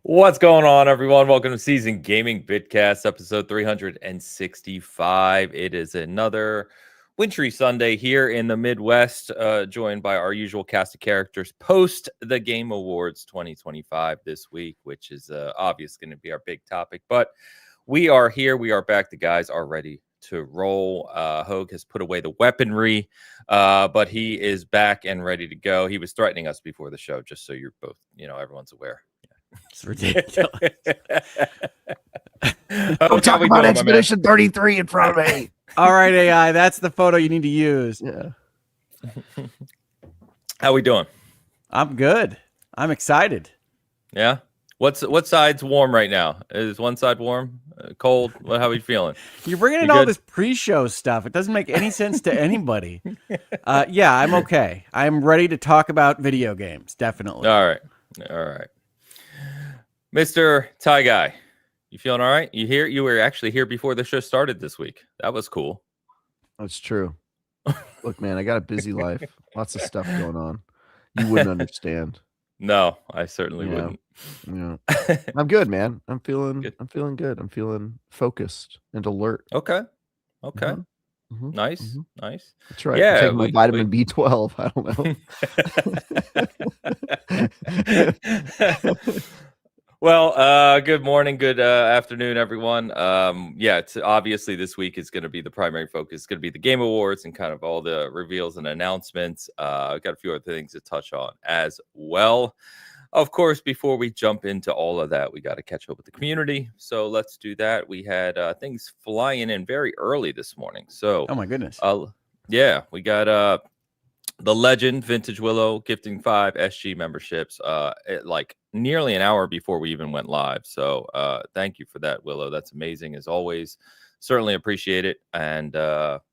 What's going on, everyone? Welcome to Season Gaming Bitcast, episode 365. It is another wintry Sunday here in the Midwest, joined by our usual cast of characters post the Game Awards 2025 this week, which is obviously going to be our big topic. But we are here. We are back. The guys are ready to roll. Hogue has put away the weaponry, but he is back and ready to go. He was threatening us before the show, just so you're both, everyone's aware. It's ridiculous. Don't talk about Expedition 33 in front of me. All right, AI, that's the photo you need to use. Yeah. How we doing? I'm good. I'm excited. Yeah. What side's warm right now? Is one side warm? Cold? How are you feeling? You're bringing in all this pre-show stuff. It doesn't make any sense to anybody. Yeah, I'm okay. I'm ready to talk about video games. Definitely. All right. Mr. Ty Guy, you feeling all right? You were actually here before the show started this week. That was cool. That's true. Look, man, I got a busy life. Lots of stuff going on. You wouldn't understand. No, I certainly wouldn't. Yeah. I'm good, man. I'm feeling good. I'm feeling focused and alert. Okay. Mm-hmm. Nice. That's right. Yeah, I'm taking my vitamin B12. I don't know. Well, good morning, good afternoon, everyone. It's obviously this week is going to be the primary focus. It's going to be the Game Awards and kind of all the reveals and announcements. I've got a few other things to touch on as well. Of course, before we jump into all of that, we got to catch up with the community. So let's do that. We had things flying in very early this morning. So, oh my goodness. We got the legend Vintage Willow gifting 5 SG memberships like nearly an hour before we even went live. So thank you for that, Willow. That's amazing as always. Certainly appreciate it. And I'll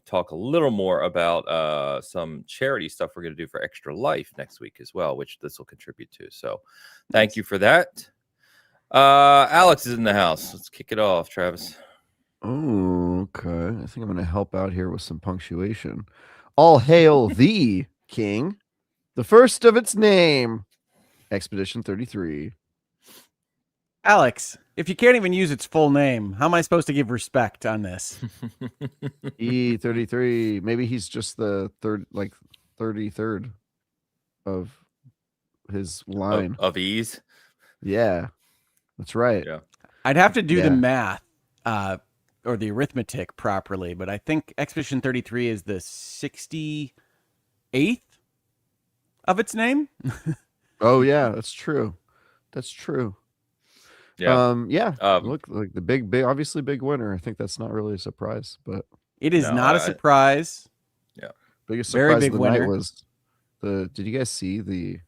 talk a little more about some charity stuff we're going to do for Extra Life next week as well, which this will contribute to. So thank you for that. Alex is in the house. Let's kick it off, Travis. Oh, okay. I think I'm going to help out here with some punctuation. All hail the king, the first of its name, Expedition 33. Alex, if you can't even use its full name, how am I supposed to give respect on this? E33. Maybe he's just the 33rd of his line of ease. Yeah, that's right. Yeah, I'd have to do the math or the arithmetic properly, but I think Expedition 33 is the 68th of its name. Oh yeah, that's true. Yeah. Look, like the big, obviously big winner. I think that's not really a surprise, but it is not a surprise. Yeah, biggest surprise of the night was did you guys see the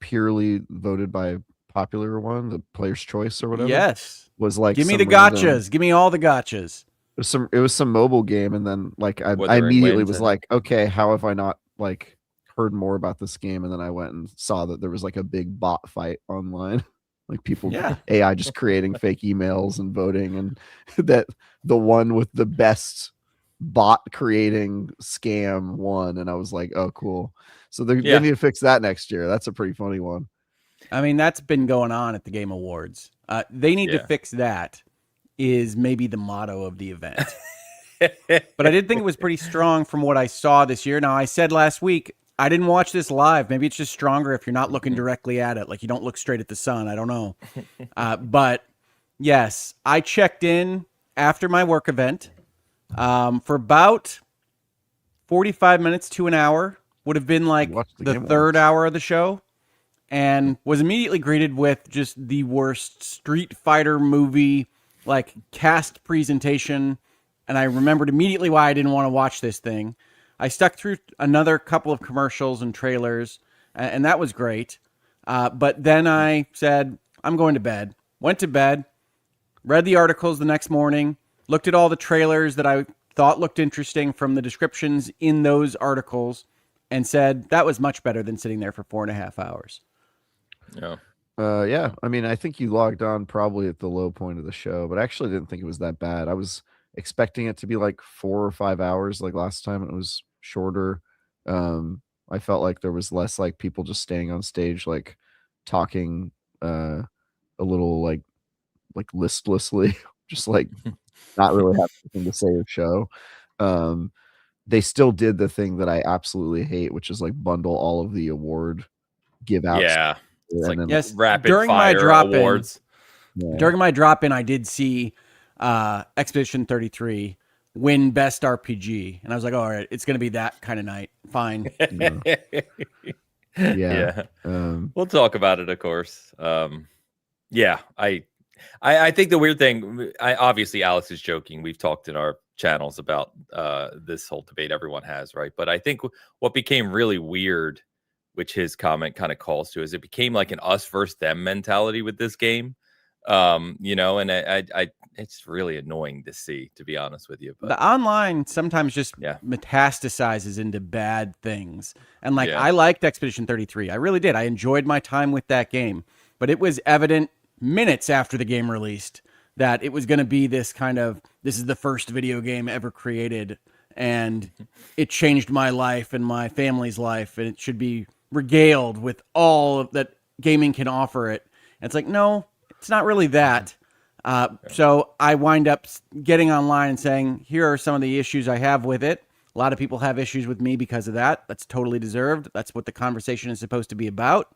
purely voted by popular one, the Player's Choice or whatever? Yes, was like, give me the gotchas, give me all the gotchas. It was some mobile game, and then I immediately was like, okay, how have I not heard more about this game? And then I went and saw that there was a big bot fight online, people AI just creating fake emails and voting, and that the one with the best bot creating scam won. And I was like, oh cool, so they need to fix that next year. That's a pretty funny one. I mean, that's been going on at the Game Awards. They need to fix that, is maybe the motto of the event. But I did think it was pretty strong from what I saw this year. Now, I said last week, I didn't watch this live. Maybe it's just stronger if you're not looking directly at it. Like you don't look straight at the sun. I don't know. But yes, I checked in after my work event for about 45 minutes to an hour. Would have been the third hour of the show. And was immediately greeted with just the worst Street Fighter movie, cast presentation. And I remembered immediately why I didn't want to watch this thing. I stuck through another couple of commercials and trailers, and that was great. But then I said, I'm going to bed. Went to bed, read the articles the next morning, looked at all the trailers that I thought looked interesting from the descriptions in those articles, and said, that was much better than sitting there for 4.5 hours. Yeah. I mean, I think you logged on probably at the low point of the show, but I actually didn't think it was that bad. I was expecting it to be 4 or 5 hours like last time. It was shorter. I felt like there was less like people just staying on stage, like talking a little like listlessly, just like not really have anything to say or show. They still did the thing that I absolutely hate, which is like bundle all of the award give outs. Yeah. It's like yes, rapid during fire my drop awards. During my drop in, I did see Expedition 33 win Best RPG, and I was like, all right, it's going to be that kind of night. Fine. Yeah. We'll talk about it, of course. Yeah, I think the weird thing, obviously Alex is joking. We've talked in our channels about this whole debate everyone has, right? But I think what became really weird, which his comment kind of calls to, is it became like an us versus them mentality with this game. You know, and I it's really annoying to see, to be honest with you. But the online sometimes just metastasizes into bad things. And like, I liked Expedition 33. I really did. I enjoyed my time with that game, but it was evident minutes after the game released that it was going to be this kind of, this is the first video game ever created, and it changed my life and my family's life, and it should be regaled with all that gaming can offer it. And it's like, no, it's not really that. So I wind up getting online and saying, here are some of the issues I have with it. A lot of people have issues with me because of that. That's totally deserved. That's what the conversation is supposed to be about.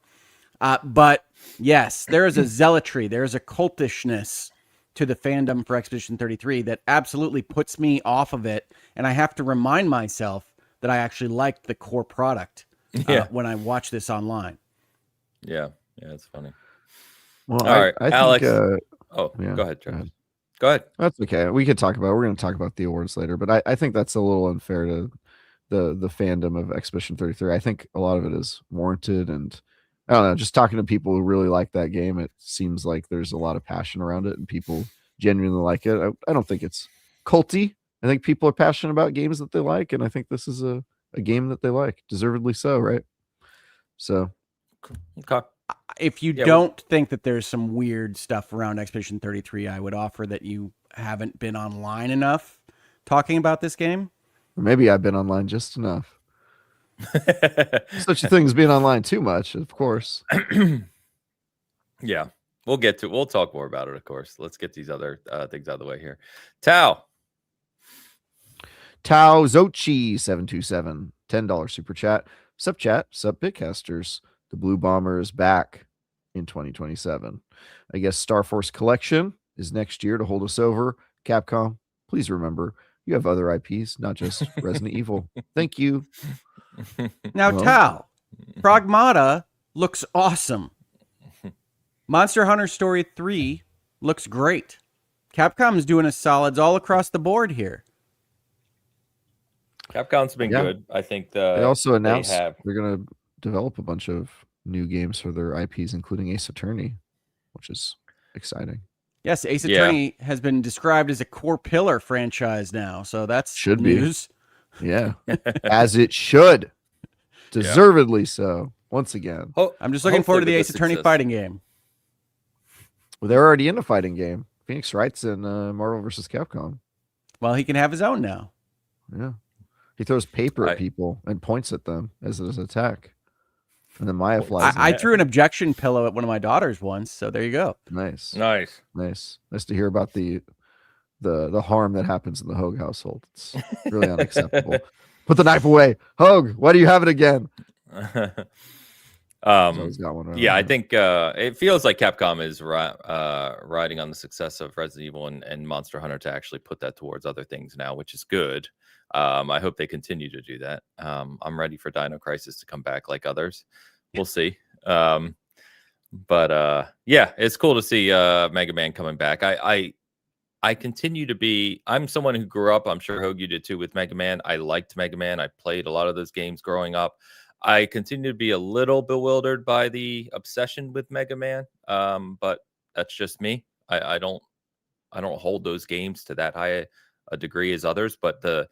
But yes, there is a zealotry. There is a cultishness to the fandom for Expedition 33 that absolutely puts me off of it. And I have to remind myself that I actually liked the core product when I watch this online. Yeah, it's funny. Well, all right, Alex. Go ahead, Travis. Go ahead. That's okay. We could talk about. We're going to talk about the awards later, but I think that's a little unfair to the fandom of Expedition 33. I think a lot of it is warranted, and I don't know. Just talking to people who really like that game, it seems like there's a lot of passion around it, and people genuinely like it. I don't think it's culty. I think people are passionate about games that they like, and I think this is a game that they like, deservedly so, right? So, okay. If you don't think that there's some weird stuff around Expedition 33, I would offer that you haven't been online enough talking about this game. Or maybe I've been online just enough. Such a thing as being online too much, of course. Yeah, we'll talk more about it, of course. Let's get these other things out of the way here. Tao Zochi 727 $10 super chat. Sup chat, sup Bitcasters. The Blue Bomber is back in 2027. I guess Star Force Collection is next year to hold us over. Capcom, please remember you have other IPs, not just Resident Evil. Thank you. Now, Tao, Pragmata looks awesome. Monster Hunter Story 3 looks great. Capcom is doing us solids all across the board here. Capcom's been good. I think they also announced they're going to develop a bunch of new games for their IPs, including Ace Attorney, which is exciting. Yes, Ace Attorney has been described as a core pillar franchise now, so that's news. Yeah, as it should. Deservedly so, once again. I'm just looking forward to the Ace Attorney fighting game. Well, they're already in a fighting game. Phoenix Wright's in Marvel vs. Capcom. Well, he can have his own now. Yeah. He throws paper at people and points at them as his attack. And then Maya flies. I threw an objection pillow at one of my daughters once, so there you go. Nice to hear about the harm that happens in the Hogue household. It's really unacceptable. Put the knife away, Hogue. Why do you have it again? I think it feels like Capcom is riding on the success of Resident Evil and Monster Hunter to actually put that towards other things now, which is good. I hope they continue to do that. I'm ready for Dino Crisis to come back like others. We'll see. But it's cool to see Mega Man coming back. I continue to be. I'm someone who grew up. I'm sure Hogue, you did too, with Mega Man. I liked Mega Man. I played a lot of those games growing up. I continue to be a little bewildered by the obsession with Mega Man. But that's just me. I don't hold those games to that high a degree as others. But the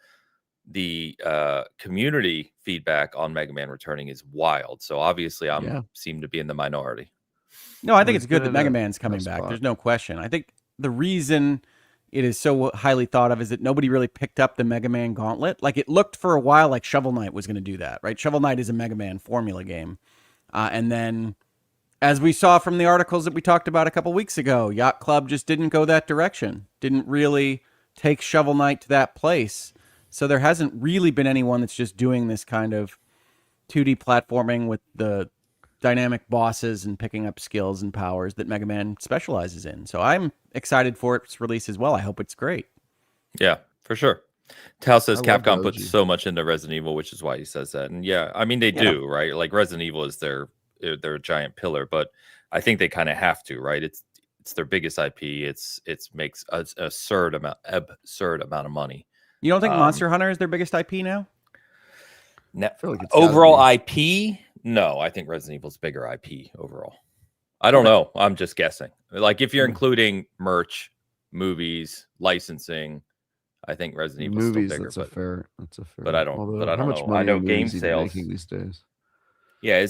community feedback on Mega Man returning is wild. So obviously seem to be in the minority. No, I think it's good that Mega Man's coming back. There's no question. I think the reason it is so highly thought of is that nobody really picked up the Mega Man Gauntlet. Like, it looked for a while like Shovel Knight was going to do that, right? Shovel Knight is a Mega Man formula game. And then, as we saw from the articles that we talked about a couple weeks ago, Yacht Club just didn't go that direction, didn't really take Shovel Knight to that place. So there hasn't really been anyone that's just doing this kind of 2D platforming with the dynamic bosses and picking up skills and powers that Mega Man specializes in. So I'm excited for its release as well. I hope it's great. Yeah, for sure. Tal says Capcom puts so much into Resident Evil, which is why he says that. And yeah, I mean, they do, right? Like Resident Evil is their giant pillar, but I think they kind of have to, right? It's their biggest IP. It makes an absurd amount of money. You don't think Monster Hunter is their biggest IP now? I feel like it's overall IP? No, I think Resident Evil's bigger IP overall. I don't know. I'm just guessing. Like if you're including merch, movies, licensing, I think Resident Evil's still bigger. That's a fair. But I don't. But I don't know. I know game sales these days. Yeah,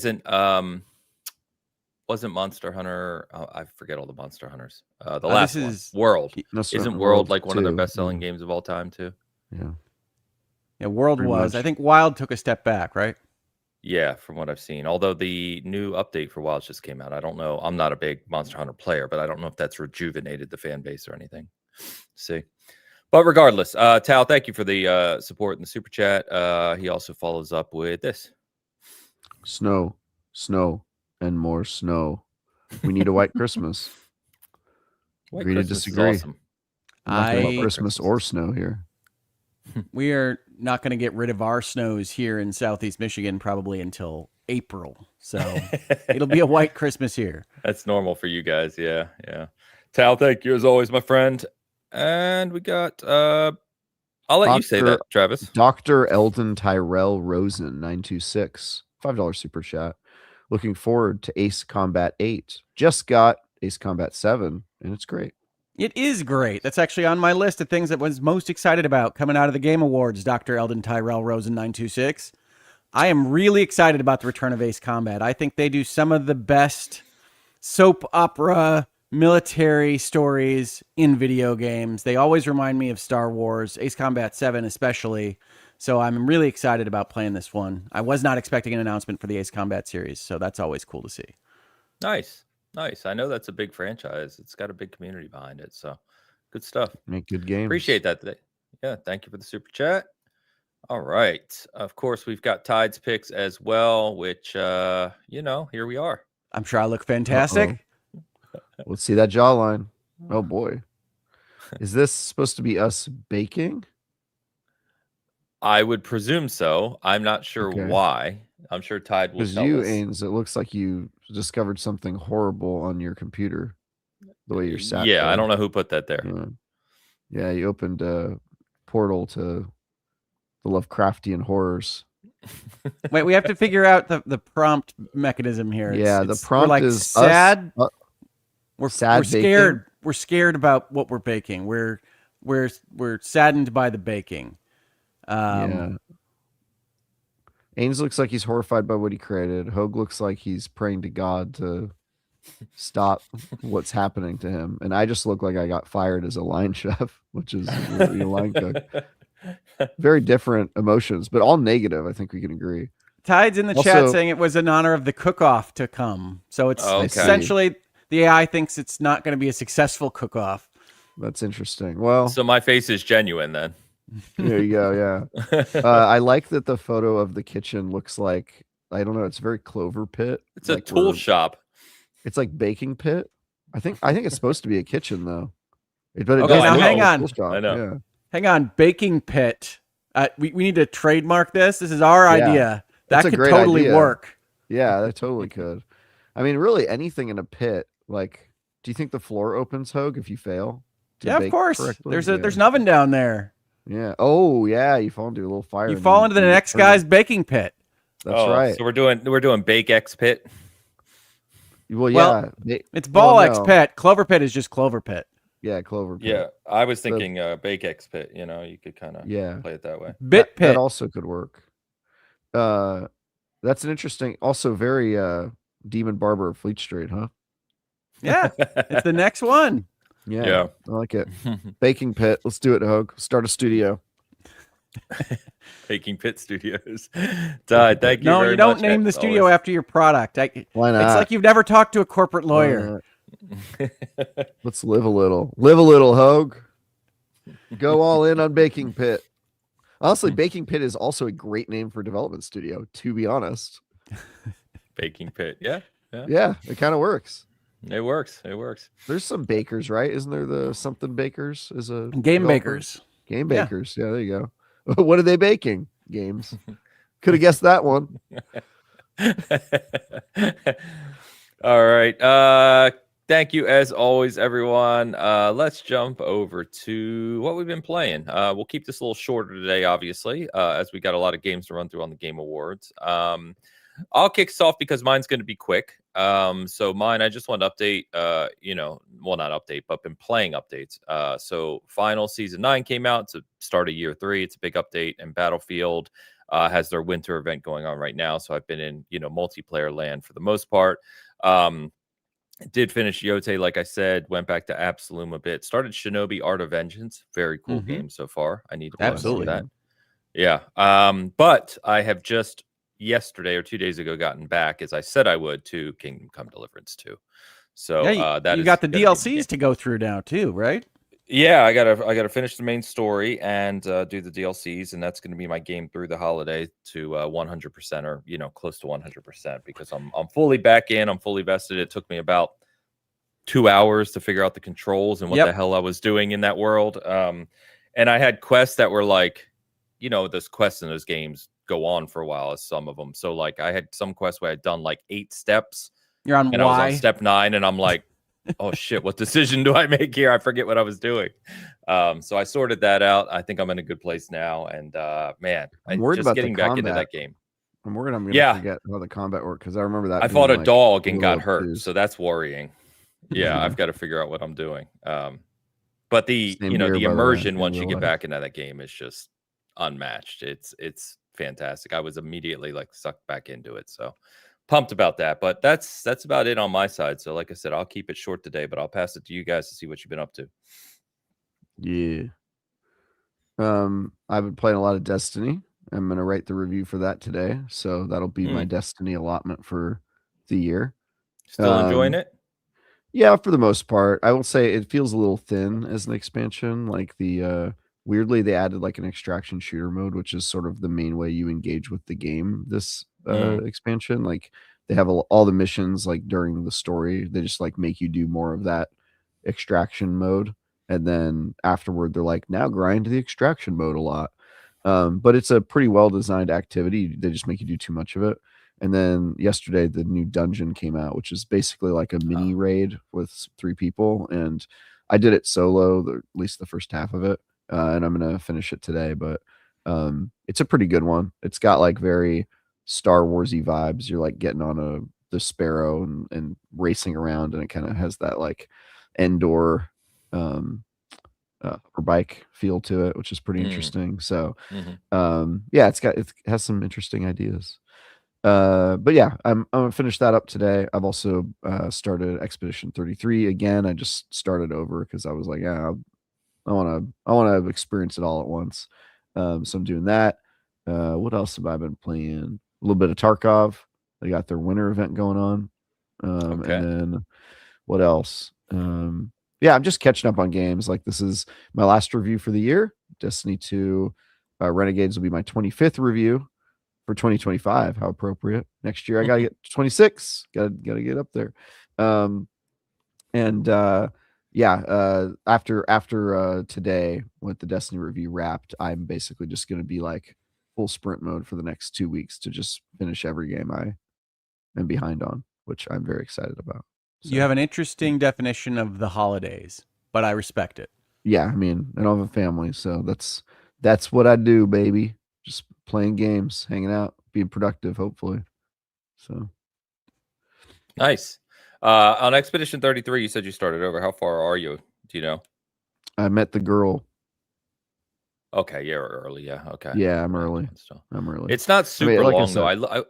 wasn't Monster Hunter? Oh, I forget all the Monster Hunters. The last one, World. Isn't World like one of their best-selling games of all time too? Yeah. World was. I think Wild took a step back, right? Yeah, from what I've seen. Although the new update for Wild just came out. I don't know. I'm not a big Monster Hunter player, but I don't know if that's rejuvenated the fan base or anything. See. But regardless, Tal, thank you for the support in the super chat. He also follows up with this. Snow, and more snow. We need a white Christmas. Agree to disagree. Awesome. I'm not about Christmas or snow here. We are not going to get rid of our snows here in Southeast Michigan probably until April. So it'll be a white Christmas here. That's normal for you guys. Yeah. Tal, thank you as always, my friend. And we got I'll let you say that, Travis. Dr. Eldon Tyrell Rosen 926 $5 super chat. Looking forward to Ace Combat 8. Just got Ace Combat 7 and it's great. It is great. That's actually on my list of things that I was most excited about coming out of the Game Awards, Dr. Eldon Tyrell Rosen 926. I am really excited about the return of Ace Combat. I think they do some of the best soap opera military stories in video games. They always remind me of Star Wars, Ace Combat 7 especially. So I'm really excited about playing this one. I was not expecting an announcement for the Ace Combat series, so that's always cool to see. Nice. I know that's a big franchise. It's got a big community behind it, so good stuff. Make good games. Appreciate that today. Yeah, thank you for the super chat. All right. Of course, we've got Tide's picks as well, which, here we are. I'm sure I look fantastic. Let's see that jawline. Oh, boy. Is this supposed to be us baking? I would presume so. I'm not sure why. I'm sure Tide will tell us. Because you, Ains, it looks like you discovered something horrible on your computer. The way you're sat Yeah, there. I don't know who put that there. Yeah, you opened a portal to the Lovecraftian horrors. Wait, we have to figure out the prompt mechanism here. The prompt is sad. We're sad. Scared. Baking. We're scared about what we're baking. We're saddened by the baking. Ains looks like he's horrified by what he created. Hogue looks like he's praying to God to stop what's happening to him. And I just look like I got fired as a line chef, which is really a line cook. Very different emotions, but all negative. I think we can agree. Tide's in the chat saying it was in honor of the cook-off to come. So it's essentially the AI thinks it's not going to be a successful cook-off. That's interesting. Well, so my face is genuine then. There you go. Yeah. I like that the photo of the kitchen looks like, I don't know, it's very Clover Pit. It's like a tool shop. It's like baking pit. I think it's supposed to be a kitchen though. But it now hang on. I know. Yeah. Hang on. Baking pit. We need to trademark this. This is our idea. That could totally work. Yeah, that totally could. I mean, really anything in a pit. Like, do you think the floor opens, Hogue, if you fail? Yeah, of course. There's an oven down there. Yeah. Oh, yeah. You fall into a little fire. You fall into the next guy's baking pit. That's right. So we're doing Bake X Pit. Well, it's Ball X Pit. Clover Pit is just Clover Pit. Yeah, Clover Pit. Yeah, I was thinking Bake X Pit. You could kind of play it that way. Bit Pit. That also could work. That's an interesting, also very Demon Barber of Fleet Street, huh? Yeah, it's the next one. Yeah. I like it. Baking Pit. Let's do it, Hogue. Start a studio. Baking Pit Studios. Todd, thank you very much. No, you don't name the studio after your product. Why not? It's like you've never talked to a corporate lawyer. Let's live a little. Live a little, Hogue. Go all in on Baking Pit. Honestly, Baking Pit is also a great name for a development studio, to be honest. Baking Pit. Yeah. Yeah, it kind of works. It works. There's some bakers, right? Isn't there the something bakers? Is a game bakers. Game bakers. Yeah, there you go. What are they baking? Games. Could have guessed that one. All right. Thank you as always, everyone. Let's jump over to what we've been playing. We'll keep this a little shorter today, obviously, as we got a lot of games to run through on the Game Awards. I'll kick us off because mine's going to be quick. So mine, I just want to update, well, not update, but been playing updates. So Final Season 9 came out to start of Year 3. It's a big update, and Battlefield has their winter event going on right now. So I've been in, multiplayer land for the most part. Did finish Yote, like I said, went back to Absolum a bit. Started Shinobi Art of Vengeance. Very cool game so far. I need to play some of that. Yeah. But I have just yesterday or 2 days ago gotten back, as I said I would, to Kingdom Come Deliverance 2. So you got the DLCs to go through now too, right? Yeah, I gotta finish the main story and do the DLCs, and that's going to be my game through the holiday to 100% or close to 100% because I'm fully back in. I'm fully vested. It took me about 2 hours to figure out the controls and what the hell I was doing in that world. And I had quests that were like, those quests in those games go on for a while, as some of them. So like I had some quests where I'd done like 8 steps. You're on and I was on step 9, and I'm like, oh shit, what decision do I make here? I forget what I was doing. So I sorted that out. I think I'm in a good place now. And man, I'm worried just about getting back into that game. I'm worried I'm gonna forget how the combat worked because I remember that I fought a dog and got hurt, so that's worrying. Yeah, I've got to figure out what I'm doing. But the the immersion once you get back into that game is just unmatched. It's fantastic. I was immediately like sucked back into it. So pumped about that. But that's about it on my side. So like I said, I'll keep it short today, but I'll pass it to you guys to see what you've been up to. Yeah. I've been playing a lot of Destiny. I'm gonna write the review for that today. So that'll be my Destiny allotment for the year. Still enjoying it? Yeah, for the most part. I will say it feels a little thin as an expansion. Like weirdly they added like an extraction shooter mode, which is sort of the main way you engage with the game this expansion. Like they have all the missions like during the story, they just like make you do more of that extraction mode, and then afterward they're like, now grind the extraction mode a lot. But it's a pretty well designed activity. They just make you do too much of it. And then yesterday the new dungeon came out, which is basically like a mini raid with 3 people, and I did it solo, at least the first half of it, and I'm gonna finish it today. But it's a pretty good one. It's got like very Star Warsy vibes. You're like getting on the Sparrow and racing around, and it kind of has that like Endor bike feel to it, which is pretty interesting. So yeah, it has some interesting ideas. But yeah, I'm gonna finish that up today. I've also started Expedition 33 again. I just started over because I was like, yeah, I want to experience it all at once. So I'm doing that. What else have I been playing? A little bit of Tarkov. They got their winter event going on. And then what else? Yeah, I'm just catching up on games. Like this is my last review for the year. Destiny 2 Renegades will be my 25th review for 2025. How appropriate. Next year I gotta get 26. Gotta get up there. After today, with the Destiny review wrapped, I'm basically just gonna be like full sprint mode for the next 2 weeks to just finish every game I am behind on, which I'm very excited about. So, you have an interesting definition of the holidays, but I respect it. Yeah, I mean, I don't have a family, so that's what I do, baby. Just playing games, hanging out, being productive, hopefully. So nice. On Expedition 33, you said you started over. How far are you? Do you know? I met the girl. Okay, yeah, early. Yeah, okay. Yeah, I'm early. I'm early. It's not super long though.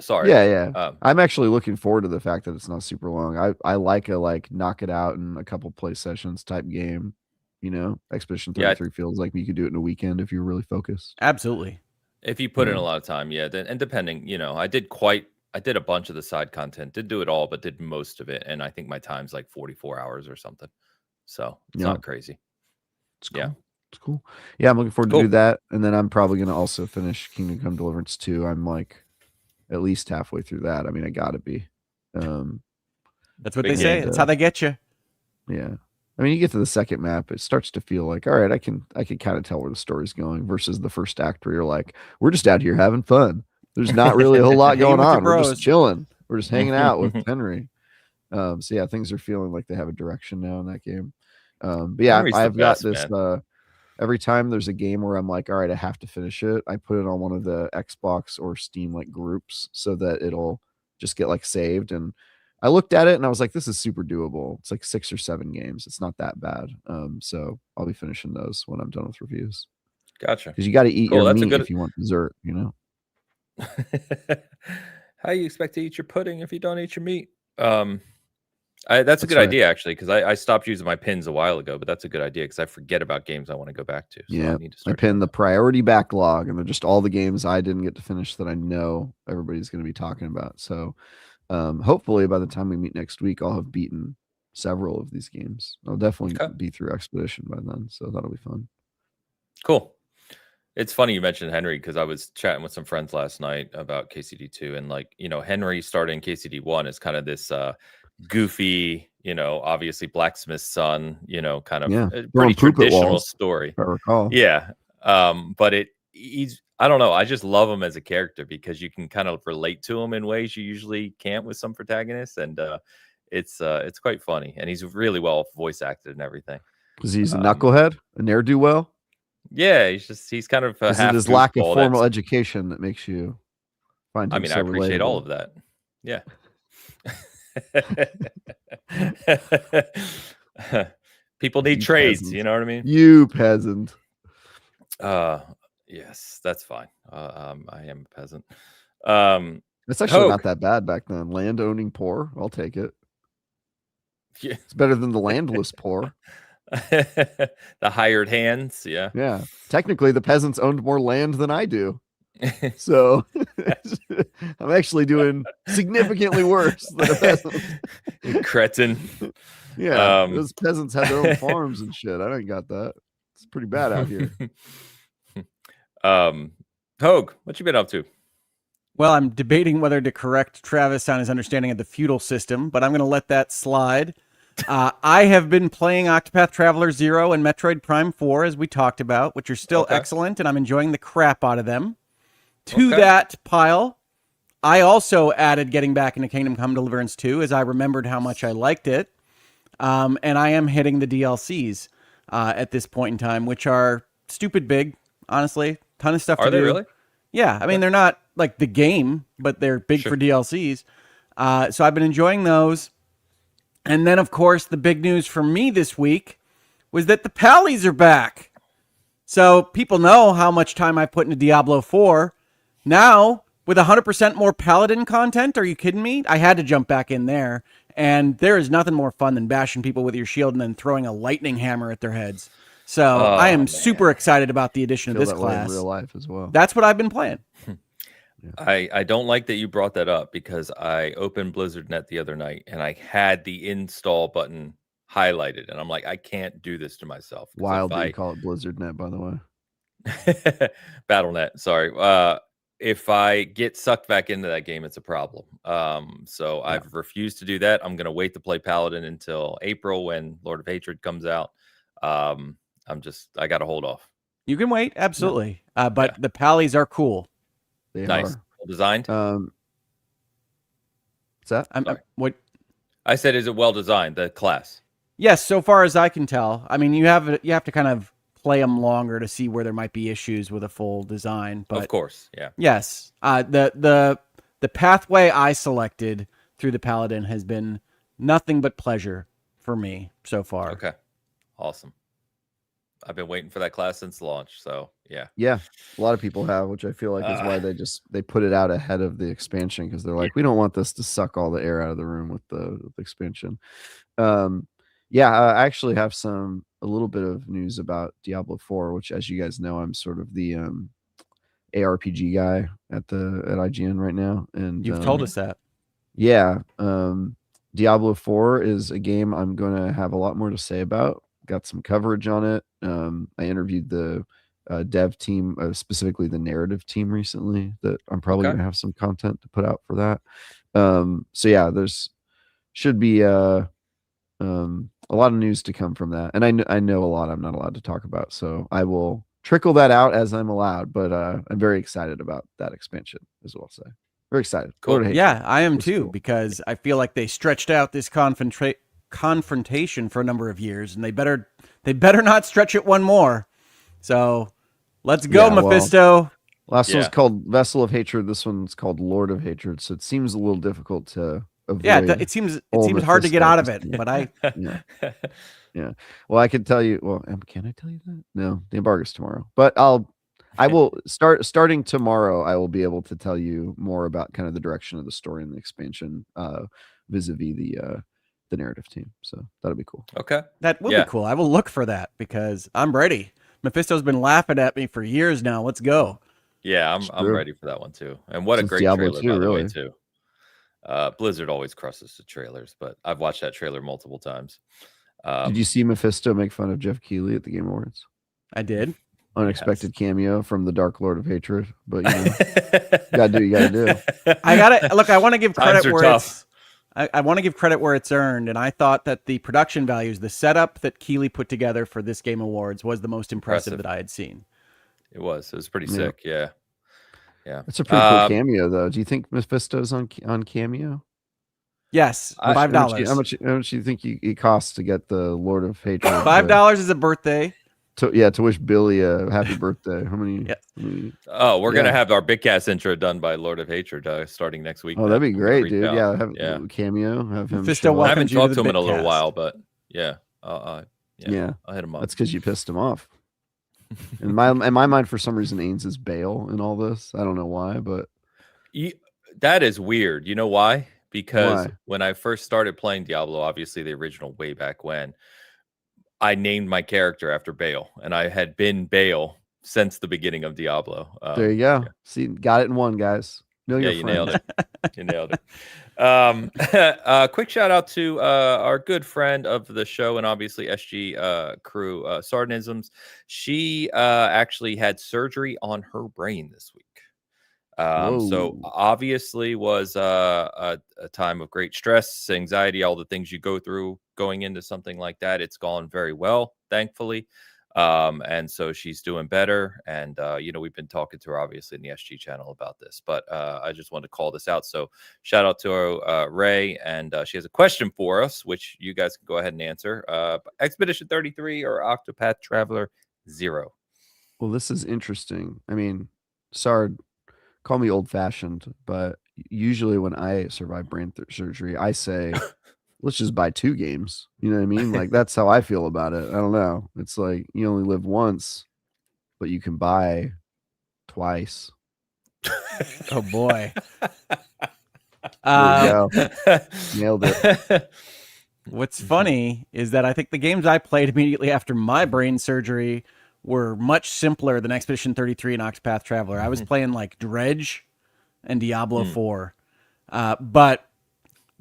sorry. Yeah. I'm actually looking forward to the fact that it's not super long. I like a knock it out in a couple play sessions type game. Expedition 33 feels like you could do it in a weekend if you're really focused. Absolutely. If you put in a lot of time, and depending, I did a bunch of the side content, did do it all, but did most of it, and I think my time's like 44 hours or something. So it's not crazy. It's cool. Yeah. It's cool. Yeah, I'm looking forward to do that. And then I'm probably going to also finish Kingdom Come Deliverance 2. I'm like at least halfway through that. I mean, I got to be. That's what they say. That's how they get you. Yeah. I mean, you get to the second map, it starts to feel like, all right, I can kind of tell where the story's going versus the first act where you're like, we're just out here having fun. There's not really a whole lot going on. We're just chilling. We're just hanging out with Henry. So yeah, things are feeling like they have a direction now in that game. But yeah, I've got this every time there's a game where I'm like, all right, I have to finish it, I put it on one of the Xbox or Steam like groups so that it'll just get like saved. And I looked at it and I was like, this is super doable. It's like 6 or 7 games. It's not that bad. So I'll be finishing those when I'm done with reviews. Gotcha. Because you got to eat your meat if you want dessert, How you expect to eat your pudding if you don't eat your meat? That's a good idea, actually, because I stopped using my pins a while ago, but that's a good idea because I forget about games I want to go back to. So I pinned the priority backlog, and they're just all the games I didn't get to finish that I know everybody's going to be talking about. So hopefully by the time we meet next week, I'll have beaten several of these games. I'll definitely be through Expedition by then, so that'll be fun. Cool. It's funny you mentioned Henry because I was chatting with some friends last night about KCD2, and Henry starting KCD1 is kind of this goofy, obviously blacksmith's son, kind of a pretty traditional story. If I recall. Yeah. But I don't know. I just love him as a character because you can kind of relate to him in ways you usually can't with some protagonists. And it's quite funny. And he's really well voice acted and everything. Because he's a knucklehead, a ne'er-do-well. Yeah, he's kind of is it his lack of formal education that makes you find him I appreciate relatable? All of that. Yeah. People need trades, peasant. You know what I mean? You peasant. Yes, that's fine. I am a peasant. It's actually not that bad back then. Land owning poor, I'll take it. Yeah. It's better than the landless poor. The hired hands, yeah. Yeah. Technically, the peasants owned more land than I do. So I'm actually doing significantly worse than a peasant. You cretin. Yeah. Those peasants had their own farms and shit. I ain't got that. It's pretty bad out here. Hogue, what you been up to? Well, I'm debating whether to correct Travis on his understanding of the feudal system, but I'm going to let that slide. I have been playing Octopath Traveler 0 and Metroid Prime 4, as we talked about, which are still excellent, and I'm enjoying the crap out of them. To that pile, I also added getting back into Kingdom Come Deliverance 2, as I remembered how much I liked it. And I am hitting the DLCs at this point in time, which are stupid big, honestly. Ton of stuff to do. Are they really? Yeah, I mean, they're not like the game, but they're big for DLCs. So I've been enjoying those. And then, of course, the big news for me this week was that the Pallies are back. So people know how much time I put into Diablo 4. Now, with 100% more Paladin content, are you kidding me? I had to jump back in there. And there is nothing more fun than bashing people with your shield and then throwing a lightning hammer at their heads. So I am super excited about the addition of this class. In real life as well. That's what I've been playing. I don't like that you brought that up because I opened BlizzardNet the other night and I had the install button highlighted and I'm like, I can't do this to myself. Wild that you call it BlizzardNet, by the way. BattleNet, sorry. If I get sucked back into that game, it's a problem. So I've refused to do that. I'm going to wait to play Paladin until April when Lord of Hatred comes out. I got to hold off. You can wait, absolutely. But the Pallies are cool. They nice. Are. Well designed. What's that? What I said, is it well designed, the class? Yes, so far as I can tell. I mean, you have to kind of play them longer to see where there might be issues with a full design. But of course, yeah. Yes. The pathway I selected through the Paladin has been nothing but pleasure for me so far. Okay. Awesome. I've been waiting for that class since launch. So yeah. Yeah, a lot of people have, which I feel like is why they put it out ahead of the expansion, because they're like, we don't want this to suck all the air out of the room with the expansion. Yeah, I actually have a little bit of news about Diablo 4, which, as you guys know, I'm sort of the ARPG guy at IGN right now, and you've told us that. Yeah, Diablo 4 is a game I'm gonna have a lot more to say about. Got some coverage on it. I interviewed the dev team, specifically the narrative team, recently. That I'm probably gonna have some content to put out for that. So yeah, there's should be a lot of news to come from that, and I know a lot I'm not allowed to talk about, so I will trickle that out as I'm allowed. But I'm very excited about that expansion, is what I'll say. Very excited. Cool. Yeah, I am too, because I feel like they stretched out this confrontation for a number of years, and they better not stretch it one more. So let's go, Mephisto. Last one's called Vessel of Hatred. This one's called Lord of Hatred. So it seems a little difficult to avoid. Yeah, it seems hard to get out of it. But yeah. Well, I can tell you. Well, can I tell you that? No, the embargo's tomorrow. But I will starting tomorrow. I will be able to tell you more about kind of the direction of the story and the expansion, vis-a-vis the narrative team. So that'll be cool. Okay, that will be cool. I will look for that, because I'm ready. Mephisto's been laughing at me for years now. Let's go. Yeah, I'm ready for that one too. And what a great Diablo trailer, by the way, too. Blizzard always crushes the trailers, but I've watched that trailer multiple times. Did you see Mephisto make fun of Jeff Keighley at the Game Awards? I did. Unexpected cameo from the Dark Lord of Hatred, but you gotta do. I want to give credit where I want to give credit where it's earned, and I thought that the production values, the setup that Keighley put together for this Game Awards, was the most impressive that I had seen. It was pretty sick. Yeah. It's a pretty cool cameo, though. Do you think Mephisto's on Cameo? Yes, $5. How much do you think it costs to get the Lord of Hatred? $5 is a birthday. To wish Billy a happy birthday. How many? We're gonna have our Bitcast intro done by Lord of Hatred starting next week. Oh, that'd be great, dude. Have a cameo. Have him. I haven't talked to him in a little while, but I'll hit him up. That's because you pissed him off. In my mind, for some reason, Ains is Bale in all this. I don't know why, but that is weird. You know why? Because when I first started playing Diablo, obviously the original way back when, I named my character after Bale, and I had been Bale since the beginning of Diablo. There you go. See, got it in one, guys. You nailed it. You nailed it. Quick shout out to our good friend of the show and obviously SG crew, Sardanisms. She actually had surgery on her brain this week. So obviously was a time of great stress, anxiety, all the things you go through going into something like that. It's gone very well, thankfully. And so she's doing better. And, we've been talking to her obviously in the SG channel about this, but I just wanted to call this out. So shout out to Ray. And she has a question for us, which you guys can go ahead and answer. Expedition 33 or Octopath Traveler 0? Well, this is interesting. I mean, Sard, call me old fashioned, but usually when I survive brain surgery, I say, let's just buy 2 games. You know what I mean? Like, that's how I feel about it. I don't know. It's like you only live once, but you can buy twice. Oh boy. Nailed it. What's funny is that I think the games I played immediately after my brain surgery were much simpler than Expedition 33 and Octopath Traveler. I was playing like Dredge and Diablo 4. But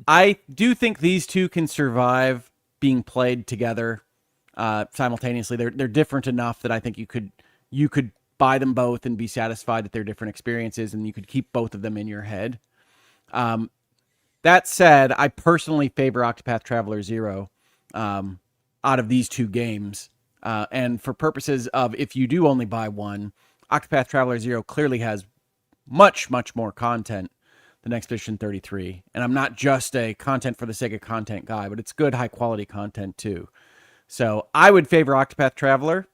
I do think these two can survive being played together simultaneously. They're different enough that I think you could buy them both and be satisfied that they're different experiences, and you could keep both of them in your head. That said, I personally favor Octopath Traveler 0 out of these two games. And for purposes of if you do only buy one, Octopath Traveler 0 clearly has much, much more content than Expedition 33. And I'm not just a content for the sake of content guy, but it's good, high-quality content too. So I would favor Octopath Traveler,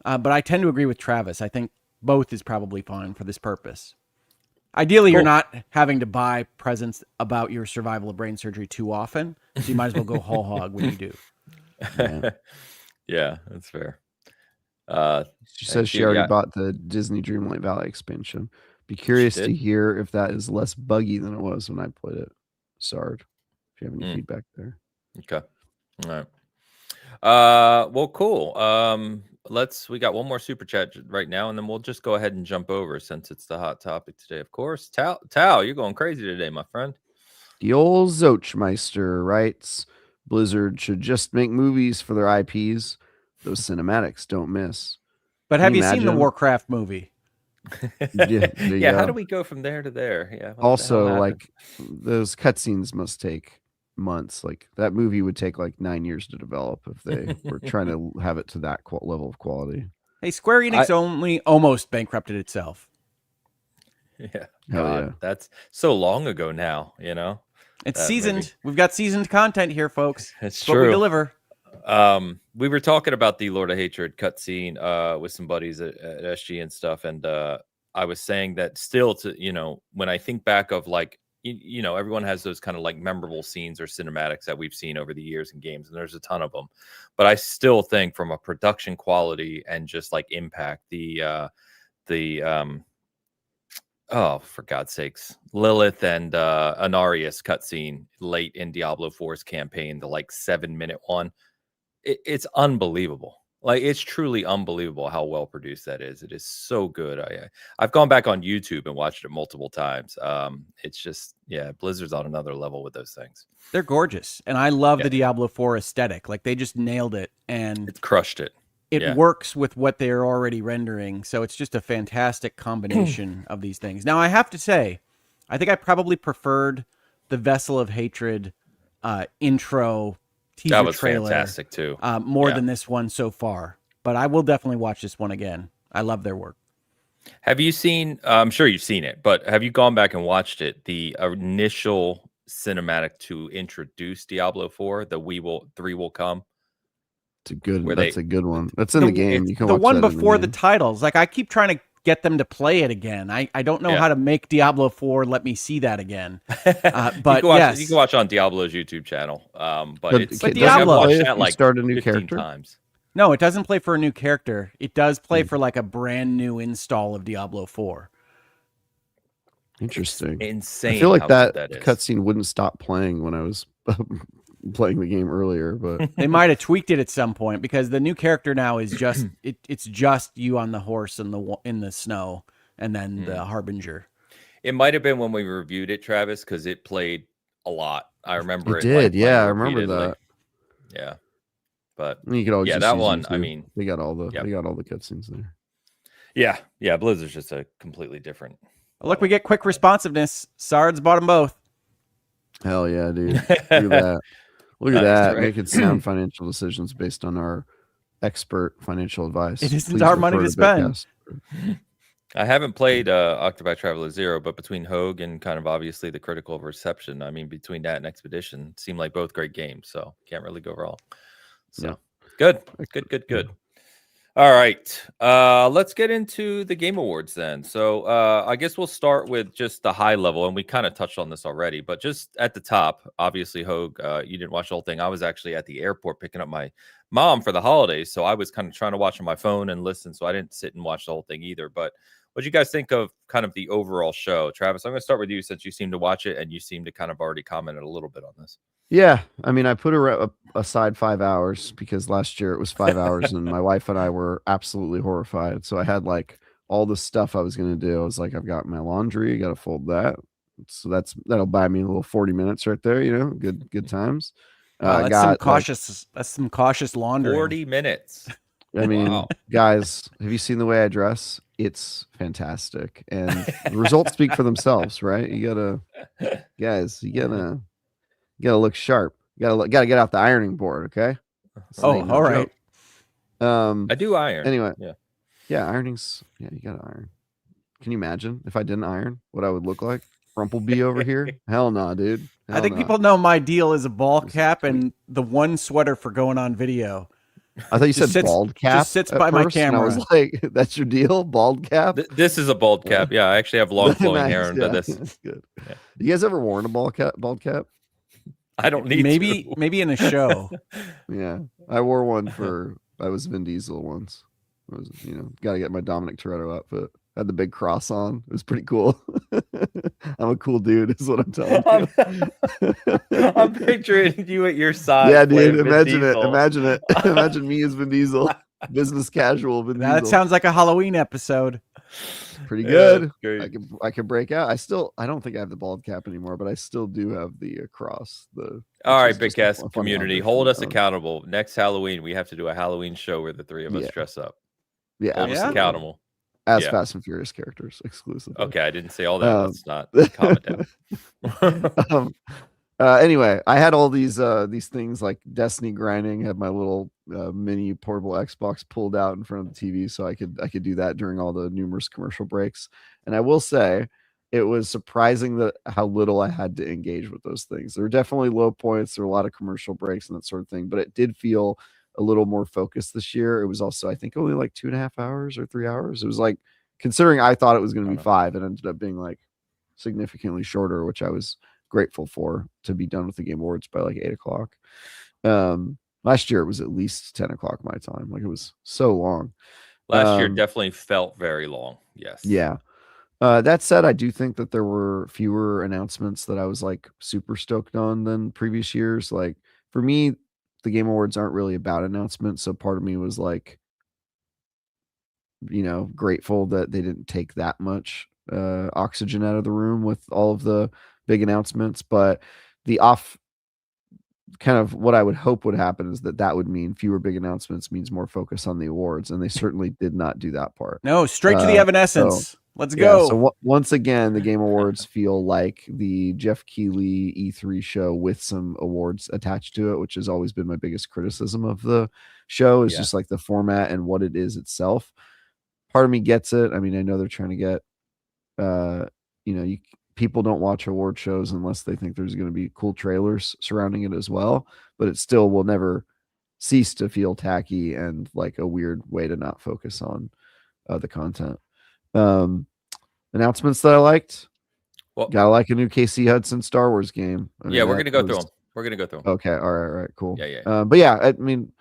but I tend to agree with Travis. I think both is probably fine for this purpose. Ideally, You're not having to buy presents about your survival of brain surgery too often, so you might as well go whole hog when you do. Yeah, that's fair. She says she already bought the Disney Dreamlight Valley expansion. Be curious to hear if that is less buggy than it was when I played it. Sard, if you have any feedback there. Okay. All right. Well, cool. We got one more super chat right now, and then we'll just go ahead and jump over since it's the hot topic today, of course. Tao, you're going crazy today, my friend. The old Zochmeister writes, Blizzard should just make movies for their IPs. Those cinematics don't miss. But have you seen the Warcraft movie? Yeah. How do we go from there to there? Yeah. Also, like those cutscenes must take months. Like that movie would take like 9 years to develop if they were trying to have it to that level of quality. Hey, Square Enix only almost bankrupted itself. Yeah. God, that's so long ago now, you know. It's seasoned. Movie. We've got seasoned content here, folks. It's true. What we deliver. We were talking about the Lord of Hatred cutscene with some buddies at SG and stuff, and I was saying that still, when I think back of like, everyone has those kind of like memorable scenes or cinematics that we've seen over the years in games, and there's a ton of them. But I still think from a production quality and just like impact, oh, for God's sakes, Lilith and Anarius cutscene late in Diablo 4's campaign, the like 7-minute one. It's unbelievable. Like, it's truly unbelievable how well produced that is. It is so good. I've gone back on YouTube and watched it multiple times. It's just, Blizzard's on another level with those things. They're gorgeous. And I love the Diablo 4 aesthetic. Like, they just nailed it. And it's crushed it. It works with what they're already rendering. So it's just a fantastic combination of these things. Now, I have to say, I think I probably preferred the Vessel of Hatred intro teaser that was trailer, fantastic too. More than this one so far. But I will definitely watch this one again. I love their work. Have you seen, I'm sure you've seen it, but have you gone back and watched it? The initial cinematic to introduce Diablo 4, the 3 will come. That's a good one. That's in the game. You can the watch one that before the titles. Like, I keep trying to get them to play it again. I don't know how to make Diablo 4 let me see that again. But you can watch on Diablo's YouTube channel. But Diablo watch that like start a new character times. No, it doesn't play for a new character. It does play for like a brand new install of Diablo 4. Interesting. It's insane. I feel like that cutscene wouldn't stop playing when I was playing the game earlier, but they might have tweaked it at some point because the new character now is just it's just you on the horse in the snow and then the Harbinger. It might have been when we reviewed it, Travis, because it played a lot. I remember it did. I remember that. Yeah, but you could always that one. I mean, they got all the cutscenes there. Yeah. Blizzard's just a completely different. Look, we get quick responsiveness. Sard's bought them both. Hell yeah, dude! Look at that. Look at that. Right. Making sound financial decisions based on our expert financial advice. It isn't our money to spend. I haven't played Octopath Traveler 0, but between Hogue and kind of obviously the critical reception, I mean, between that and Expedition, seem like both great games. So can't really go wrong. So good. All right. Let's get into the Game Awards then. So I guess we'll start with just the high level, and we kind of touched on this already, but just at the top, obviously, Hogue, you didn't watch the whole thing. I was actually at the airport picking up my mom for the holidays, so I was kind of trying to watch on my phone and listen, so I didn't sit and watch the whole thing either. But what do you guys think of kind of the overall show? Travis, I'm going to start with you since you seem to watch it, and you seem to kind of already commented a little bit on this. Yeah, I mean, I put aside 5 hours because last year it was 5 hours, and my wife and I were absolutely horrified. So I had like all the stuff I was going to do. I was like, I've got my laundry, got to fold that. So that'll buy me a little 40 minutes right there. Good times. That's some cautious laundry. 40 minutes. I mean, guys, have you seen the way I dress? It's fantastic, and the results speak for themselves, right? You gotta look sharp. You gotta get off the ironing board, okay? All right. I do iron. Anyway, ironing's you gotta iron. Can you imagine if I didn't iron, what I would look like? Rumplebee over here? Hell no, dude. I think people know my deal is a ball cap and the one sweater for going on video. I thought you said bald cap. Just sits by my camera. I was like, "That's your deal, bald cap." This is a bald cap. Yeah, I actually have long flowing hair under this. That's good. Yeah. You guys ever worn a bald cap? I don't need maybe in a show. Yeah, I wore one I was Vin Diesel once. I was, got to get my Dominic Toretto outfit. Had the big cross on. It was pretty cool. I'm a cool dude, is what I'm telling you. I'm picturing you at your side. Yeah, dude. Imagine it. Imagine me as Vin Diesel. Business casual Vin Diesel. That sounds like a Halloween episode. Pretty good. I can break out. I don't think I have the bald cap anymore, but I still do have the cross. All right, Bitcast community, hold us accountable. Next Halloween, we have to do a Halloween show where the three of us dress up. Yeah, hold us accountable. As Fast and Furious characters exclusively. Okay, I didn't say all that. Let's not comment down. Anyway, I had all these things like Destiny grinding. Had my little mini portable Xbox pulled out in front of the TV, so I could do that during all the numerous commercial breaks. And I will say, it was surprising that how little I had to engage with those things. There were definitely low points. There were a lot of commercial breaks and that sort of thing, but it did feel a little more focused this year. It was also, I think, only like 2.5 hours or 3 hours. It was like, considering I thought it was going to be 5, it ended up being like significantly shorter, which I was grateful for, to be done with the Game Awards by like 8 o'clock. Last year it was at least 10 o'clock my time. Like, it was so long. Last year definitely felt very long. Yes. Yeah. That said, I do think that there were fewer announcements that I was like super stoked on than previous years. Like, for me, the Game Awards aren't really about announcements, so part of me was like, grateful that they didn't take that much oxygen out of the room with all of the big announcements. But the kind of what I would hope would happen is that would mean fewer big announcements means more focus on the awards, and they certainly did not do that part. No, straight to the Evanescence. Let's go. So once again, the Game Awards feel like the Jeff Keighley E3 show with some awards attached to it, which has always been my biggest criticism of the show, is just like the format and what it is itself. Part of me gets it. I mean, I know they're trying to get, people don't watch award shows unless they think there's going to be cool trailers surrounding it as well, but it still will never cease to feel tacky and like a weird way to not focus on the content. Announcements that I liked. Well, gotta like a new Casey Hudson Star Wars game. I mean, we're gonna go through them. We're gonna go through them. Okay, all right, cool. Yeah. But yeah, I mean,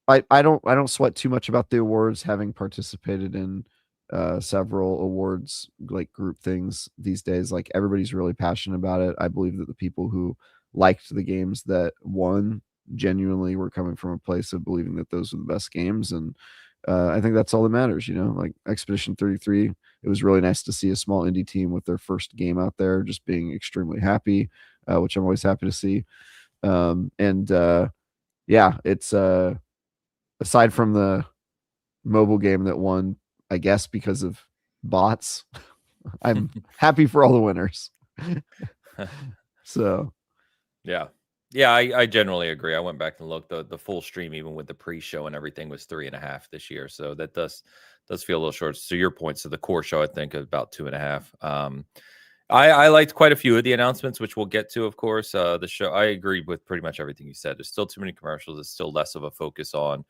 I don't sweat too much about the awards, having participated in several awards like group things these days. Like, everybody's really passionate about it. I believe that the people who liked the games that won genuinely were coming from a place of believing that those were the best games, and I think that's all that matters. Like Expedition 33, it was really nice to see a small indie team with their first game out there just being extremely happy, which I'm always happy to see. It's aside from the mobile game that won, I guess because of bots, I'm happy for all the winners. So yeah, I generally agree. I went back and looked. The full stream, even with the pre-show and everything, was 3.5 this year. So that does feel a little short. So your points to the core show, I think, is about 2.5. I liked quite a few of the announcements, which we'll get to, of course. The show, I agree with pretty much everything you said. There's still too many commercials. There's still less of a focus on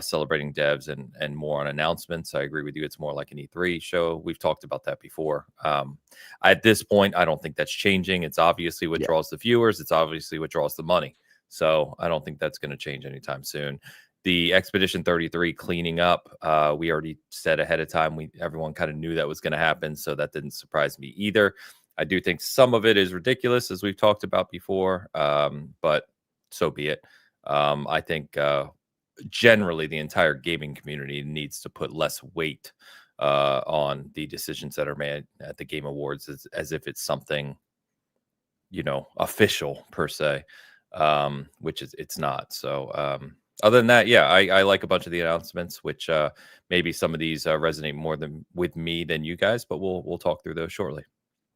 celebrating devs and more on announcements. I agree with you. It's more like an E3 show. We've talked about that before. At this point, I don't think that's changing. It's obviously what draws the viewers. It's obviously what draws the money. So I don't think that's going to change anytime soon. The Expedition 33 cleaning up, we already said ahead of time. Everyone kind of knew that was going to happen, so that didn't surprise me either. I do think some of it is ridiculous, as we've talked about before, but so be it. I think generally the entire gaming community needs to put less weight on the decisions that are made at the Game Awards as if it's something, official per se, which it's not. So other than that, I like a bunch of the announcements, which maybe some of these resonate more with me than you guys, but we'll talk through those shortly.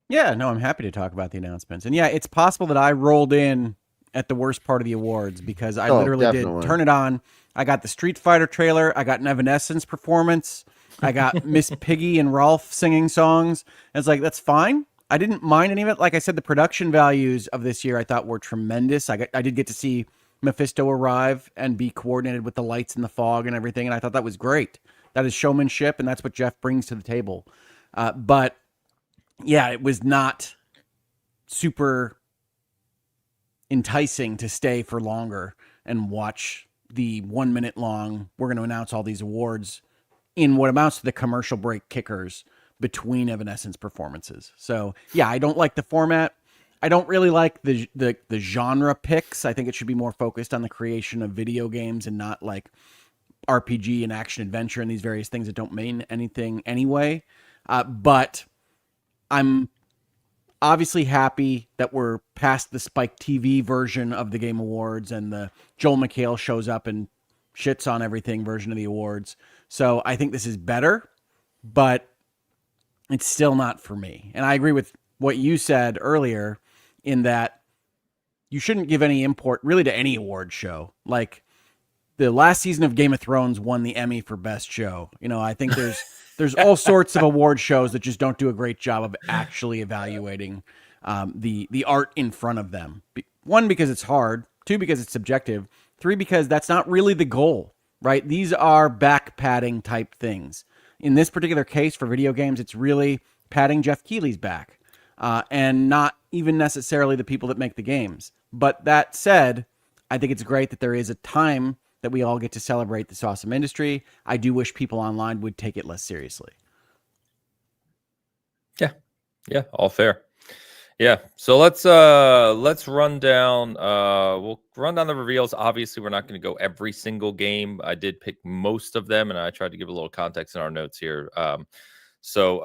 Yeah, no, I'm happy to talk about the announcements. And yeah, it's possible that I rolled in at the worst part of the awards because I literally did turn it on. I got the Street Fighter trailer. I got an Evanescence performance. I got Miss Piggy and Rolf singing songs. And it's like, that's fine. I didn't mind any of it. Like I said, the production values of this year I thought were tremendous. I did get to see Mephisto arrive and be coordinated with the lights and the fog and everything. And I thought that was great. That is showmanship, and that's what Jeff brings to the table. But yeah, it was not super enticing to stay for longer and watch the 1 minute long, we're going to announce all these awards in what amounts to the commercial break kickers between Evanescence performances. So yeah, I don't like the format. I don't really like the genre picks. I think it should be more focused on the creation of video games and not like RPG and action adventure and these various things that don't mean anything anyway. But I'm obviously happy that we're past the Spike TV version of the Game Awards and the Joel McHale shows up and shits on everything version of the awards. So I think this is better, but it's still not for me. And I agree with what you said earlier in that you shouldn't give any import really to any award show. Like the last season of Game of Thrones won the Emmy for best show. You know, I think there's all sorts of award shows that just don't do a great job of actually evaluating the art in front of them. One, because it's hard. Two, because it's subjective. Three, because that's not really the goal, right? These are back padding type things. In this particular case for video games, it's really patting Jeff Keighley's back and not even necessarily the people that make the games. But that said, I think it's great that there is a time that we all get to celebrate this awesome industry. I do wish people online would take it less seriously. Yeah, all fair. Yeah, so let's run down. We'll run down the reveals. Obviously, we're not going to go every single game. I did pick most of them, and I tried to give a little context in our notes here. So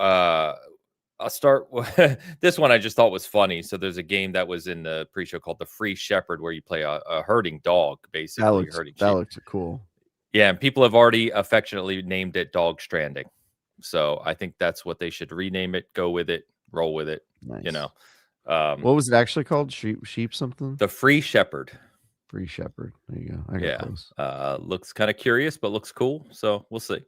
I'll start with this one. I just thought was funny. So there's a game that was in the pre-show called The Free Shepherd, where you play a herding dog, basically. That looks cool. Yeah, and people have already affectionately named it Dog Stranding. So I think that's what they should rename it. Go with it. Roll with it. Nice. You know. What was it actually called? Sheep something? The Free Shepherd. Free Shepherd. There you go. I got close. Looks kind of curious, but looks cool. So we'll see.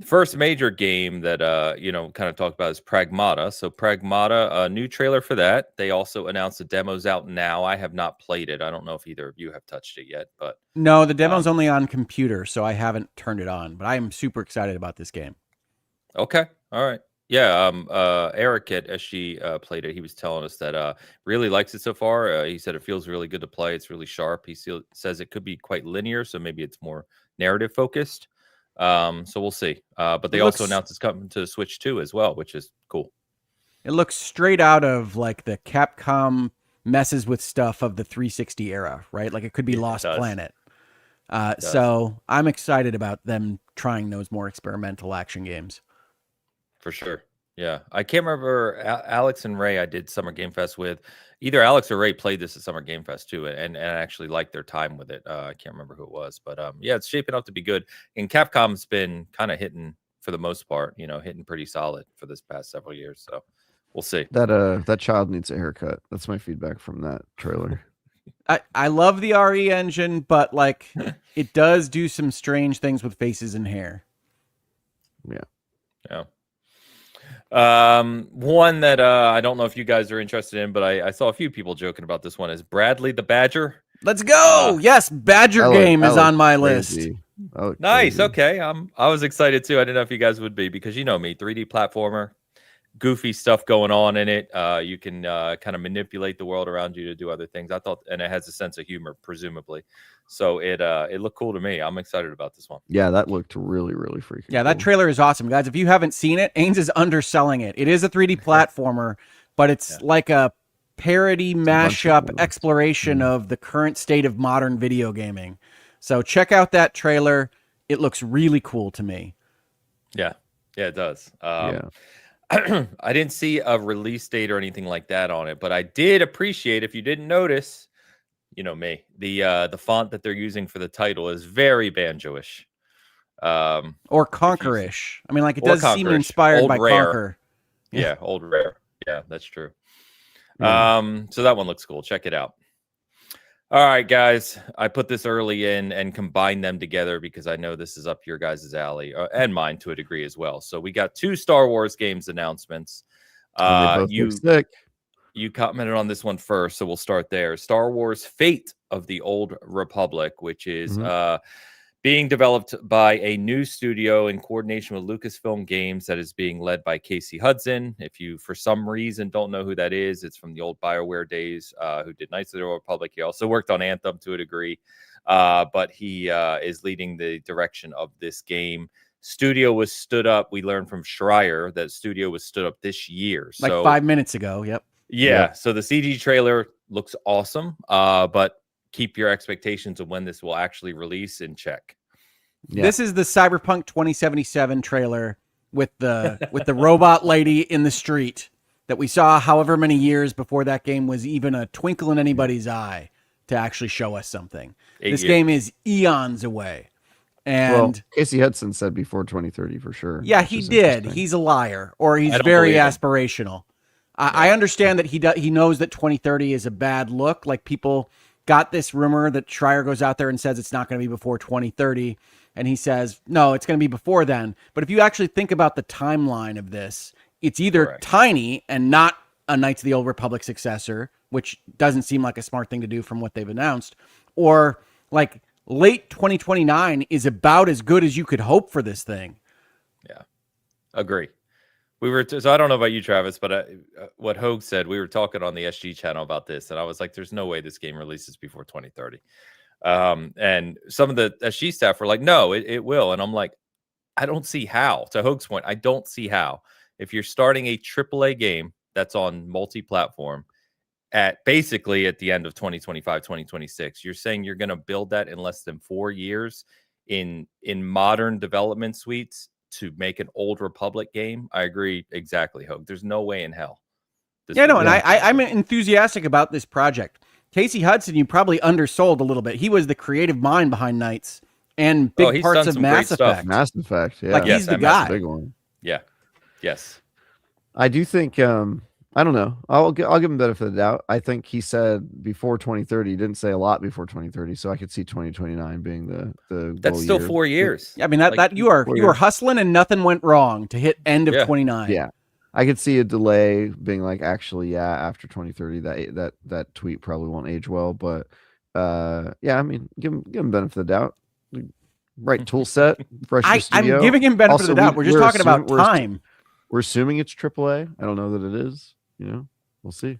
First major game that kind of talked about is Pragmata. So Pragmata, a new trailer for that. They also announced the demo's out now. I have not played it. I don't know if either of you have touched it yet, but no, the demo's only on computer, so I haven't turned it on. But I am super excited about this game. Okay, all right. Yeah, Eric at SG played it. He was telling us that really likes it so far. He said it feels really good to play. It's really sharp. He says it could be quite linear, so maybe it's more narrative focused. So we'll see. But they also announced it's coming to Switch 2 as well, which is cool. It looks straight out of like the Capcom messes with stuff of the 360 era, right? Like it could be Lost Planet. So I'm excited about them trying those more experimental action games. For sure. Yeah. I can't remember Alex and Ray I did Summer Game Fest with. Either Alex or Ray played this at Summer Game Fest too and actually liked their time with it. I can't remember who it was, but yeah, it's shaping up to be good. And Capcom's been kind of hitting for the most part, hitting pretty solid for this past several years. So we'll see. That child needs a haircut. That's my feedback from that trailer. I love the RE engine, but like it does do some strange things with faces and hair. Yeah. One that I don't know if you guys are interested in, but I saw a few people joking about this one is Bradley the Badger. Let's go. Yes, Badger game is on my list. Nice. Okay. I was excited too. I didn't know if you guys would be because you know me, 3D platformer, goofy stuff going on in it. You can kind of manipulate the world around you to do other things. I thought, and it has a sense of humor, presumably. So it looked cool to me. I'm excited about this one. Yeah, that looked really, really freaking cool. That trailer is awesome, guys. If you haven't seen it, Ains is underselling it. It is a 3D platformer, but it's like a parody mashup exploration of the current state of modern video gaming. So check out that trailer. It looks really cool to me. Yeah, it does. I didn't see a release date or anything like that on it, but I did appreciate, if you didn't notice, you know me, the font that they're using for the title is very Banjo-ish. Or Conquer-ish. I mean, like it does seem inspired by Conquer. Yeah, old Rare. Yeah, that's true. So that one looks cool. Check it out. All right, guys. I put this early in and combined them together because I know this is up your guys' alley and mine to a degree as well. So we got 2 Star Wars games announcements. You commented on this one first, so we'll start there. Star Wars Fate of the Old Republic, which is being developed by a new studio in coordination with Lucasfilm Games that is being led by Casey Hudson. If you, for some reason, don't know who that is, it's from the old BioWare days, who did Knights of the Old Republic. He also worked on Anthem to a degree. but he is leading the direction of this game. Studio was stood up. We learned from Schreier that studio was stood up this year. Like so 5 minutes ago. Yep. Yeah. Yep. So the CG trailer looks awesome. But keep your expectations of when this will actually release in check. Yeah. This is the Cyberpunk 2077 trailer with the robot lady in the street that we saw however many years before that game was even a twinkle in anybody's eye to actually show us something. This game is eons away. And Casey Hudson said before 2030 for sure. Yeah, he did. He's a liar, or he's very aspirational. I understand that he knows that 2030 is a bad look. Like, people got this rumor that Schreier goes out there and says it's not going to be before 2030. And he says, no, it's going to be before then. But if you actually think about the timeline of this, it's either tiny and not a Knights of the Old Republic successor, which doesn't seem like a smart thing to do from what they've announced, or like late 2029 is about as good as you could hope for this thing. Yeah, agree. So I don't know about you, Travis, but what Hogue said, we were talking on the SG channel about this, and I was like, there's no way this game releases before 2030. And some of the SG staff were like, no, it will. And I'm like, I don't see how. To Hogue's point, I don't see how. If you're starting a AAA game that's on multi-platform basically at the end of 2025, 2026, you're saying you're going to build that in less than 4 years in modern development suites to make an Old Republic game. I agree exactly, Hogue. There's no way in hell. I'm enthusiastic about this project. Casey Hudson, you probably undersold a little bit. He was the creative mind behind Knights and big parts of Mass Effect. Mass Effect, yeah. Like, he's the guy. Big one. Yeah. Yes. I do think, I don't know. I'll give him benefit of the doubt. I think he said before 2030. He didn't say a lot before 2030, so I could see 2029 being the That's still year. 4 years. I mean, you are hustling and nothing went wrong to hit end of 29. Yeah. I could see a delay being like, actually, after 2030, that tweet probably won't age well. But I mean, give him benefit of the doubt. Right tool set, fresh studio. I'm giving him benefit of the doubt. We're just talking about time. We're assuming it's AAA. I don't know that it is. We'll see.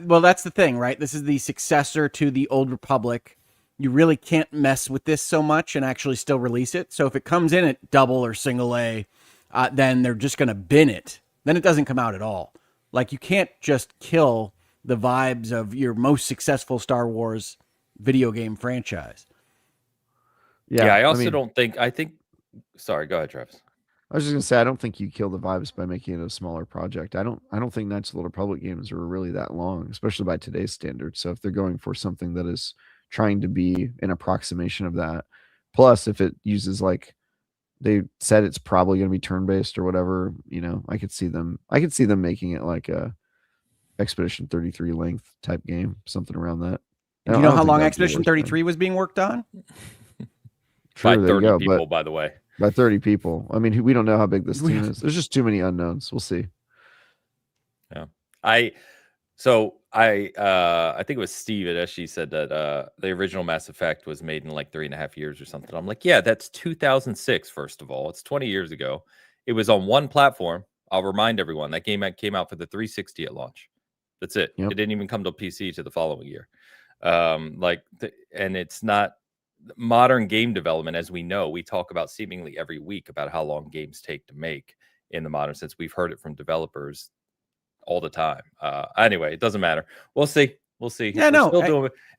Well, that's the thing, right? This is the successor to the Old Republic. You really can't mess with this so much and actually still release it. So if it comes in at double or single A, then they're just going to bin it. Then it doesn't come out at all. Like, you can't just kill the vibes of your most successful Star Wars video game franchise. Yeah, I think. Sorry, go ahead, Travis. I was just gonna say, I don't think you kill the vibes by making it a smaller project. I don't think Knights of the Old Republic games are really that long, especially by today's standards. So if they're going for something that is trying to be an approximation of that, plus if it uses, like they said, it's probably going to be turn-based or whatever, I could see them making it like a Expedition 33 length type game, something around that. Do you know how long Expedition 33 was being worked on? By 30 people, by the way. By 30 people. I mean, we don't know how big this team is. There's just too many unknowns. We'll see. Yeah. I think it was Steve at SG said that the original Mass Effect was made in like 3.5 years or something. I'm like, yeah, that's 2006, first of all. It's 20 years ago. It was on one platform. I'll remind everyone that game came out for the 360 at launch. That's it. Yep. It didn't even come to PC to the following year. And it's not modern game development, as we know. We talk about seemingly every week about how long games take to make in the modern sense. We've heard it from developers all the time. Anyway, it doesn't matter. We'll see. Yeah,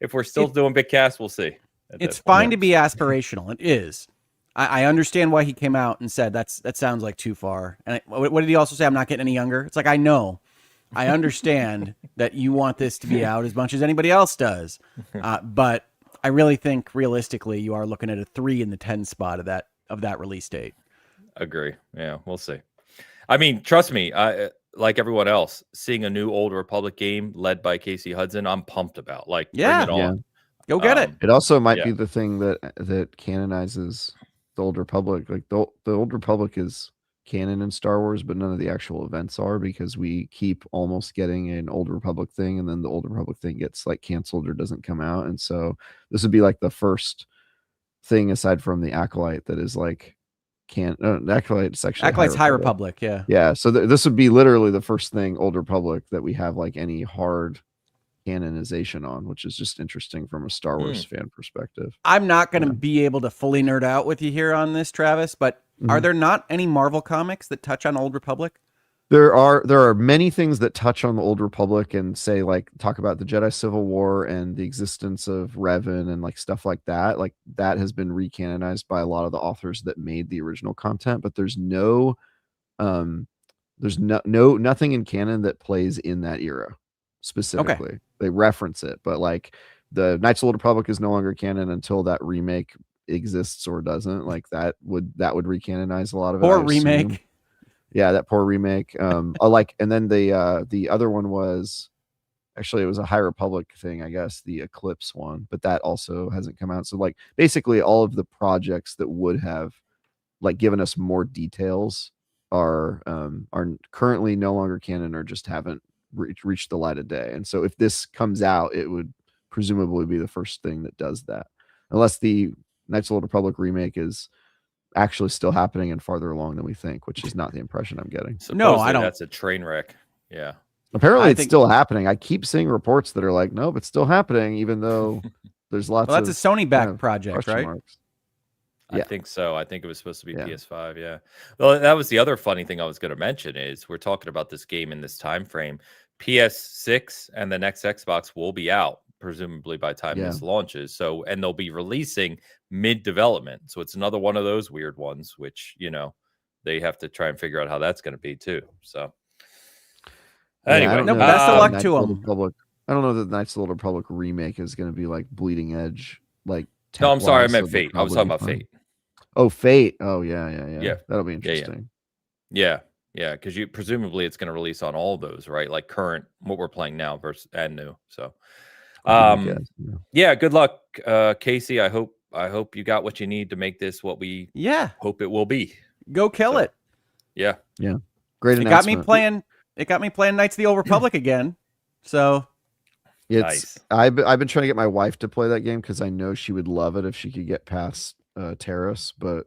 if we're still doing Bitcast, we'll see. It's fine to be aspirational. It is. I understand why he came out and said that sounds like too far. And what did he also say? I'm not getting any younger. It's like, I know. I understand that you want this to be out as much as anybody else does. But I really think realistically you are looking at a 3 in the 10 spot of that release date. Agree. Yeah, we'll see. I mean, trust me, like everyone else, seeing a new Old Republic game led by Casey Hudson, I'm pumped about. Like, bring it on. Yeah. Go get it. It also might be the thing that canonizes the Old Republic. Like the Old Republic is canon in Star Wars, but none of the actual events are, because we keep almost getting an Old Republic thing, and then the Old Republic thing gets like canceled or doesn't come out. And so this would be like the first thing aside from the Acolyte that is like Acolyte's actually Acolyte's High Republic. Yeah. So this would be literally the first thing Old Republic that we have like any hard canonization on, which is just interesting from a Star Wars fan perspective. I'm not going to be able to fully nerd out with you here on this, Travis, but are there not any Marvel comics that touch on Old Republic? There are many things that touch on the Old Republic and say, like, talk about the Jedi Civil War and the existence of Revan and like stuff like that. Like that has been recanonized by a lot of the authors that made the original content, but there's nothing in canon that plays in that era specifically. Okay. They reference it, but like the Knights of the Old Republic is no longer canon until that remake exists or doesn't. Like that would recanonize a lot of it. Or remake. Yeah, that poor remake. And then the other one was actually, it was a High Republic thing, I guess, the Eclipse one, but that also hasn't come out. So like basically all of the projects that would have like given us more details are currently no longer canon or just haven't reached the light of day. And so if this comes out, it would presumably be the first thing that does that, unless the Knights of the Old Republic remake is actually still happening and farther along than we think, which is not the impression I'm getting. No, I don't. That's a train wreck. Yeah. Apparently it's still happening. I keep seeing reports that are like, nope, it's still happening, even though there's lots that's a Sony backed project, right? Marks. I think so. I think it was supposed to be PS5. Yeah. Well, that was the other funny thing I was going to mention is we're talking about this game in this time frame. PS6 and the next Xbox will be out presumably by the time this launches. So, and they'll be releasing mid-development. So it's another one of those weird ones, which, you know, they have to try and figure out how that's going to be too. So anyway, best of luck to them. I don't know that the Knights of the Old Republic remake is going to be like bleeding edge. Like, no, I'm sorry. I meant Fate. I was talking about Fate. Oh, Fate. Oh, yeah. That'll be interesting. Yeah. Because presumably it's going to release on all those, right? Like current, what we're playing now versus and new. So, good luck, Casey. I hope you got what you need to make this what we hope it will be. Go kill it. Yeah. Great. It got me playing Knights of the Old Republic again. So nice. I've been trying to get my wife to play that game because I know she would love it if she could get past Terrace, but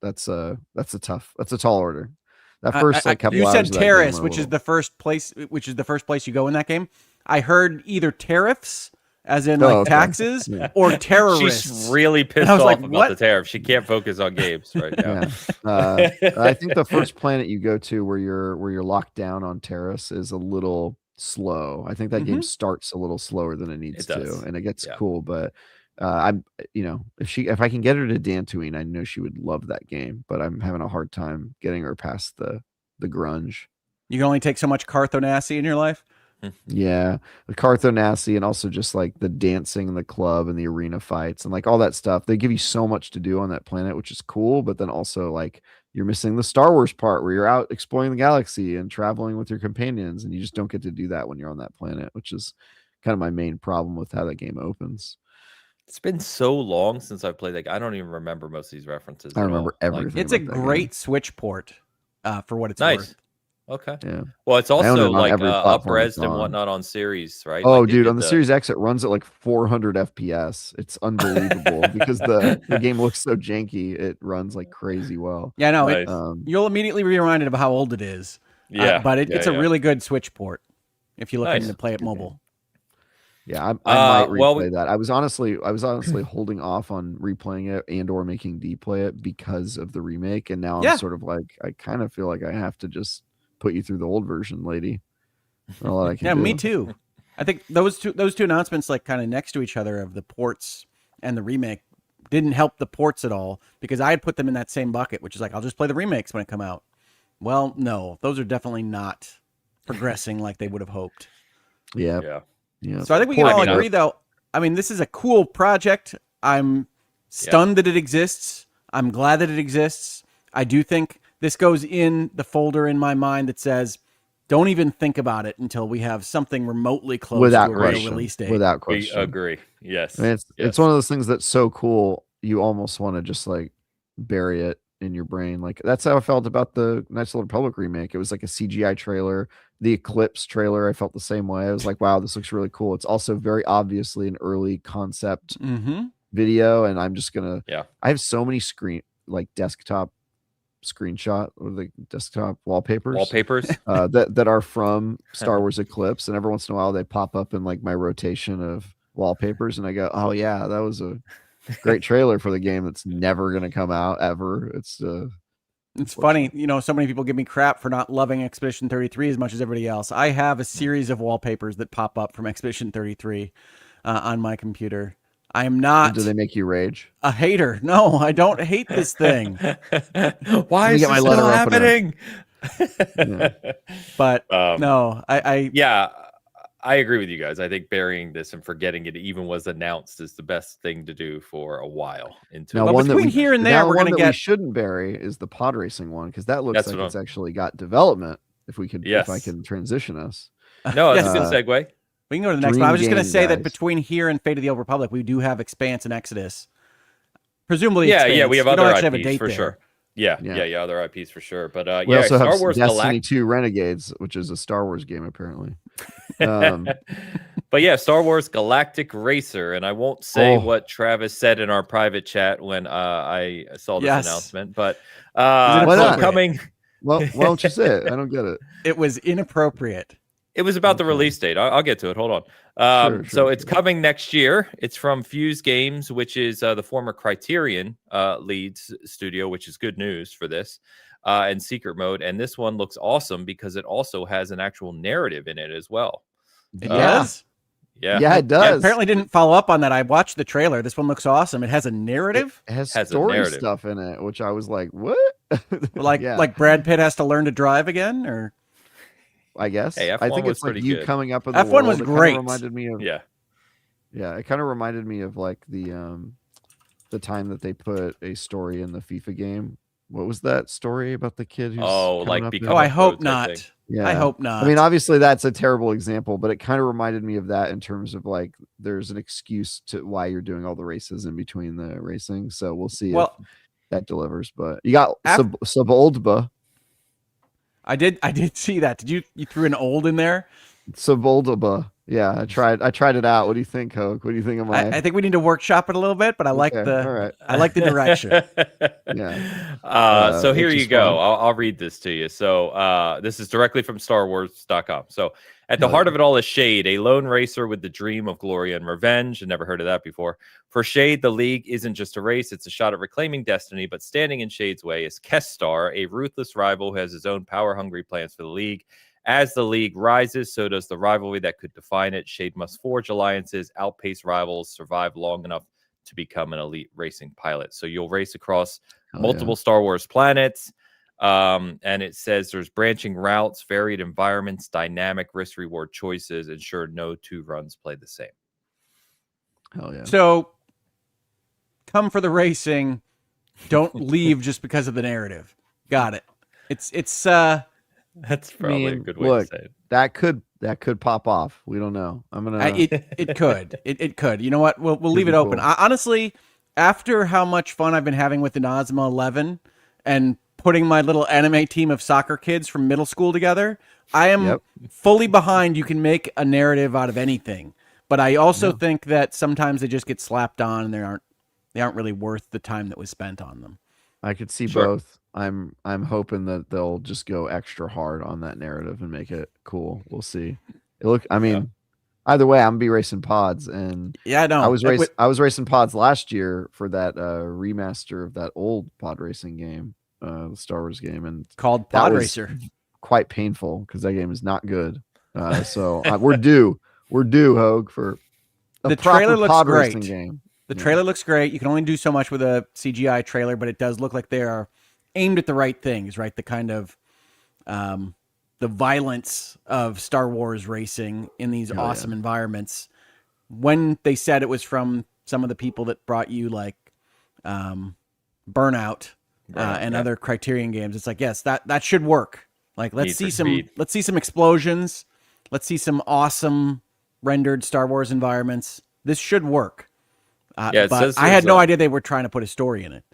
that's a tall order. That first couple you hours said Terrace, which is the first place you go in that game. I heard either tariffs, as in taxes, or terrorists. She's really pissed off about the tariff. She can't focus on games right now. I think the first planet you go to where you're locked down on Terrace is a little slow. I think that game starts a little slower than it needs to, and it gets cool. But if I can get her to Dantooine, I know she would love that game. But I'm having a hard time getting her past the grunge. You can only take so much Carthonassi in your life. Yeah, the Carthonassi, and also just like the dancing in the club and the arena fights and like all that stuff. They give you so much to do on that planet, which is cool. But then also like you're missing the Star Wars part where you're out exploring the galaxy and traveling with your companions, and you just don't get to do that when you're on that planet, which is kind of my main problem with how that game opens. It's been so long since I've played. Like I don't even remember most of these references. I remember everything. It's a great Switch port for what it's worth. Okay. Yeah. Well, it's also like up-res and whatnot on Series, right? Oh, like dude, on the Series X, it runs at like 400 FPS. It's unbelievable because the game looks so janky. It runs like crazy well. Yeah, no, you'll immediately be reminded of how old it is. But it's a really good Switch port if you're looking to play it mobile. Yeah, I might replay that. I was honestly holding off on replaying it and or making D play it because of the remake, and now I'm sort of like I kind of feel like I have to just put you through the old version, lady. All I can do. Me too. I think those two announcements, like kind of next to each other, of the ports and the remake, didn't help the ports at all because I had put them in that same bucket, which is like I'll just play the remakes when it come out. Well, no, those are definitely not progressing like they would have hoped. Yeah. So I think we can all agree, though. I mean, this is a cool project. I'm stunned that it exists. I'm glad that it exists. I do think this goes in the folder in my mind that says, don't even think about it until we have something remotely close to a real release date. Without question. We agree. Yes. I mean, it's one of those things that's so cool. You almost want to just like bury it in your brain. Like that's how I felt about the Knights of the Old Republic remake. It was like a CGI trailer. The Eclipse trailer, I felt the same way. I was like, wow, this looks really cool. It's also very obviously an early concept video. And I'm just going to, I have so many desktop screenshot of the desktop wallpapers. That are from Star Wars Eclipse, and every once in a while they pop up in like my rotation of wallpapers, and I go, "Oh yeah, that was a great trailer for the game that's never going to come out ever." It's funny, so many people give me crap for not loving Expedition 33 as much as everybody else. I have a series of wallpapers that pop up from Expedition 33 on my computer. I am not. Do they make you rage? A hater? No, I don't hate this thing. Why is this still happening? Yeah. But no, I agree with you guys. I think burying this and forgetting it even was announced is the best thing to do for a while. But between here and there, we're going to get. We shouldn't bury is the pod racing one, because that looks like it's actually got development. If I can transition us. No, that's a good segue. We can go to the next one. I was just going to say that between here and Fate of the Old Republic, we do have Expanse and Exodus. Presumably, yeah, we have other IPs have a date for there. Sure. Yeah, other IPs for sure. But we also Star have Wars Destiny 2 Renegades, which is a Star Wars game apparently. But yeah, Star Wars Galactic Racer, and I won't say what Travis said in our private chat when I saw this announcement, but coming. Well, why don't you say it? I don't get it. It was inappropriate. It was about the release date. I'll get to it. Hold on. So it's coming next year. It's from Fuse Games, which is the former Criterion leads studio, which is good news for this, and Secret Mode. And this one looks awesome because it also has an actual narrative in it as well. It does? Yeah, it does. I apparently didn't follow up on that. I watched the trailer. This one looks awesome. It has a narrative. It has story stuff in it, which I was like, what? Like Brad Pitt has to learn to drive again, or? I guess. Hey, I think it's like you good. Coming up in the F1 world. was great. Reminded me of, yeah. It kind of reminded me of like the time that they put a story in the FIFA game. What was that story about the kid? Who's I hope not. Yeah, I hope not. I mean, obviously that's a terrible example, but it kind of reminded me of that in terms of like there's an excuse to why you're doing all the races in between the racing. So we'll see if that delivers. But you got Suboldba. I did see that. Did you threw an old in there? Suboldba. Yeah, I tried it out. What do you think, Hoke? What do you think of my? I think we need to workshop it a little bit, but I like I like the direction. Yeah. So here you go. I'll read this to you. So this is directly from StarWars.com. So at the heart of it all is Shade, a lone racer with the dream of glory and revenge. I never heard of that before. For Shade, the League isn't just a race; it's a shot at reclaiming destiny. But standing in Shade's way is Kestar, a ruthless rival who has his own power-hungry plans for the League. As the League rises, so does the rivalry that could define it. Shade must forge alliances, outpace rivals, survive long enough to become an elite racing pilot. So you'll race across multiple Star Wars planets. And it says there's branching routes, varied environments, dynamic risk-reward choices. Ensure no two runs play the same. Hell yeah. So come for the racing. Don't leave just because of the narrative. Got it. It's That's probably a good way to say it. That could pop off. We don't know. I'm gonna. It could. It could. You know what? We'll leave it open. Cool. Honestly, after how much fun I've been having with the Nazma 11 and putting my little anime team of soccer kids from middle school together, I am fully behind. You can make a narrative out of anything, but I also think that sometimes they just get slapped on and they aren't really worth the time that was spent on them. I could see both. I'm hoping that they'll just go extra hard on that narrative and make it cool. We'll see. Either way, I'm gonna be racing pods, and I was racing pods last year for that remaster of that old pod racing game, the Star Wars game, and called Pod Racer. Quite painful because that game is not good. So we're due, Hogue, for the trailer looks pod great. Racing game. The trailer looks great. You can only do so much with a CGI trailer, but it does look like they are aimed at the right things, right? The kind of the violence of Star Wars racing in these awesome environments. When they said it was from some of the people that brought you like Burnout and other Criterion games, it's like, yes, that should work. Like let's see some explosions. Let's see some awesome rendered Star Wars environments. This should work. But I had no idea they were trying to put a story in it.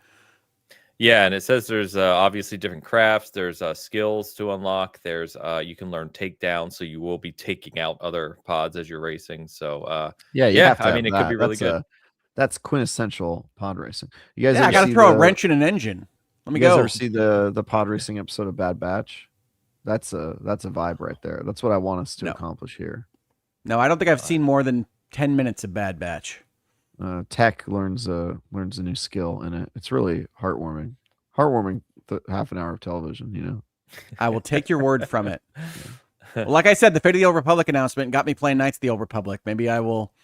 Yeah, and it says there's obviously different crafts. There's skills to unlock. There's you can learn takedown, so you will be taking out other pods as you're racing. So I mean, it could be really good. That's quintessential pod racing. You guys, I got to throw a wrench in an engine. Let me You guys go. ever see the pod racing episode of Bad Batch? That's a vibe right there. That's what I want us to accomplish here. No, I don't think I've seen more than 10 minutes of Bad Batch. Tech learns a new skill in it. It's really heartwarming. Heartwarming half an hour of television, you know. I will take your word from it. Well, like I said, the Fate of the Old Republic announcement got me playing Knights of the Old Republic. Maybe I will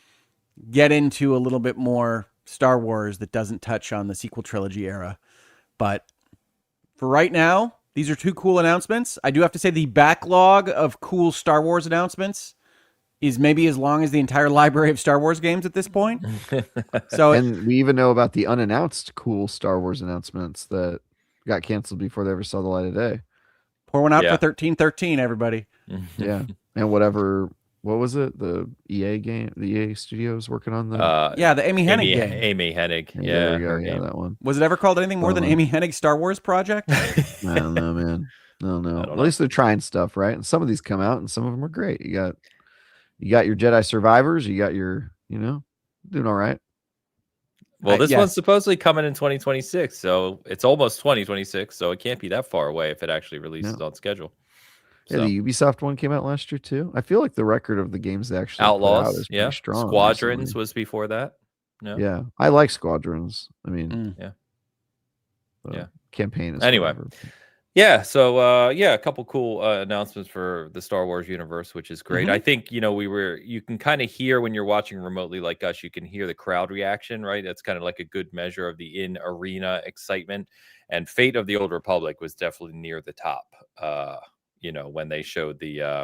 get into a little bit more Star Wars that doesn't touch on the sequel trilogy era. But for right now, these are two cool announcements. I do have to say the backlog of cool Star Wars announcements is maybe as long as the entire library of Star Wars games at this point. And we even know about the unannounced cool Star Wars announcements that got canceled before they ever saw the light of day. Pour one out for 1313, everybody. Yeah. And what was it? The EA game, the EA Studios working on the the Amy Hennig game. Amy Hennig. There we go. Yeah, that one. Was it ever called anything more than Amy Hennig Star Wars Project? I don't know, man. No. At least they're trying stuff, right? And some of these come out and some of them are great. You got your Jedi Survivors, you got your, doing all right. Well, this one's supposedly coming in 2026, so it's almost 2026, so it can't be that far away if it actually releases on schedule. So. Yeah, the Ubisoft one came out last year too. I feel like the record of the games they actually Outlaws, put out is pretty strong. Squadrons recently. was before that. No? Yeah, I like Squadrons. I mean, campaign is anyway. Whatever. Yeah, so a couple cool announcements for the Star Wars universe, which is great. I think you can kind of hear when you're watching remotely like us, you can hear the crowd reaction, right? That's kind of like a good measure of the in-arena excitement. And Fate of the Old Republic was definitely near the top. When they showed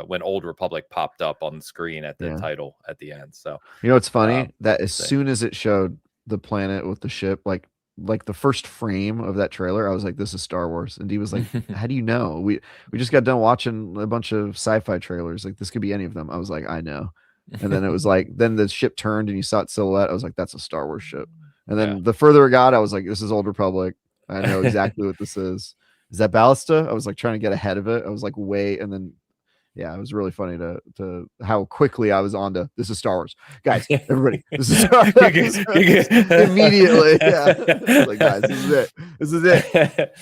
when Old Republic popped up on the screen at the title at the end. So it's funny that as soon as it showed the planet with the ship, like the first frame of that trailer, I was like, this is Star Wars. And he was like, how do you know? We just got done watching a bunch of sci-fi trailers. Like, this could be any of them. I was like, I know. And then it was like, then the ship turned and you saw its silhouette. I was like, that's a Star Wars ship. And then the further it got, I was like, this is Old Republic. I know exactly what this is. Is that Ballista? I was like trying to get ahead of it. I was like, wait. And then, it was really funny to how quickly I was on to, this is Star Wars. Guys, everybody, this is Star Wars. Immediately. Yeah. I was like, guys, this is it. This is it.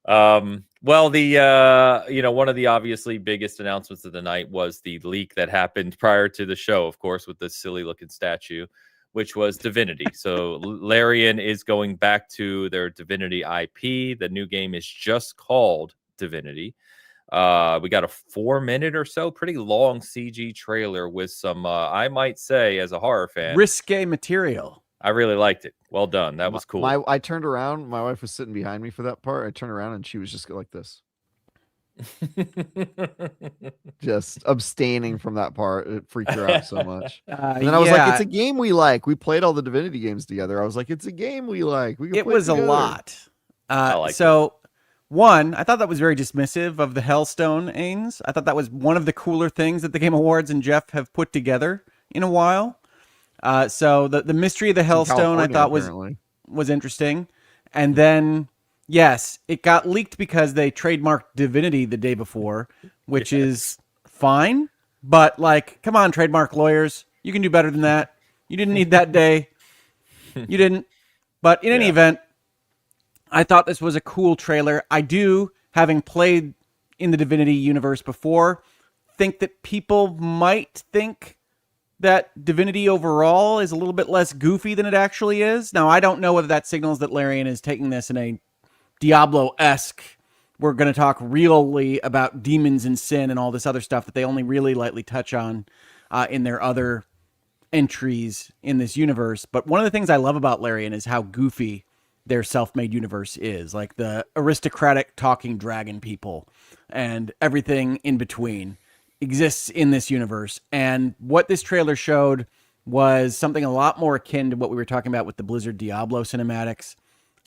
Well, the one of the obviously biggest announcements of the night was the leak that happened prior to the show, of course, with the silly looking statue, which was Divinity. So Larian is going back to their Divinity IP. The new game is just called Divinity. We got a 4-minute or so, pretty long CG trailer with some, I might say, as a horror fan, risque material. I really liked it. Well done. That was cool. I turned around. My wife was sitting behind me for that part. I turned around and she was just like this. Just abstaining from that part. It freaked her out so much. And then I was like, it's a game we like. We played all the Divinity games together. I was like, it's a game we like. It was a lot. One, I thought that was very dismissive of the Hellstone Ains. I thought that was one of the cooler things that the Game Awards and Jeff have put together in a while. So the mystery of the Hellstone I thought was interesting. And then, yes, it got leaked because they trademarked Divinity the day before, which is fine. But, like, come on, trademark lawyers. You can do better than that. You didn't need that day. You didn't. But in any event, I thought this was a cool trailer. I do, having played in the Divinity universe before, think that people might think that Divinity overall is a little bit less goofy than it actually is. Now, I don't know whether that signals that Larian is taking this in a Diablo-esque, we're going to talk really about demons and sin and all this other stuff that they only really lightly touch on in their other entries in this universe. But one of the things I love about Larian is how goofy their self-made universe is, like the aristocratic talking dragon people and everything in between exists in this universe. And what this trailer showed was something a lot more akin to what we were talking about with the Blizzard Diablo cinematics.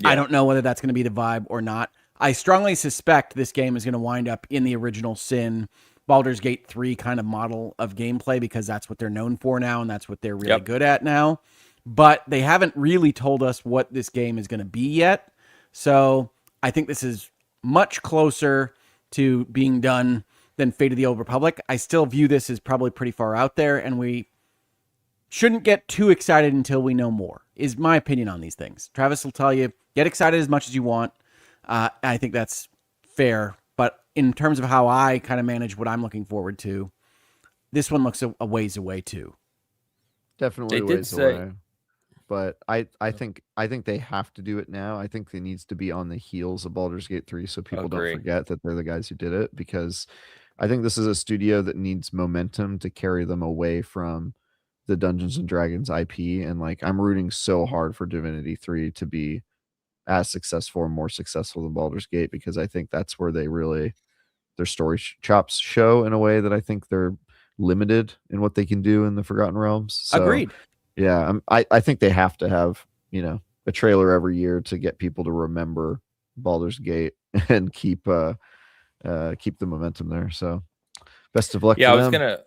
I don't know whether that's going to be the vibe or not. I strongly suspect this game is going to wind up in the original Sin Baldur's Gate 3 kind of model of gameplay, because that's what they're known for now and that's what they're really good at now. But they haven't really told us what this game is going to be yet. So I think this is much closer to being done than Fate of the Old Republic. I still view this as probably pretty far out there, and we shouldn't get too excited until we know more, is my opinion on these things. Travis will tell you, get excited as much as you want. I think that's fair. But in terms of how I kind of manage what I'm looking forward to, this one looks a ways away too. Definitely a ways away. But I think they have to do it now. I think it needs to be on the heels of Baldur's Gate 3 so people don't forget that they're the guys who did it, because I think this is a studio that needs momentum to carry them away from the Dungeons and Dragons IP. And like, I'm rooting so hard for Divinity 3 to be as successful or more successful than Baldur's Gate, because I think that's where they really, their story chops show in a way that I think they're limited in what they can do in the Forgotten Realms. So, agreed. Yeah, I think they have to have, a trailer every year to get people to remember Baldur's Gate and keep the momentum there. So, best of luck. Yeah, to them.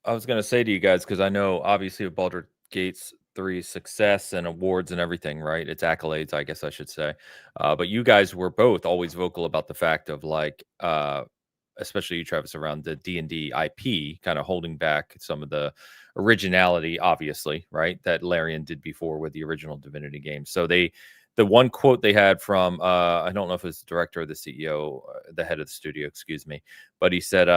I was gonna say to you guys, because I know obviously with Baldur's Gate's 3 success and awards and everything, right? It's accolades, I guess I should say. But you guys were both always vocal about the fact of like, especially you, Travis, around the D&D IP, kind of holding back some of the originality, obviously, right? That Larian did before with the original Divinity game. So the one quote they had from, I don't know if it's the director or the CEO, the head of the studio, excuse me, but he said,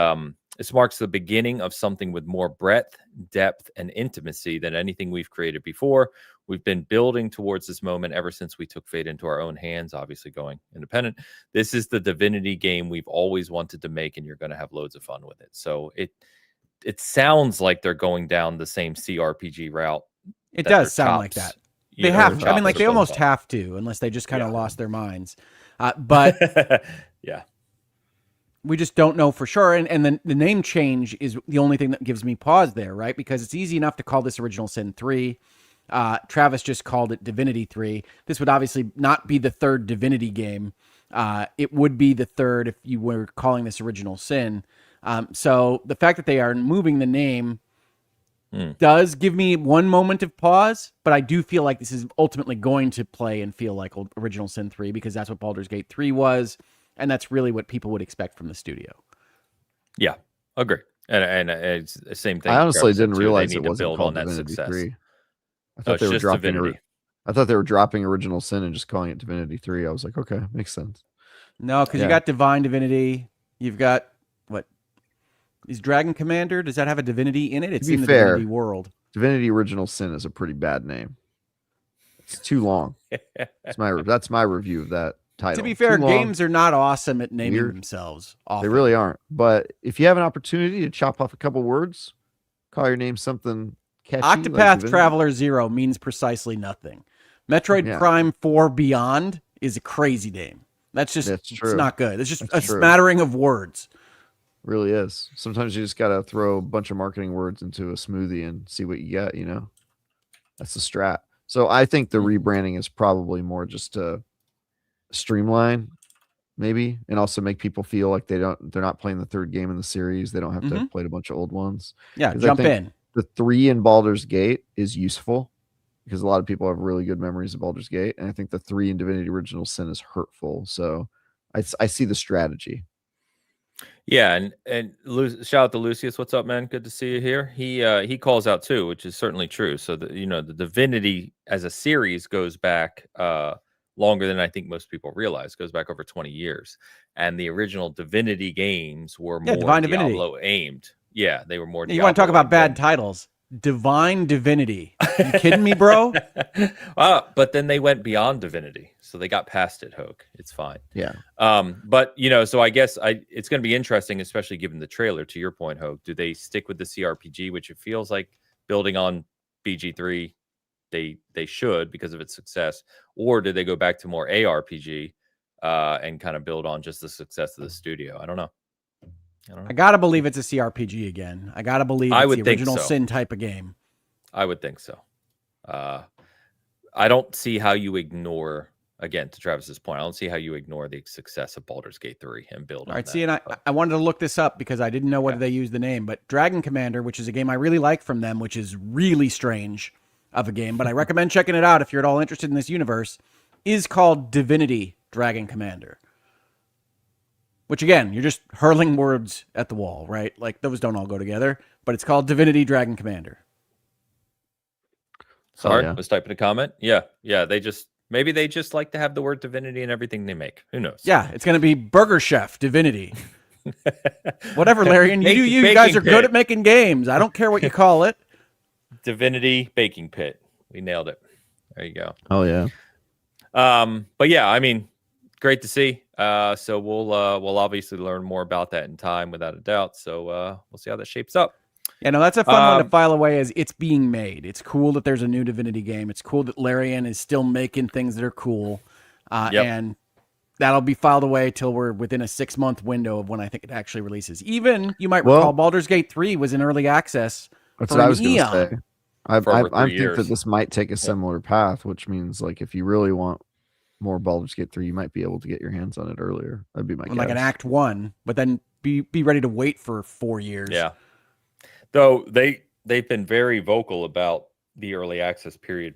this marks the beginning of something with more breadth, depth, and intimacy than anything we've created before. We've been building towards this moment ever since we took fate into our own hands, obviously going independent. This is the Divinity game we've always wanted to make, and you're going to have loads of fun with it. So it sounds like they're going down the same CRPG route. It does sound like that. They have to. I mean, like they almost have to, unless they just kind of lost their minds. But yeah, we just don't know for sure. And then the name change is the only thing that gives me pause there, right? Because it's easy enough to call this Original Sin 3. Travis just called it Divinity 3. This would obviously not be the third Divinity game. It would be the third if you were calling this Original Sin. So the fact that they are moving the name does give me one moment of pause, but I do feel like this is ultimately going to play and feel like Original Sin 3, because that's what Baldur's Gate 3 was, and that's really what people would expect from the studio. Yeah, agree. And it's the same thing. I honestly didn't realize it wasn't called Divinity 3. I thought they were dropping Divinity. I thought they were dropping Original Sin and just calling it Divinity 3. I was like, okay, makes sense. No, because you got Divine Divinity. You've got what? Is Dragon Commander? Does that have a divinity in it? It's in the Divinity world. Divinity Original Sin is a pretty bad name. It's too long. That's my review of that title. To be fair, games are not awesome at naming themselves. Often. They really aren't. But if you have an opportunity to chop off a couple words, call your name something catchy. Octopath Traveler 0 means precisely nothing. Metroid Prime 4 Beyond is a crazy name. That's just it's not good. It's just a smattering of words. Really is. Sometimes you just got to throw a bunch of marketing words into a smoothie and see what you get, That's the strat. So I think the rebranding is probably more just to streamline, maybe, and also make people feel like they're not playing the third game in the series. They don't have to play a bunch of old ones. Yeah, jump in. The 3 in Baldur's Gate is useful because a lot of people have really good memories of Baldur's Gate, and I think the 3 in Divinity Original Sin is hurtful. So I see the strategy. Yeah, and shout out to Lucius. What's up, man? Good to see you here. He calls out too, which is certainly true. So the Divinity as a series goes back longer than I think most people realize. Goes back over 20 years, and the original Divinity games were more Diablo aimed. Yeah, they were more. You want to talk about bad titles? Divine Divinity. You kidding me, bro? But then they went beyond Divinity, so they got past it, Hoke. It's fine. Yeah. But so I guess it's going to be interesting, especially given the trailer. To your point, Hoke, do they stick with the CRPG, which it feels like building on BG3? They should because of its success, or do they go back to more ARPG and kind of build on just the success of the studio? I don't know. I gotta believe it's a CRPG again. I gotta believe it's the original Sin type of game. I would think so. I don't see how you ignore, again, to Travis's point, I don't see how you ignore the success of Baldur's Gate 3 and build on that. See, and I wanted to look this up because I didn't know whether they used the name, but Dragon Commander, which is a game I really like from them, which is really strange of a game, but I recommend checking it out if you're at all interested in this universe, is called Divinity Dragon Commander. Which, again, you're just hurling words at the wall, right? Like, those don't all go together. But it's called Divinity Dragon Commander. Sorry, I was typing a comment. Yeah, they just Maybe they just like to have the word divinity in everything they make. Who knows? Yeah, it's going to be Burger Chef Divinity. Whatever, Larry. And you guys are good at making games. I don't care what you call it. Divinity Baking Pit. We nailed it. There you go. Oh yeah. But yeah, I mean, great to see. So we'll obviously learn more about that in time, without a doubt. So we'll see how that shapes up. Yeah, no, that's a fun one to file away as it's being made. It's cool that there's a new Divinity game. It's cool that Larian is still making things that are cool. And that'll be filed away till we're within a 6-month window of when I think it actually releases. Even, you might recall, Baldur's Gate 3 was in early access. That's what I was going to say. I think that this might take a similar path, which means like if you really want more Baldur's Gate 3, you might be able to get your hands on it earlier. That'd be my guess. Like an Act 1, but then be ready to wait for 4 years. Yeah. Though they've been very vocal about the early access period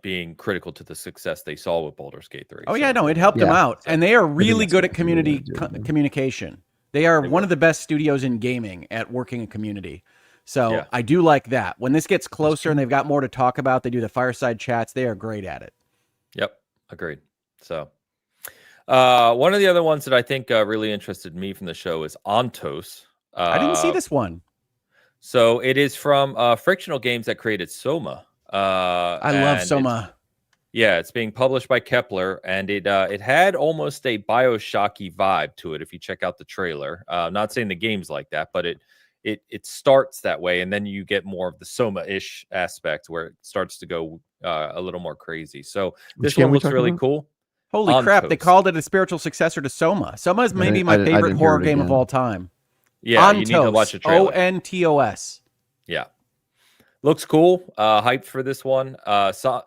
being critical to the success they saw with Baldur's Gate 3. Oh, yeah, no, it helped them out. And they are really good at community communication. They are one of the best studios in gaming at working a community. So I do like that. When this gets closer and they've got more to talk about, they do the fireside chats. They are great at it. Yep, agreed. So one of the other ones that I think really interested me from the show is Ontos. I didn't see this one. So it is from Frictional Games that created Soma. I love Soma. It's being published by Kepler, and it had almost a BioShocky vibe to it if you check out the trailer. Not saying the game's like that, but it starts that way, and then you get more of the Soma-ish aspect where it starts to go a little more crazy. So this one looks really cool. Holy crap, they called it a spiritual successor to Soma. Soma is maybe my favorite horror game of all time. Yeah, you need to watch the trailer. Ontos. Yeah. Looks cool. Hyped for this one.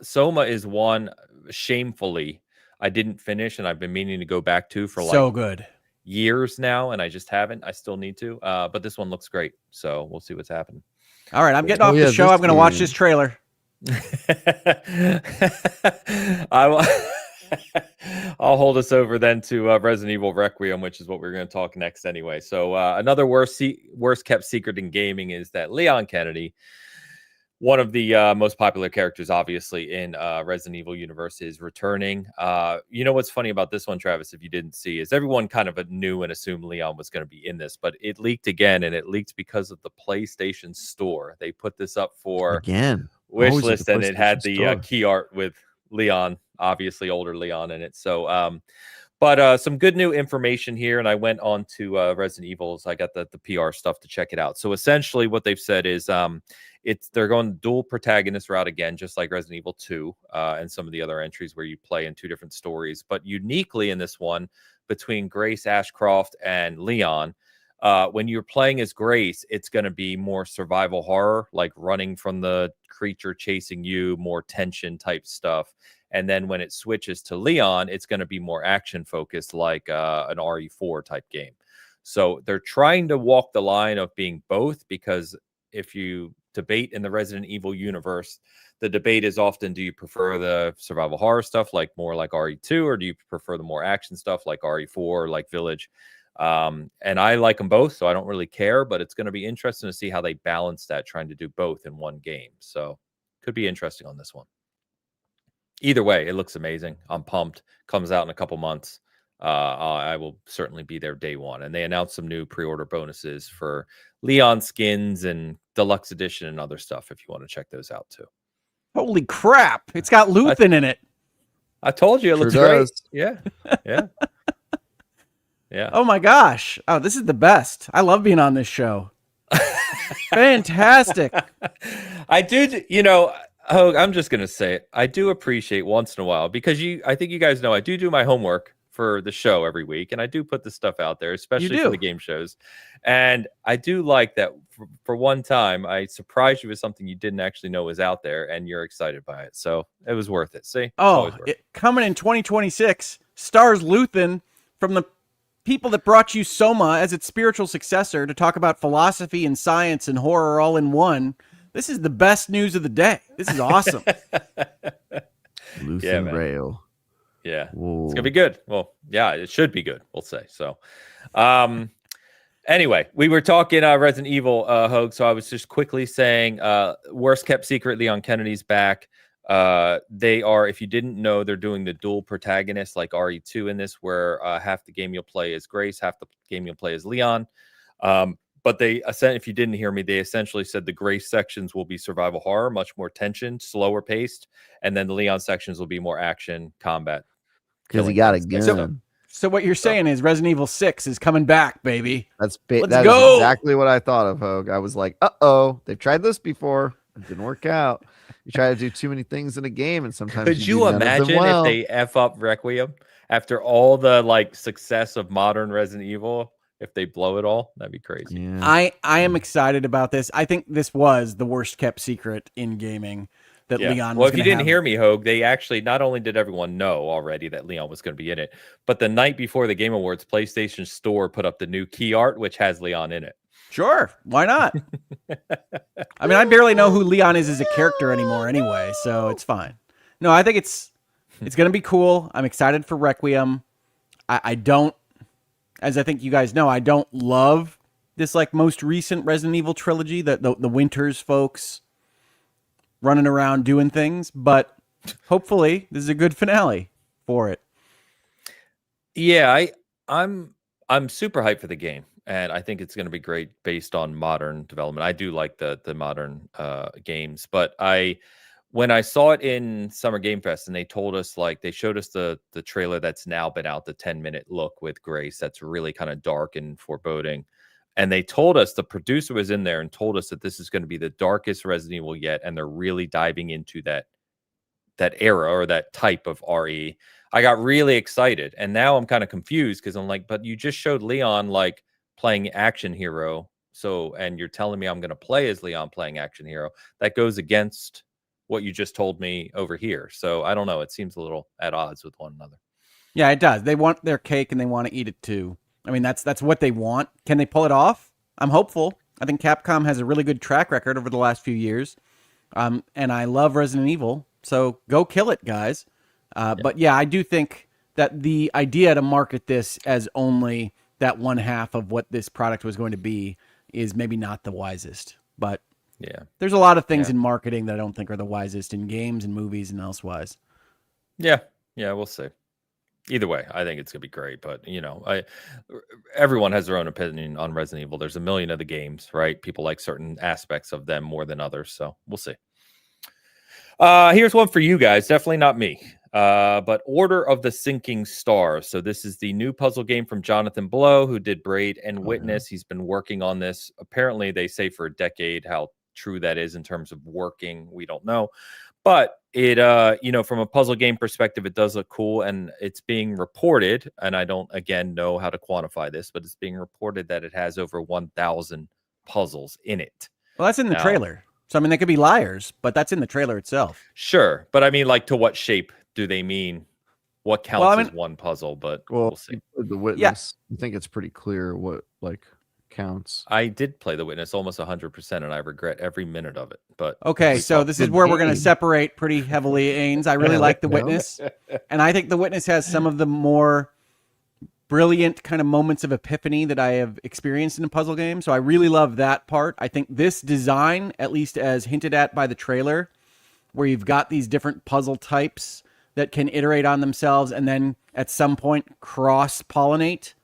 Soma is one, shamefully, I didn't finish, and I've been meaning to go back to for so good years now, and I just haven't. I still need to. But this one looks great, so we'll see what's happening. All right, I'm getting off the show. I'm going to watch this trailer. I'll hold us over then to Resident Evil Requiem, which is what we're going to talk next anyway. So another worst kept secret in gaming is that Leon Kennedy, one of the most popular characters, obviously, in Resident Evil universe, is returning. You know what's funny about this one, Travis, if you didn't see, is everyone kind of knew and assumed Leon was going to be in this, but it leaked again, and it leaked because of the PlayStation Store. They put this up for wish list, and it had the key art with Leon, obviously older Leon, in it. So but some good new information here, and I went on to Resident Evil, so I got the PR stuff to check it out. So essentially what they've said is they're going the dual protagonist route again, just like Resident Evil 2 and some of the other entries where you play in 2 different stories, but uniquely in this one between Grace Ashcroft and Leon. When you're playing as Grace, it's going to be more survival horror, like running from the creature chasing you, more tension type stuff. And then when it switches to Leon, it's going to be more action focused, like an RE4 type game. So they're trying to walk the line of being both, because if you debate in the Resident Evil universe, the debate is often, do you prefer the survival horror stuff like more like RE2, or do you prefer the more action stuff like RE4, like Village? And I like them both, so I don't really care, but it's going to be interesting to see how they balance that, trying to do both in one game. So could be interesting on this one. Either way, it looks amazing. I'm pumped. Comes out in a couple months. I will certainly be there day one. And they announced some new pre-order bonuses for Leon skins and deluxe edition and other stuff if you want to check those out too. Holy crap. It's got Luthen in it. I told you it looks great. Yeah. Yeah. Yeah. Oh my gosh. Oh, this is the best. I love being on this show. Fantastic. I do, I'm just going to say it. I do appreciate once in a while, because I think you guys know I do my homework for the show every week, and I do put the stuff out there, especially for the game shows. And I do like that for one time, I surprised you with something you didn't actually know was out there, and you're excited by it. So it was worth it. See? Coming in 2026, stars Luthen from the people that brought you Soma as its spiritual successor to talk about philosophy and science and horror all in one. This is the best news of the day. This is awesome. Luthen Rail. Yeah. Whoa. It's going to be good. Well, yeah, it should be good, we'll say. So, anyway, we were talking Resident Evil, Hogue. So I was just quickly saying, worst kept secret, Leon Kennedy's back. They are, if you didn't know, they're doing the dual protagonist like RE2 in this, where half the game you'll play as Grace, half the game you'll play as Leon. But if you didn't hear me, they essentially said the Grace sections will be survival horror, much more tension, slower paced, and then the Leon sections will be more action, combat. Because he got a gun. So what you're saying is Resident Evil 6 is coming back, baby. That is exactly what I thought of, Hogue. I was like, uh-oh, they've tried this before. It didn't work out. You try to do too many things in a game, and sometimes could you imagine if they F up Requiem after all the success of modern Resident Evil? If they blow it all, that'd be crazy. Yeah. I am excited about this. I think this was the worst kept secret in gaming that Leon was. Well, if you didn't hear me, Hogue, they actually not only did everyone know already that Leon was going to be in it, but the night before the Game Awards, PlayStation Store put up the new key art, which has Leon in it. Sure, why not? I mean, I barely know who Leon is as a character anymore anyway, so it's fine. No, I think it's going to be cool. I'm excited for Requiem. I don't, as I think you guys know, I don't love this most recent Resident Evil trilogy, the Winters folks running around doing things, but hopefully this is a good finale for it. Yeah, I'm super hyped for the game. And I think it's going to be great based on modern development. I do like the modern games, but when I saw it in Summer Game Fest and they told us, they showed us the trailer that's now been out, the 10-minute look with Grace that's really kind of dark and foreboding. And they told us, the producer was in there and told us that this is going to be the darkest Resident Evil yet, and they're really diving into that era or that type of RE. I got really excited, and now I'm kind of confused because I'm like, but you just showed Leon playing action hero, and you're telling me I'm going to play as Leon playing action hero. That goes against what you just told me over here. So I don't know, it seems a little at odds with one another. Yeah, it does. They want their cake and they want to eat it too. I mean, that's what they want. Can they pull it off? I'm hopeful. I think Capcom has a really good track record over the last few years, and I love Resident Evil, so go kill it, guys. But yeah, I do think that the idea to market this as only that one half of what this product was going to be is maybe not the wisest. But yeah, there's a lot of things in marketing that I don't think are the wisest in games and movies and elsewise. Yeah, we'll see. Either way, I think it's gonna be great. But everyone has their own opinion on Resident Evil. There's a million of the games, right? People like certain aspects of them more than others, so we'll see. Here's one for you guys. Definitely not me. But Order of the Sinking Star. So this is the new puzzle game from Jonathan Blow, who did Braid and Witness. He's been working on this. Apparently, they say for a decade. How true that is in terms of working, we don't know. But it, from a puzzle game perspective, it does look cool, and it's being reported. And I don't, again, know how to quantify this, but it's being reported that it has over 1,000 puzzles in it. Well, that's in the trailer. So I mean, they could be liars, but that's in the trailer itself. Sure, but I mean, to what shape do they mean? What counts as one puzzle? But we'll see. The Witness, I think it's pretty clear what counts. I did play The Witness almost 100%, and I regret every minute of it. But okay, so this is where we're going to separate pretty heavily, Ains. I really like The Witness, and I think The Witness has some of the more brilliant kind of moments of epiphany that I have experienced in a puzzle game. So I really love that part. I think this design, at least as hinted at by the trailer, where you've got these different puzzle types that can iterate on themselves and then at some point cross-pollinate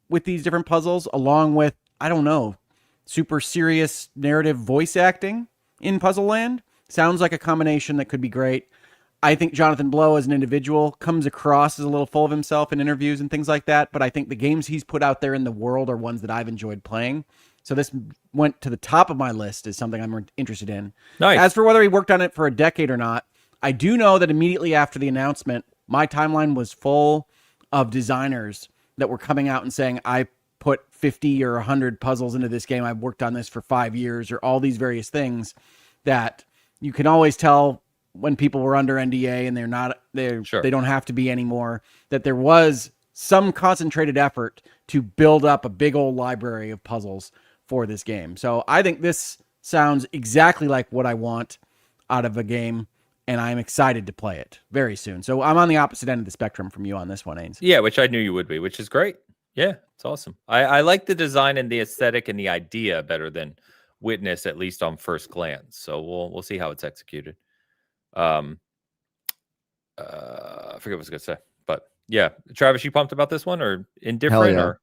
with these different puzzles, along with, I don't know, super serious narrative voice acting in Puzzle Land. Sounds like a combination that could be great. I think Jonathan Blow as an individual comes across as a little full of himself in interviews and things like that, but I think the games he's put out there in the world are ones that I've enjoyed playing. So this went to the top of my list as something I'm interested in. Nice. As for whether he worked on it for a decade or not, I do know that immediately after the announcement, my timeline was full of designers that were coming out and saying, I put 50 or 100 puzzles into this game. I've worked on this for 5 years, or all these various things that you can always tell when people were under NDA and they don't have to be anymore, that there was some concentrated effort to build up a big old library of puzzles for this game. So I think this sounds exactly like what I want out of a game, and I'm excited to play it very soon. So I'm on the opposite end of the spectrum from you on this one, Ains. Yeah, which I knew you would be, which is great. Yeah, it's awesome. I like the design and the aesthetic and the idea better than Witness, at least on first glance. So we'll see how it's executed. I forget what I was gonna say, but yeah, Travis, you pumped about this one or indifferent yeah. or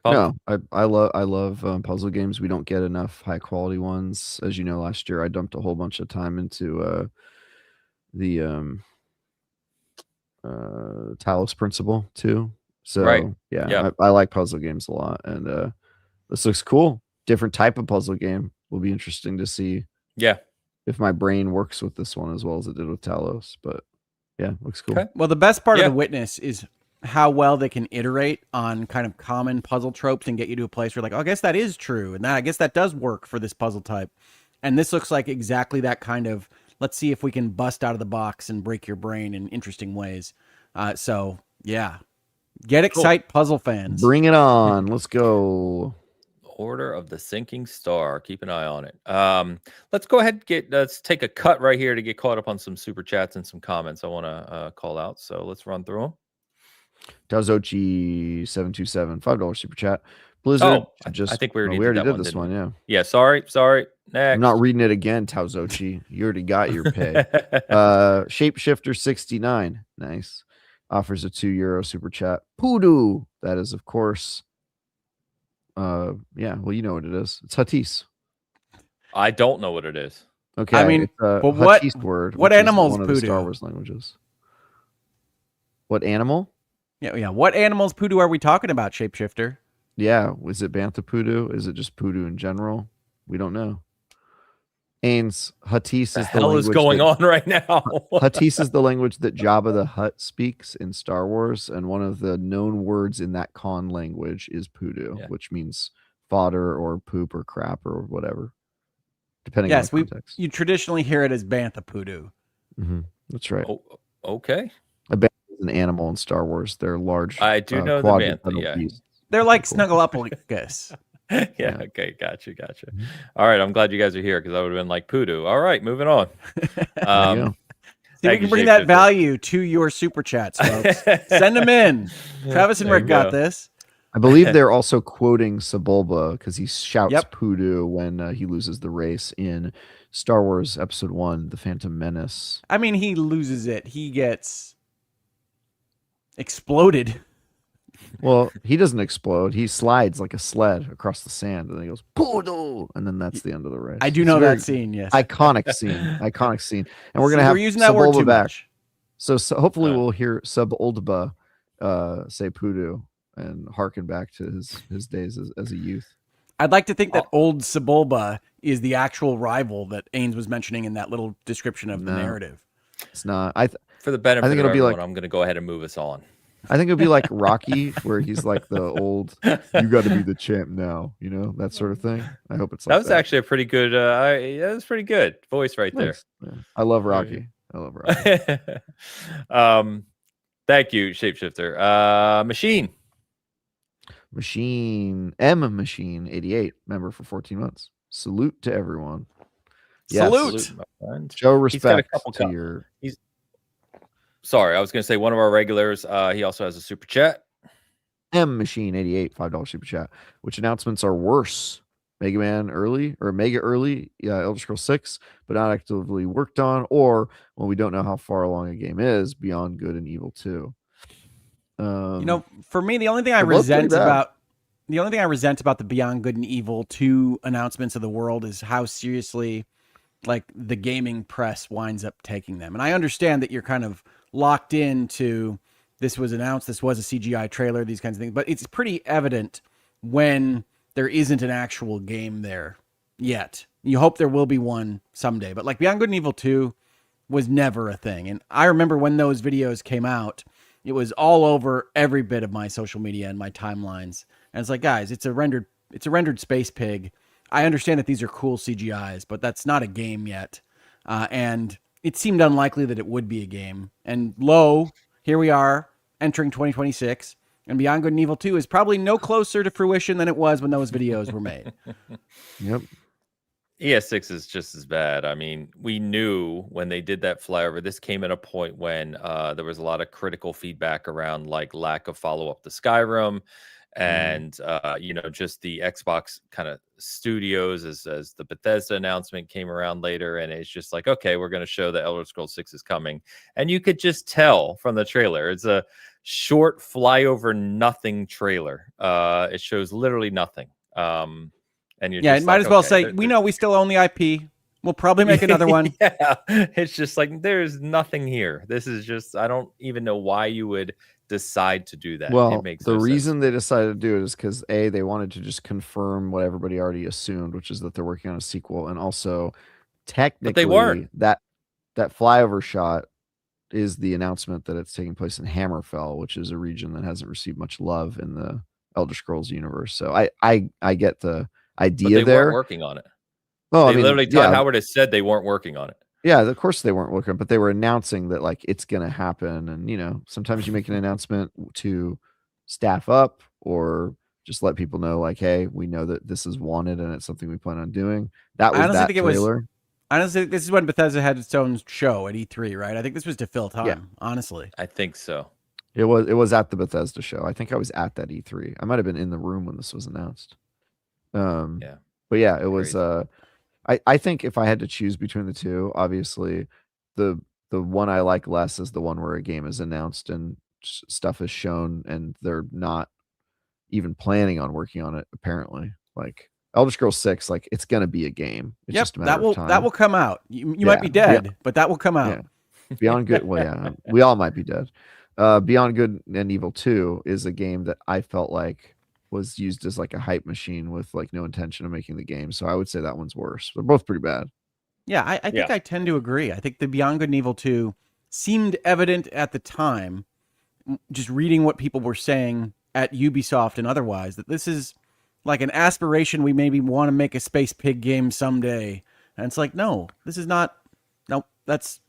pumped? No, I love puzzle games. We don't get enough high quality ones. As you know, last year I dumped a whole bunch of time into the Talos Principle too. So Right. yeah, I like puzzle games a lot, and this looks cool. Different type of puzzle game. Will be interesting to see. Yeah. If my brain works with this one as well as it did with Talos, but yeah, looks cool. Okay. Well, the best part of The Witness is how well they can iterate on kind of common puzzle tropes and get you to a place where like, oh, I guess that is true, and I guess that does work for this puzzle type. And this looks like exactly that kind of. Let's see if we can bust out of the box and break your brain in interesting ways. So yeah, get excited, puzzle fans. Bring it on. Let's go. Order of the Sinking Star. Keep an eye on it. Let's go ahead and let's take a cut right here to get caught up on some super chats and some comments I want to call out. So let's run through them. Tazochi 727 $5 super chat. Blizzard. Oh, I think we already did this one. Yeah. Yeah. Sorry. Next. I'm not reading it again, Tazochi. You already got your pay. Shapeshifter 69. Nice. Offers a €2 super chat. Poodoo. That is, of course. Yeah. Well, you know what it is. It's Huttese. I don't know what it is. Okay. I mean, it's a but Huttese word. What animal's one of Poodoo? the Star Wars languages. What animal? Yeah. What animal's Poodoo are we talking about, Shapeshifter? Yeah. Was it Bantha Poodoo? Is it just Poodoo in general? We don't know. Ains, Huttese is the language. What the hell is going on right now? Huttese is the language that Jabba the Hutt speaks in Star Wars, and one of the known words in that Khan language is Poodoo, which means fodder or poop or crap or whatever, depending on the context. You traditionally hear it as Bantha Poodoo. Mm-hmm. That's right. Oh, okay. A bantha is an animal in Star Wars. They're large. I do know the bantha. Yeah. They're like Snuggleuplicus. Yeah. Okay. Gotcha. All right. I'm glad you guys are here because I would have been like Poodoo. All right. Moving on. See, we can bring that value to your super chats, folks. Send them in. Travis and Rick got this. I believe they're also quoting Sebulba because he shouts Poodoo when he loses the race in Star Wars Episode 1, The Phantom Menace. I mean, he loses it. He gets exploded. Well, he doesn't explode. He slides like a sled across the sand, and then he goes Poodoo, and then that's the end of the race. I do know that scene. Yes, iconic scene. And we're gonna have using that word too back. Much. So hopefully we'll hear Sebulba say Poodoo and harken back to his days as a youth. I'd like to think that old Sebulba is the actual rival that Ains was mentioning in that little description of the narrative. It's not. For the benefit of everyone, I'm going to go ahead and move us on. I think it'll be like Rocky, where he's like the old, you got to be the champ now, that sort of thing. I hope it's like that. Was actually a pretty good, that was pretty good voice right there. Yeah. I love Rocky. Thank you, Shapeshifter. Machine 88, member for 14 months. Salute to everyone. Salute my friend. Show respect to your. Sorry, I was going to say one of our regulars. He also has a super chat. Machine 88, $5 super chat. Which announcements are worse? Mega early, Elder Scrolls 6, but not actively worked on, or when we don't know how far along a game is, Beyond Good and Evil 2. For me, the only thing I resent about the Beyond Good and Evil 2 announcements of the world is how seriously the gaming press winds up taking them. And I understand that you're kind of locked into this was announced, this was a CGI trailer, these kinds of things, but it's pretty evident when there isn't an actual game there yet. You hope there will be one someday, but Beyond Good and Evil 2 was never a thing. And I remember when those videos came out, it was all over every bit of my social media and my timelines. And it's like, guys, it's a rendered space pig. I understand that these are cool CGIs, but that's not a game yet. And it seemed unlikely that it would be a game. And here we are entering 2026, and Beyond Good and Evil 2 is probably no closer to fruition than it was when those videos were made. Yep. ES6 is just as bad. I mean, we knew when they did that flyover, this came at a point when there was a lot of critical feedback around lack of follow-up to Skyrim. and just the Xbox kind of studios as the Bethesda announcement came around later, and it's just like, okay, we're going to show that Elder Scrolls 6 is coming, and you could just tell from the trailer. It's a short flyover nothing trailer. It shows literally nothing. And you're it might as well say, we know we still own the IP. We'll probably make another one. Yeah, it's just like there's nothing here. This is just, I don't even know why you would decide to do that. Well, it makes the no reason sense. they decided to do it is because they wanted to just confirm what everybody already assumed, which is that they're working on a sequel, and also technically but they weren't. that flyover shot is the announcement that it's taking place in Hammerfell, which is a region that hasn't received much love in the Elder Scrolls universe. So I get the idea but they there. weren't working on it. Well, they literally, Todd Howard has said they weren't working on it. Yeah, of course they weren't working, but they were announcing that like it's gonna happen. And sometimes you make an announcement to staff up or just let people know, like, hey, we know that this is wanted and it's something we plan on doing. That was that trailer. Honestly, this is when Bethesda had its own show at E3, right? I think this was to fill time. Yeah. Honestly, I think so. It was at the Bethesda show. I think I was at that E3. I might have been in the room when this was announced. Yeah, but yeah, it was. I think if I had to choose between the two, obviously the one I like less is the one where a game is announced and stuff is shown and they're not even planning on working on it, apparently. Like Elder Scrolls 6, like it's gonna be a game. It's just a matter of time. That will come out. You might be dead, but that will come out. Yeah. Beyond Good, well, yeah, we all might be dead. Beyond Good and Evil 2 is a game that I felt like was used as like a hype machine with like no intention of making the game. So I would say that one's worse. They're both pretty bad. Yeah, I think I tend to agree. I think the Beyond Good and Evil 2 seemed evident at the time, just reading what people were saying at Ubisoft and otherwise, that this is like an aspiration. We maybe want to make a Space Pig game someday. And it's like, no, this is not. No, that's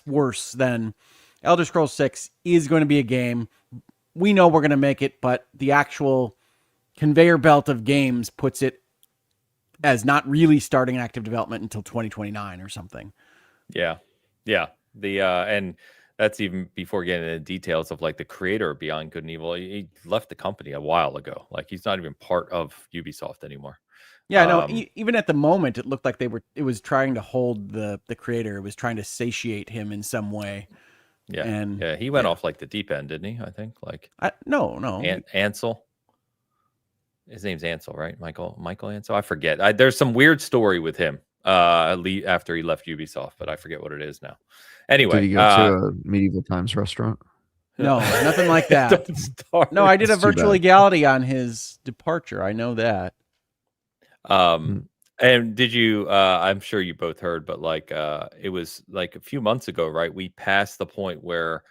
worse than Elder Scrolls 6 is going to be a game. We know we're going to make it, but the actual conveyor belt of games puts it as not really starting active development until 2029 or something. Yeah. And that's even before getting into the details of like the creator of Beyond Good and Evil. He left the company a while ago. Like he's not even part of Ubisoft anymore. Yeah, no. Even at the moment, it looked like it was trying to hold the creator. It was trying to satiate him in some way. Yeah, and he went off like the deep end, didn't he? I think no. Ansel. His name's Ansel, right? Michael Ansel. I forget. There's some weird story with him after he left Ubisoft, but I forget what it is now. Anyway, did he go to a medieval times restaurant? No, nothing like that. No, I did a virtual legality on his departure. I know that. And did you? I'm sure you both heard, but like, it was like a few months ago, right? We passed the point where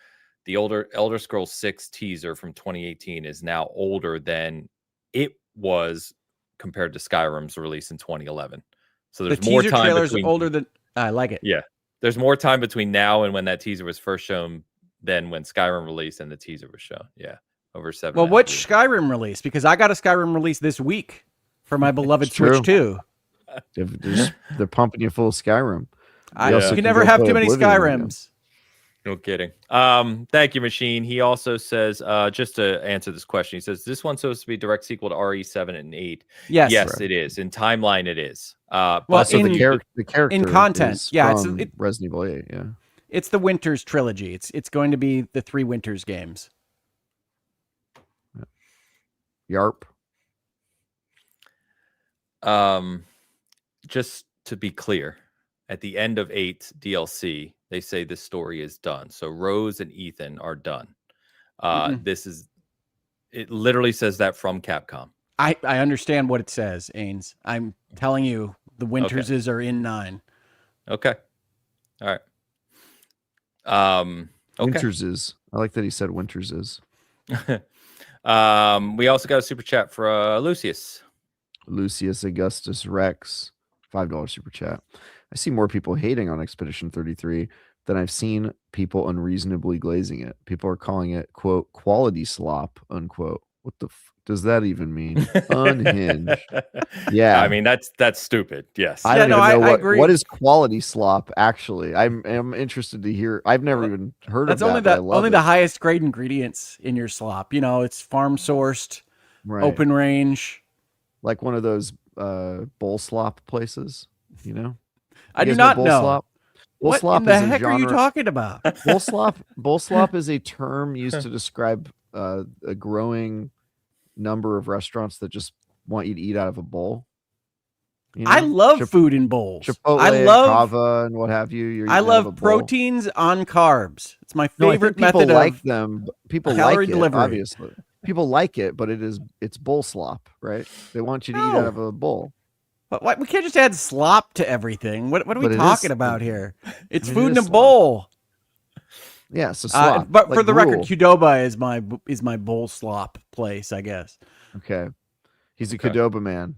the Elder Scrolls 6 teaser from 2018 is now older than it was compared to Skyrim's release in 2011. So there's more time. The teaser trailer's older than. I like it. Yeah, there's more time between now and when that teaser was first shown than when Skyrim released and the teaser was shown. Yeah, over 7. Well, which Skyrim release? Because I got a Skyrim release this week for my beloved Switch 2. They're pumping you full of Skyrim. You can never have too many Skyrims. No kidding. Thank you, Machine. He also says, just to answer this question, he says, this one's supposed to be a direct sequel to RE7 and 8. Yes, right. It is. In timeline, it is. Well, so the character in content, it's Resident Evil 8. Yeah, it's the Winters trilogy. It's going to be the 3 Winters games. Yarp. Just to be clear, at the end of 8 DLC, they say this story is done. So Rose and Ethan are done. It literally says that from Capcom. I understand what it says, Ains. I'm telling you, the Winterses are in 9. Okay. All right. Okay. Winterses. I like that he said Winterses. We also got a super chat for Lucius Augustus Rex, $5 super chat. I see more people hating on Expedition 33 than I've seen people unreasonably glazing it. People are calling it, quote, quality slop, unquote. What the does that even mean? Unhinged. Yeah. I mean, that's stupid. Yes. I don't even know what is quality slop, actually. I'm interested to hear. I've never even heard of that. That's only the highest grade ingredients in your slop. It's farm sourced. open range. Like one of those bowl slop places, you know? I do not know. Slop? Bowl what slop in the is heck a genre. are you talking about? Bowl slop is a term used to describe a growing number of restaurants that just want you to eat out of a bowl. You know? I love food in bowls. Chipotle, I love Kava, and what have you. I love proteins on carbs. It's my favorite method like them. People calorie like delivery. It, obviously. People like it, but it's bowl slop, right? They want you to eat out of a bowl. But we can't just add slop to everything. What are we talking about here? It's food in a bowl. Yeah, so slop. But for the record, Qdoba is my bowl slop place, I guess. Okay, he's a Qdoba man.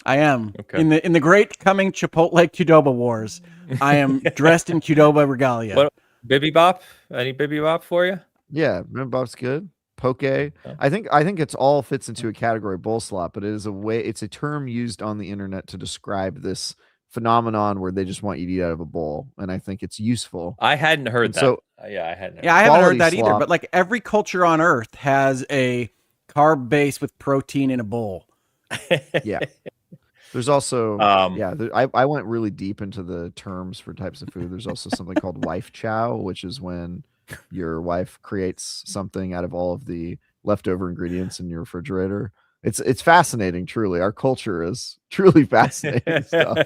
I am in the great coming Chipotle Qdoba wars. I am dressed in Qdoba regalia. What, Bibimbap? Any Bibimbap for you? Yeah, Bibimbap's good. Poke. I think it's all fits into a category, bowl slop, but it's a term used on the internet to describe this phenomenon where they just want you to eat out of a bowl, and I think it's useful. I hadn't heard that. So I hadn't. I haven't heard that either. But like every culture on Earth has a carb base with protein in a bowl. Yeah. There's also I went really deep into the terms for types of food. There's also something called wife chow, which is when your wife creates something out of all of the leftover ingredients in your refrigerator. It's fascinating, truly. Our culture is truly fascinating stuff.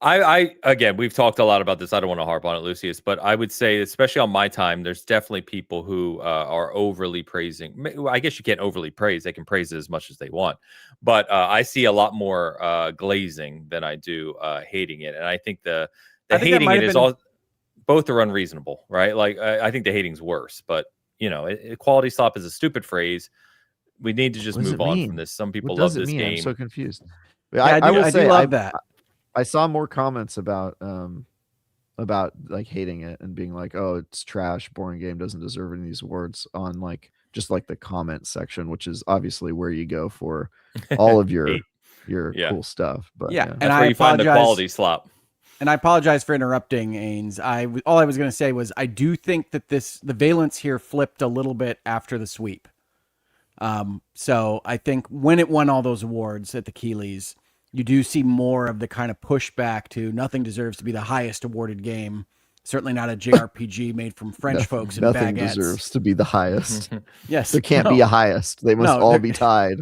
I again, we've talked a lot about this. I don't want to harp on it, Lucius, but I would say, especially on my time, there's definitely people who are overly praising. I guess you can't overly praise. They can praise it as much as they want. But I see a lot more glazing than I do hating it. And I think the hating it is all, both are unreasonable, right? Like, I think the hating's worse. But, you know, quality slop is a stupid phrase. We need to just move on from this. Some people love this game. I'm so confused. Yeah, I do love that. I saw more comments about like hating it and being like, oh, it's trash, boring game, doesn't deserve any of these awards on like just like the comment section, which is obviously where you go for all of your cool stuff. But and that's where you find the quality slop. And I apologize for interrupting, Ains. All I was going to say was I do think that the valence here flipped a little bit after the sweep. So I think when it won all those awards at the Keeleys, you do see more of the kind of pushback to nothing deserves to be the highest awarded game. Certainly not a JRPG made from French folks and nothing baguettes. Deserves to be the highest. Yes. There can't be a highest. They must all be tied.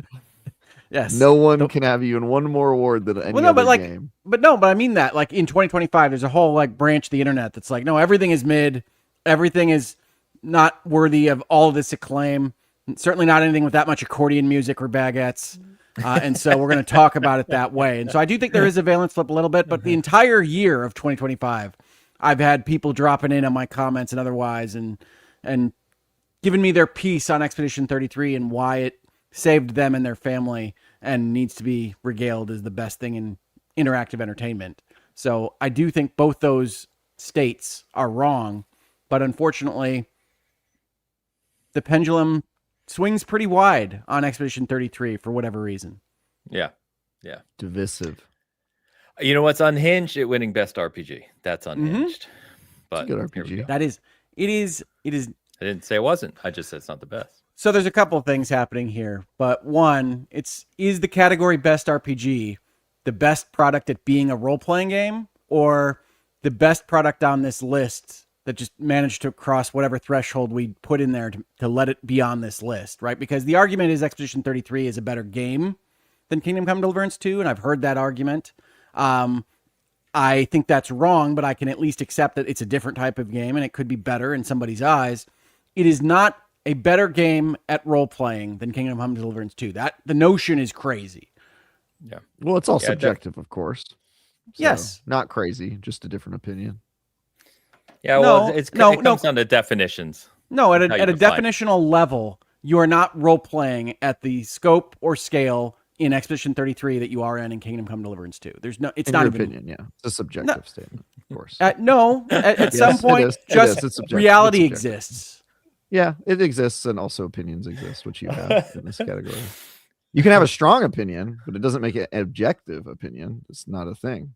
Yes. No one can have even one more award than any other game. But I mean that like in 2025, there's a whole like branch of the internet that's like, no, everything is mid. Everything is not worthy of all of this acclaim. Certainly not anything with that much accordion music or baguettes. And so we're going to talk about it that way. And so I do think there is a valence flip a little bit, but the entire year of 2025, I've had people dropping in on my comments and otherwise and giving me their piece on Expedition 33 and why it saved them and their family and needs to be regaled as the best thing in interactive entertainment. So I do think both those states are wrong, but unfortunately, the pendulum swings pretty wide on Expedition 33 for whatever reason. Yeah. Divisive. You know what's unhinged? It winning best RPG. That's unhinged. But good RPG. That is. It is. I didn't say it wasn't. I just said it's not the best. So there's a couple of things happening here, but one, is the category best RPG the best product at being a role-playing game, or the best product on this list that just managed to cross whatever threshold we put in there to let it be on this list, right? Because the argument is Expedition 33 is a better game than Kingdom Come Deliverance 2, and I've heard that argument. I think that's wrong, but I can at least accept that it's a different type of game, and it could be better in somebody's eyes. It is not a better game at role-playing than Kingdom Come Deliverance 2. The notion is crazy. Yeah. Well, it's all subjective, of course. So, yes. Not crazy, just a different opinion. Yeah, well, it comes down to definitions. No, at a definitional level, you are not role-playing at the scope or scale in Expedition 33 that you are in Kingdom Come Deliverance 2. It's in not your even opinion, yeah. It's a subjective statement, of course. At some point, reality exists. Yeah, it exists, and also opinions exist, which you have in this category. You can have a strong opinion, but it doesn't make it an objective opinion. It's not a thing.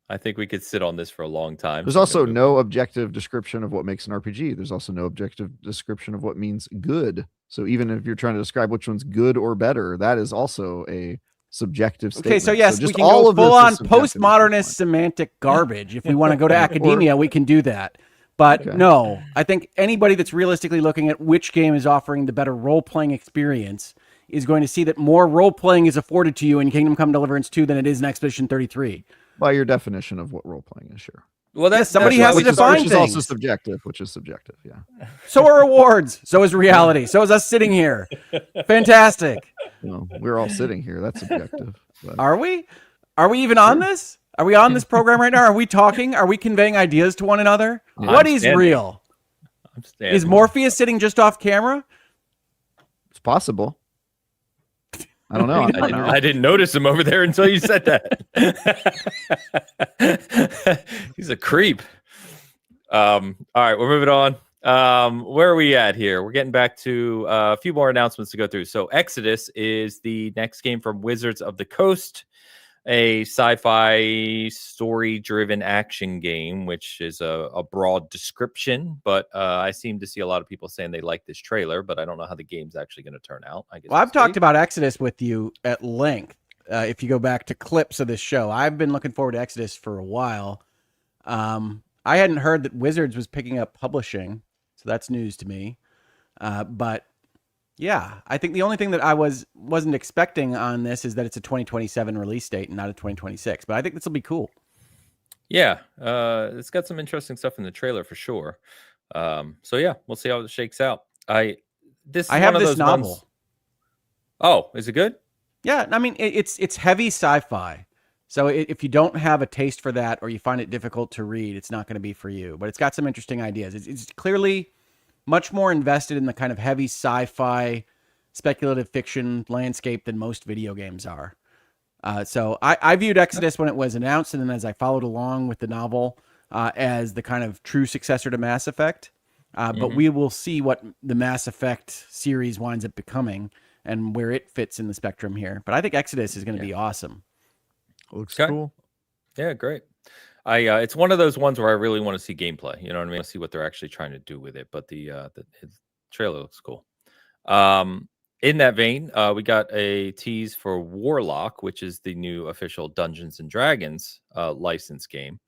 I think we could sit on this for a long time. There's also no objective description of what makes an RPG. There's also no objective description of what means good. So even if you're trying to describe which one's good or better, that is also a subjective statement. Okay, so yes, just we can all go of full on this postmodernist semantic garbage. If we want to go to academia, we can do that. But no, I think anybody that's realistically looking at which game is offering the better role-playing experience is going to see that more role-playing is afforded to you in Kingdom Come Deliverance 2 than it is in Expedition 33. By your definition of what role-playing is, sure. Well, that's somebody has to define things. Which is also subjective, yeah. So are awards. So is reality. So is us sitting here. Fantastic. Well, we're all sitting here. That's subjective. But... Are we? Are we even on this? Are we on this program right now? Are we talking? Are we conveying ideas to one another? Yeah, what is real? Is Morpheus sitting just off camera? It's possible. I don't know. I didn't notice him over there until you said that. He's a creep. All right, we're moving on. Where are we at here? We're getting back to a few more announcements to go through. So Exodus is the next game from Wizards of the Coast, a sci-fi story-driven action game, which is a broad description, but I seem to see a lot of people saying they like this trailer, but I don't know how the game's actually going to turn out. I guess I've talked about Exodus with you at length. If you go back to clips of this show, I've been looking forward to Exodus for a while. I hadn't heard that Wizards was picking up publishing, so that's news to me. But yeah, I think the only thing that I wasn't expecting on this is that it's a 2027 release date and not a 2026. But I think this will be cool. Yeah, it's got some interesting stuff in the trailer for sure. So yeah, we'll see how it shakes out. I have this novel. Ones... Oh, is it good? Yeah, I mean it's heavy sci-fi. So if you don't have a taste for that or you find it difficult to read, it's not going to be for you. But it's got some interesting ideas. It's clearly much more invested in the kind of heavy sci-fi, speculative fiction landscape than most video games are. So I viewed Exodus when it was announced, and then as I followed along with the novel as the kind of true successor to Mass Effect. But we will see what the Mass Effect series winds up becoming and where it fits in the spectrum here. But I think Exodus is going to be awesome. Looks cool. Yeah, great. It's one of those ones where I really want to see gameplay. You know what I mean? I see what they're actually trying to do with it. But the trailer looks cool. In that vein, we got a tease for Warlock, which is the new official Dungeons and Dragons license game.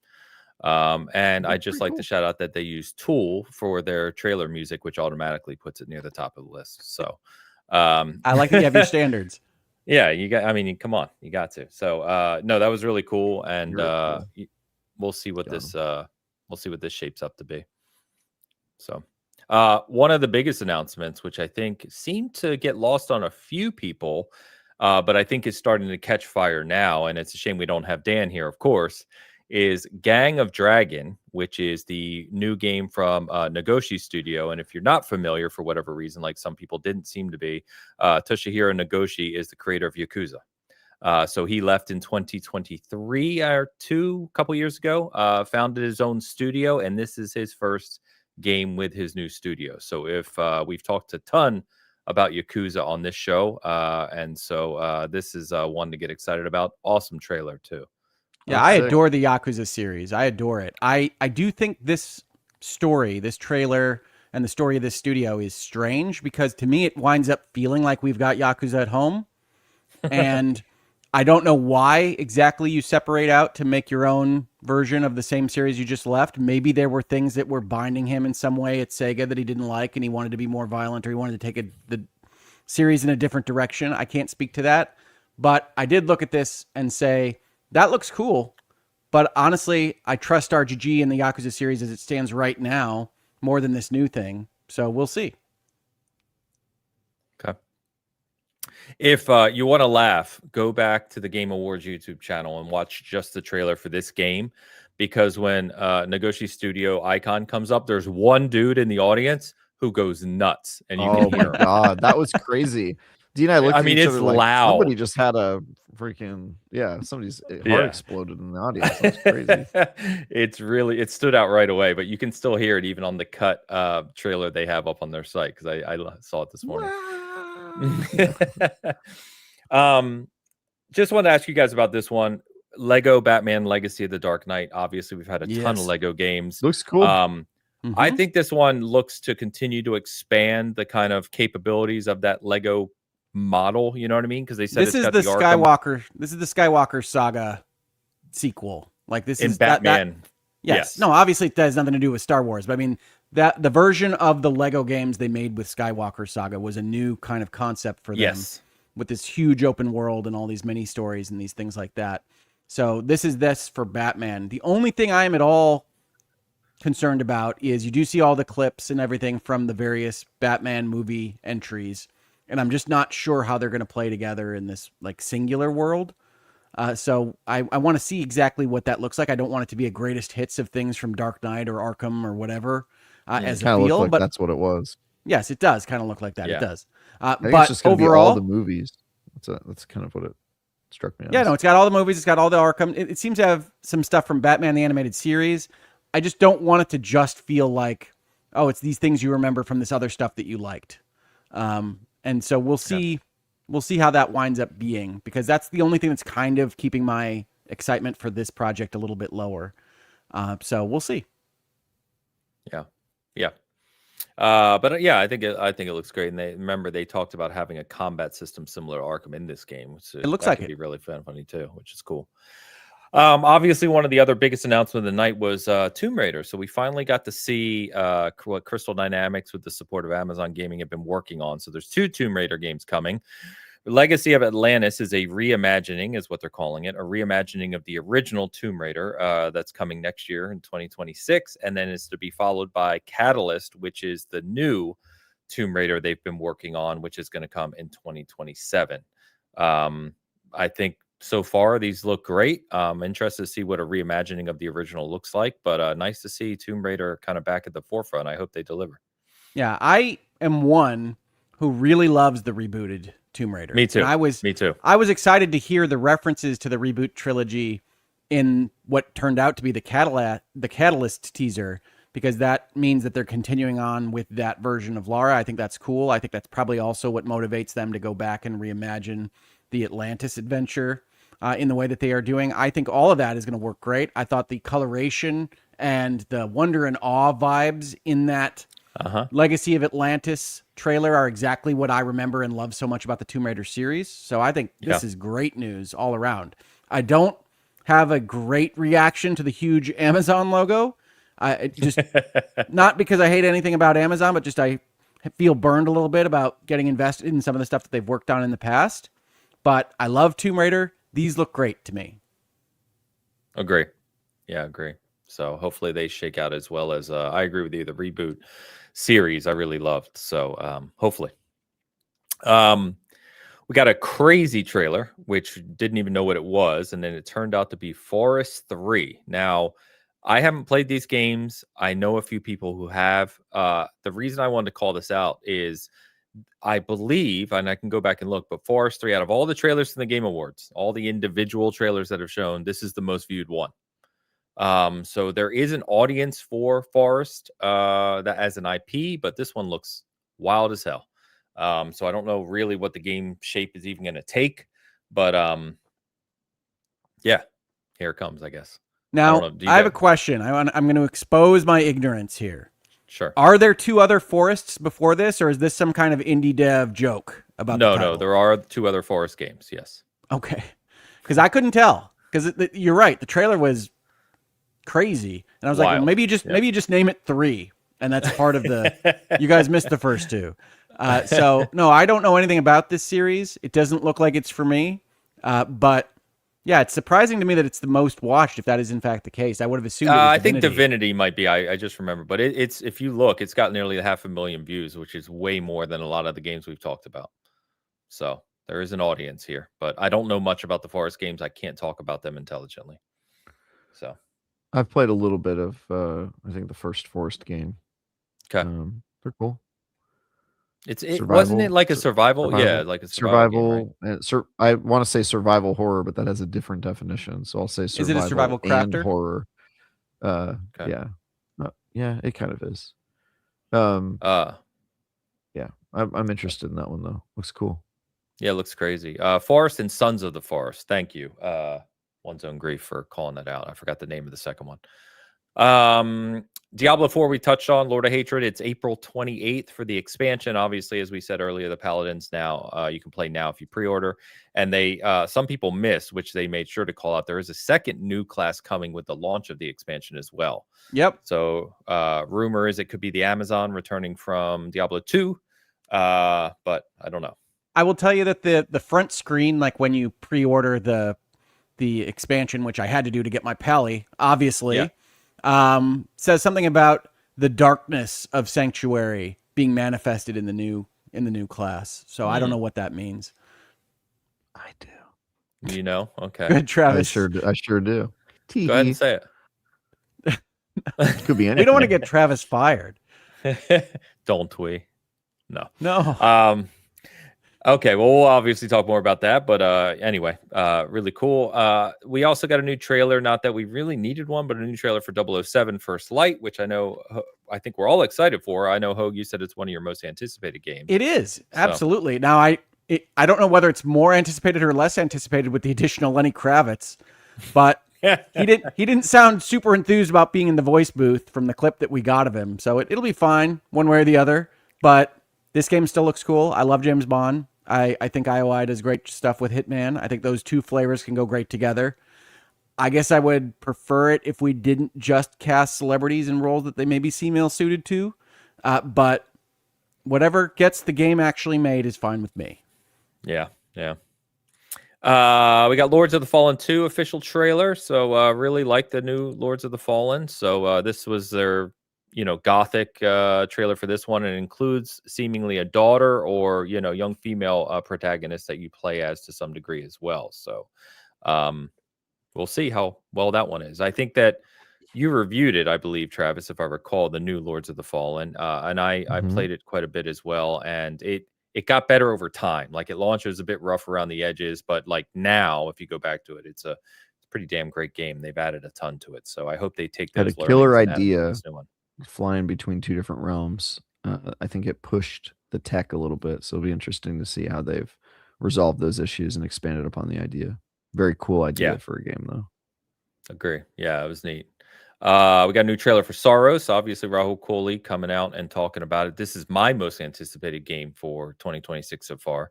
And I just like to shout out that they use Tool for their trailer music, which automatically puts it near the top of the list. So I like that you have your standards. Yeah, come on, you got to. So no, that was really cool, and we'll see what this shapes up to be. So one of the biggest announcements, which I think seemed to get lost on a few people, but I think is starting to catch fire now, and it's a shame we don't have Dan here, of course, is Gang of Dragon, which is the new game from Nagoshi Studio. And if you're not familiar for whatever reason, like some people didn't seem to be, Toshihiro Nagoshi is the creator of Yakuza. So he left in 2023 or a couple years ago, founded his own studio, and this is his first game with his new studio. So if we've talked a ton about Yakuza on this show, and so this is one to get excited about. Awesome trailer too. Yeah, I adore the Yakuza series. I adore it. I do think this story, this trailer, and the story of this studio is strange because to me it winds up feeling like we've got Yakuza at home. And I don't know why exactly you separate out to make your own version of the same series you just left. Maybe there were things that were binding him in some way at Sega that he didn't like and he wanted to be more violent or he wanted to take the series in a different direction. I can't speak to that. But I did look at this and say, that looks cool, but honestly, I trust RGG and the Yakuza series as it stands right now more than this new thing. So we'll see. Okay. If you want to laugh, go back to the Game Awards YouTube channel and watch just the trailer for this game, because when Nagoshi Studio icon comes up, there's one dude in the audience who goes nuts, and you can hear him. God, that was crazy. Dean and I looked at each it's other like loud. Somebody just had a freaking somebody's heart exploded in the audience. That's crazy. It stood out right away, but you can still hear it even on the cut trailer they have up on their site, because I saw it this morning. Just wanted to ask you guys about this one. Lego Batman Legacy of the Dark Knight. Obviously, we've had a ton of Lego games. Looks cool. I think this one looks to continue to expand the kind of capabilities of that Lego model. You know what I mean? Because they said this is the Skywalker. This is the Skywalker saga sequel. Like this is Batman. Yes. No, obviously it has nothing to do with Star Wars, but I mean that the version of the Lego games they made with Skywalker Saga was a new kind of concept for them. Yes. With this huge open world and all these mini stories and these things like that. So this is this for Batman. The only thing I am at all concerned about is you do see all the clips and everything from the various Batman movie entries, and I'm just not sure how they're going to play together in this like singular world. So I want to see exactly what that looks like. I don't want it to be a greatest hits of things from Dark Knight or Arkham or whatever as a feel, like but that's what it was. Yes, it does kind of look like that. Yeah. It does. I think but it's just going to be overall, all the movies. That's kind of what it struck me as. Yeah, no, it's got all the movies. It's got all the Arkham. It seems to have some stuff from Batman the Animated Series. I just don't want it to just feel like, oh, it's these things you remember from this other stuff that you liked. And so we'll see. Yeah. We'll see how that winds up being, because that's the only thing that's kind of keeping my excitement for this project a little bit lower. So we'll see. Yeah. But yeah, I think it looks great. And they talked about having a combat system similar to Arkham in this game, which it looks like it could be really funny too, which is cool. Obviously, one of the other biggest announcements of the night was Tomb Raider. So we finally got to see what Crystal Dynamics, with the support of Amazon Gaming, have been working on. So there's 2 Tomb Raider games coming. Legacy of Atlantis is a reimagining, is what they're calling it, a reimagining of the original Tomb Raider that's coming next year in 2026, and then is to be followed by Catalyst, which is the new Tomb Raider they've been working on, which is going to come in 2027. I think so far these look great. I'm interested to see what a reimagining of the original looks like, but nice to see Tomb Raider kind of back at the forefront. I hope they deliver. Yeah, I am one who really loves the rebooted Tomb Raider. Me too. And Me too. I was excited to hear the references to the reboot trilogy in what turned out to be the Catalyst teaser, because that means that they're continuing on with that version of Lara. I think that's cool. I think that's probably also what motivates them to go back and reimagine the Atlantis adventure in the way that they are doing. I think all of that is going to work great. I thought the coloration and the wonder and awe vibes in that Legacy of Atlantis trailer are exactly what I remember and love so much about the Tomb Raider series. So I think this is great news all around. I don't have a great reaction to the huge Amazon logo. I just not because I hate anything about Amazon, but just I feel burned a little bit about getting invested in some of the stuff that they've worked on in the past. But I love Tomb Raider. These look great to me. Agree. Yeah, agree. So hopefully they shake out as well as I agree with you. The reboot series I really loved. So hopefully. We got a crazy trailer, which didn't even know what it was, and then it turned out to be Forest 3. Now, I haven't played these games. I know a few people who have. The reason I wanted to call this out is I believe, and I can go back and look, but Forest 3, out of all the trailers from the Game Awards, all the individual trailers that have shown, this is the most viewed one. So there is an audience for Forest that as an IP, but this one looks wild as hell. So I don't know really what the game shape is even going to take, but yeah, here it comes, I guess. Now, I have a question. I'm going to expose my ignorance here. Sure. Are there 2 other Forests before this, or is this some kind of indie dev joke about the title? No, there are 2 other Forest games, yes. Okay. Because I couldn't tell. Because you're right. The trailer was crazy. And I was like, well, maybe you just name it 3. And that's part of the... You guys missed the first 2. So, no, I don't know anything about this series. It doesn't look like it's for me. But... yeah, it's surprising to me that it's the most watched, if that is in fact the case. I would have assumed it was I think Divinity might be. I just remember. But it's if you look, it's got nearly 500,000 views, which is way more than a lot of the games we've talked about. So there is an audience here. But I don't know much about the Forest games. I can't talk about them intelligently. So I've played a little bit of, I think, the first Forest game. Okay. They're cool. Wasn't it like a survival? Yeah, like a survival game, right? I want to say survival horror, but that has a different definition. So I'll say survival. Is it a survival crafter? Horror. Okay. Yeah. Yeah, it kind of is. Yeah, I'm interested in that one though. Looks cool. Yeah, it looks crazy. Forest and Sons of the Forest. Thank you. One's Own Grief for calling that out. I forgot the name of the second one. Diablo 4 we touched on, Lord of Hatred. It's April 28th for the expansion. Obviously, as we said earlier, the Paladins now, you can play now if you pre-order. And they some people missed, which they made sure to call out. There is a second new class coming with the launch of the expansion as well. Yep. So rumor is it could be the Amazon returning from Diablo 2, but I don't know. I will tell you that the front screen, like when you pre-order the expansion, which I had to do to get my Pally, obviously, says something about the darkness of Sanctuary being manifested in the new class. So I don't know what that means. I do. You know? Okay. Good, Travis. I sure do. Go ahead and say it. Could be anything. We don't want to get Travis fired. Don't we? No. Okay, well, we'll obviously talk more about that, but anyway, really cool. We also got a new trailer, not that we really needed one, but a new trailer for 007 First Light, which I think we're all excited for. I know, Hogue, you said it's one of your most anticipated games. It is, absolutely. Now, I don't know whether it's more anticipated or less anticipated with the additional Lenny Kravitz, but he didn't sound super enthused about being in the voice booth from the clip that we got of him, so it'll be fine one way or the other, but this game still looks cool. I love James Bond. I think IOI does great stuff with Hitman. I think those two flavors can go great together. I guess I would prefer it if we didn't just cast celebrities in roles that they may be female suited to. But whatever gets the game actually made is fine with me. Yeah. We got Lords of the Fallen 2 official trailer. So really like the new Lords of the Fallen. So this was their gothic trailer for this one. It includes seemingly a daughter or young female protagonist that you play as to some degree as well. So we'll see how well that one is. I think that you reviewed it, I believe, Travis, if I recall, the new Lords of the Fallen, and I played it quite a bit as well, and it got better over time. Like it launched, it was a bit rough around the edges, but like now, if you go back to it, it's a pretty damn great game. They've added a ton to it, so I hope they take that. Had a killer idea. Flying between two different realms. I think it pushed the tech a little bit, so it'll be interesting to see how they've resolved those issues and expanded upon the idea. Very cool idea for a game, though. Agree. Yeah, it was neat. We got a new trailer for Soros. Obviously, Rahul Kohli coming out and talking about it. This is my most anticipated game for 2026 so far.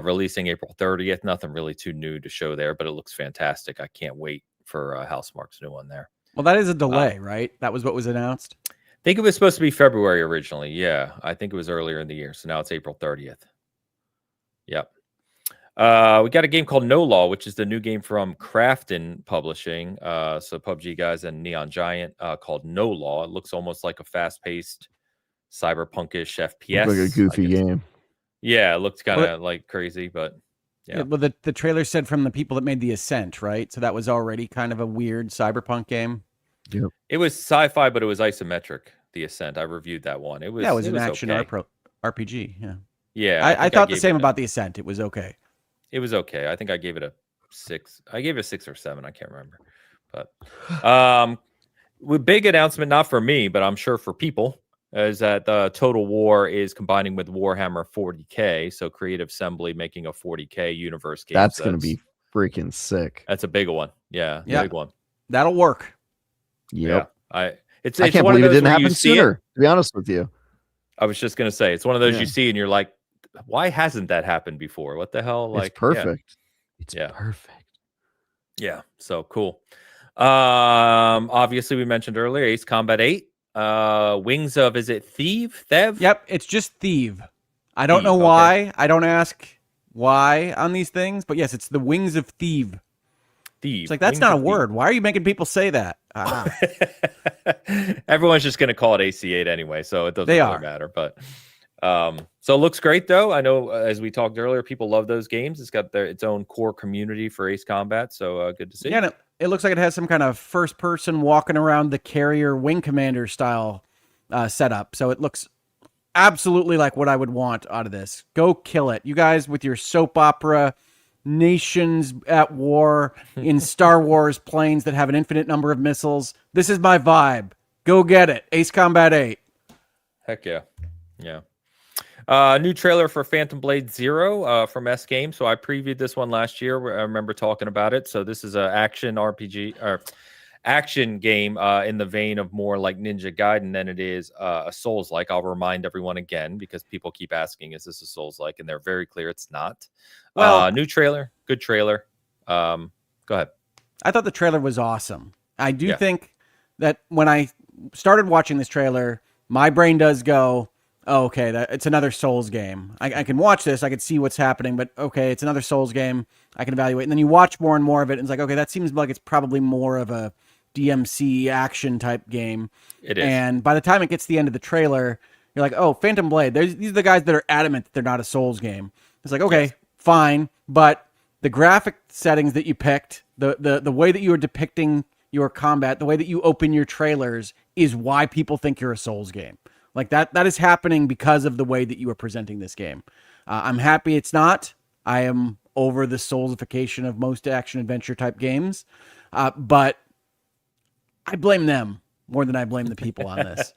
Releasing April 30th. Nothing really too new to show there, but it looks fantastic. I can't wait for Housemarque's new one there. Well, that is a delay, right? That was what was announced? I think it was supposed to be February originally. Yeah, I think it was earlier in the year. So now it's April 30th. Yep. We got a game called No Law, which is the new game from Krafton Publishing. So PUBG guys and Neon Giant called No Law. It looks almost like a fast-paced cyberpunkish FPS. Looks like a goofy game. Yeah, it looked kind of like crazy, but yeah. Well, the trailer said from the people that made The Ascent, right? So that was already kind of a weird cyberpunk game. Yep. It was sci-fi, but it was isometric. The Ascent. I reviewed that one. It was an action RPG. Yeah. Yeah. I thought the same about The Ascent. It was okay. It was okay. I think I gave it a 6. I gave it a 6 or 7. I can't remember. But with big announcement, not for me, but I'm sure for people, is that Total War is combining with Warhammer 40K. So Creative Assembly making a 40K universe game. That's going to be freaking sick. That's a big one. Yeah. Big one. That'll work. Yep. Yeah. I can't believe it didn't happen sooner, to be honest with you. I was just going to say, it's one of those you see and you're like, why hasn't that happened before? What the hell? Like, it's perfect. Yeah. It's perfect. Yeah. So cool. Obviously we mentioned earlier Ace Combat 8. Wings of, is it Thief? Thev? Yep. It's just Thief. I don't know why. Okay. I don't ask why on these things, but yes, it's the Wings of Thief. It's like, that's Wings not a word. Why are you making people say that? Everyone's just going to call it AC8 anyway, so it doesn't really matter. But so it looks great, though. I know, as we talked earlier, people love those games. It's got its own core community for Ace Combat, so good to see. Yeah, it looks like it has some kind of first-person walking around the carrier wing commander style setup. So it looks absolutely like what I would want out of this. Go kill it. You guys with your soap opera nations at war in Star Wars planes that have an infinite number of missiles. This is my vibe. Go get it. Ace Combat 8. Heck yeah. Yeah. New trailer for Phantom Blade Zero from S Games. So I previewed this one last year. I remember talking about it. So this is an action RPG or action game in the vein of more like Ninja Gaiden than it is a Souls-like. I'll remind everyone again because people keep asking, is this a Souls-like? And they're very clear it's not. Well, new trailer, good trailer. Go ahead. I thought the trailer was awesome. I do think that when I started watching this trailer, my brain does go, oh, okay, it's another Souls game. I can watch this, I can see what's happening, but okay, it's another Souls game. I can evaluate. And then you watch more and more of it, and it's like, okay, that seems like it's probably more of a DMC action type game. It is. And by the time it gets to the end of the trailer, you're like, oh, Phantom Blade. These are the guys that are adamant that they're not a Souls game. It's like, okay, fine, but the graphic settings that you picked, the way that you are depicting your combat, the way that you open your trailers is why people think you're a Souls game. Like that is happening because of the way that you are presenting this game. I'm happy it's not. I am over the Soulsification of most action adventure type games, but I blame them more than I blame the people on this.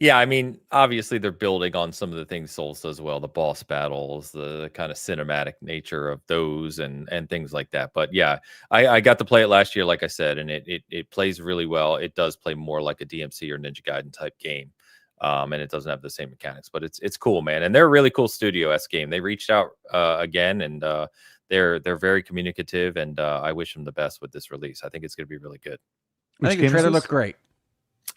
Yeah, I mean, obviously they're building on some of the things Souls does well, the boss battles, the kind of cinematic nature of those and things like that. But yeah, I got to play it last year, like I said, and it plays really well. It does play more like a DMC or Ninja Gaiden type game. And it doesn't have the same mechanics, but it's cool, man. And they're a really cool studio S game. They reached out again, and they're very communicative, and I wish them the best with this release. I think it's going to be really good. I think the trailer looked great.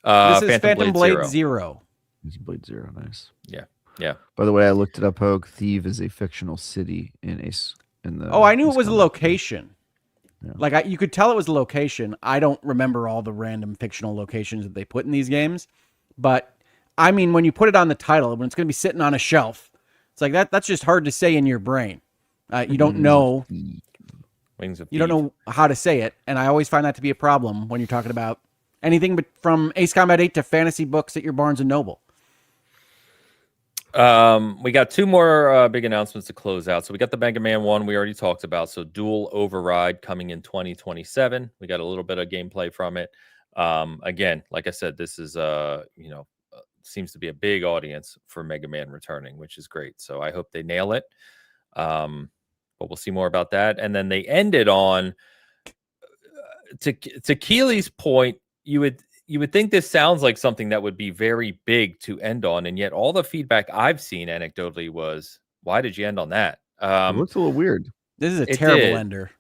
This is Phantom Blade Zero. Phantom Blade Zero, nice. Yeah. By the way, I looked it up. Hogue, Thieves is a fictional city in the. Oh, I knew it was a location. Yeah. Like you could tell it was a location. I don't remember all the random fictional locations that they put in these games, but I mean, when you put it on the title, when it's going to be sitting on a shelf, it's like that's just hard to say in your brain. You don't know. Wings of You don't know how to say it, and I always find that to be a problem when you're talking about anything but from Ace Combat 8 to fantasy books at your Barnes & Noble. We got two more big announcements to close out. So we got the Mega Man 1 we already talked about. So Dual Override coming in 2027. We got a little bit of gameplay from it. Again, like I said, this is seems to be a big audience for Mega Man returning, which is great. So I hope they nail it. But we'll see more about that. And then they ended on to Keely's point. You would think this sounds like something that would be very big to end on, and yet all the feedback I've seen anecdotally was, "Why did you end on that?" It looks a little weird. This is a terrible ender.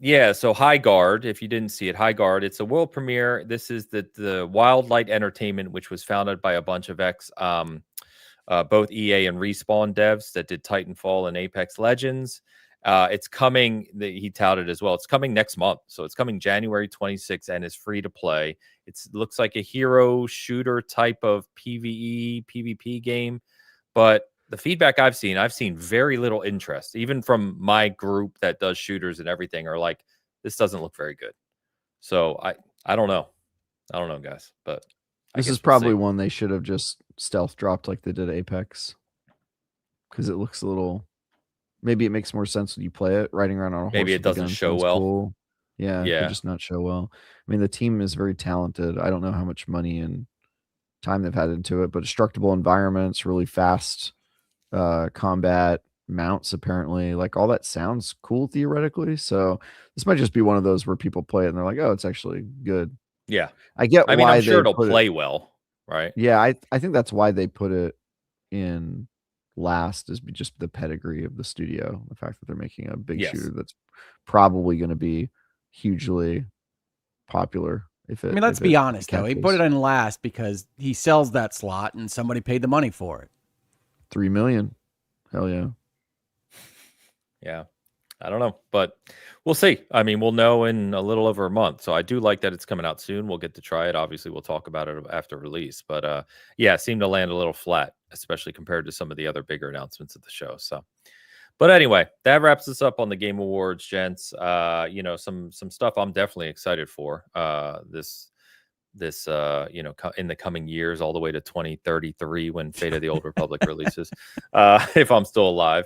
Yeah, so High Guard, if you didn't see it, High Guard, it's a world premiere. This is the Wildlight Entertainment, which was founded by a bunch of both EA and Respawn devs that did Titanfall and Apex Legends. It's coming, he touted as well. It's coming next month. So it's coming January 26th and is free to play. It looks like a hero shooter type of PvE, PvP game. But the feedback I've seen very little interest, even from my group that does shooters and everything, are like, this doesn't look very good. So I don't know. I don't know, guys. But this is probably one they should have just stealth dropped like they did Apex. Because it looks a little... Maybe it makes more sense when you play it, riding around on a horse. Maybe it doesn't show well. Cool. Yeah, it could just not show well. I mean, the team is very talented. I don't know how much money and time they've had into it, but destructible environments, really fast combat, mounts, apparently. Like, all that sounds cool theoretically. So this might just be one of those where people play it and they're like, oh, it's actually good. Yeah. I get why I'm sure it'll play well, right? Yeah, I think that's why they put it in last, is just the pedigree of the studio, the fact that they're making a big shooter that's probably going to be hugely popular. Let's be honest though, he put it in last because he sells that slot and somebody paid the money for it. $3 million. Hell yeah. Yeah, I don't know, but we'll see. I mean, we'll know in a little over a month. So I do like that it's coming out soon. We'll get to try it. Obviously, we'll talk about it after release. But yeah, it seemed to land a little flat, especially compared to some of the other bigger announcements of the show. So, but anyway, that wraps us up on the Game Awards, gents. Some stuff I'm definitely excited for. This in the coming years, all the way to 2033 when Fate of the Old Republic releases, if I'm still alive.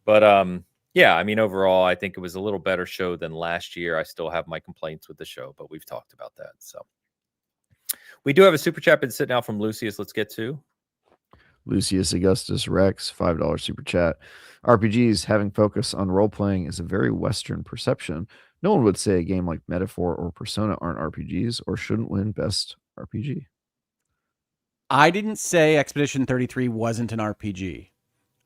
But yeah, I mean, overall, I think it was a little better show than last year. I still have my complaints with the show, but we've talked about that. So we do have a super chat been sitting out from Lucius. Let's get to Lucius Augustus Rex, $5 super chat. RPGs having focus on role playing is a very Western perception. No one would say a game like Metaphor or Persona aren't RPGs or shouldn't win best RPG. I didn't say Expedition 33 wasn't an RPG.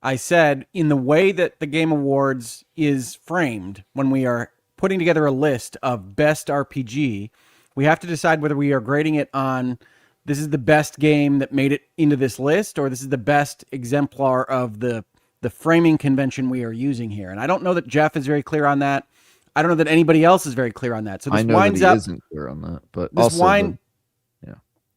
I said in the way that the Game Awards is framed, when we are putting together a list of best RPG, we have to decide whether we are grading it on this is the best game that made it into this list, or this is the best exemplar of the framing convention we are using here. And I don't know that Jeff is very clear on that. I don't know that anybody else is very clear on that. So this I know winds that he up isn't clear on that, but this also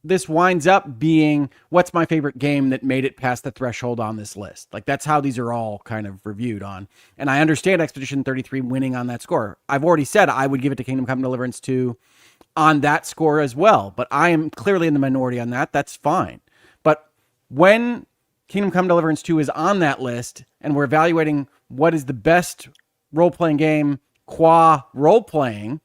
this winds up being what's my favorite game that made it past the threshold on this list. Like that's how these are all kind of reviewed on. And I understand Expedition 33 winning on that score. I've already said I would give it to Kingdom Come Deliverance 2 on that score as well, but I am clearly in the minority on that. That's fine. But when Kingdom Come Deliverance 2 is on that list and we're evaluating what is the best role-playing game qua role-playing,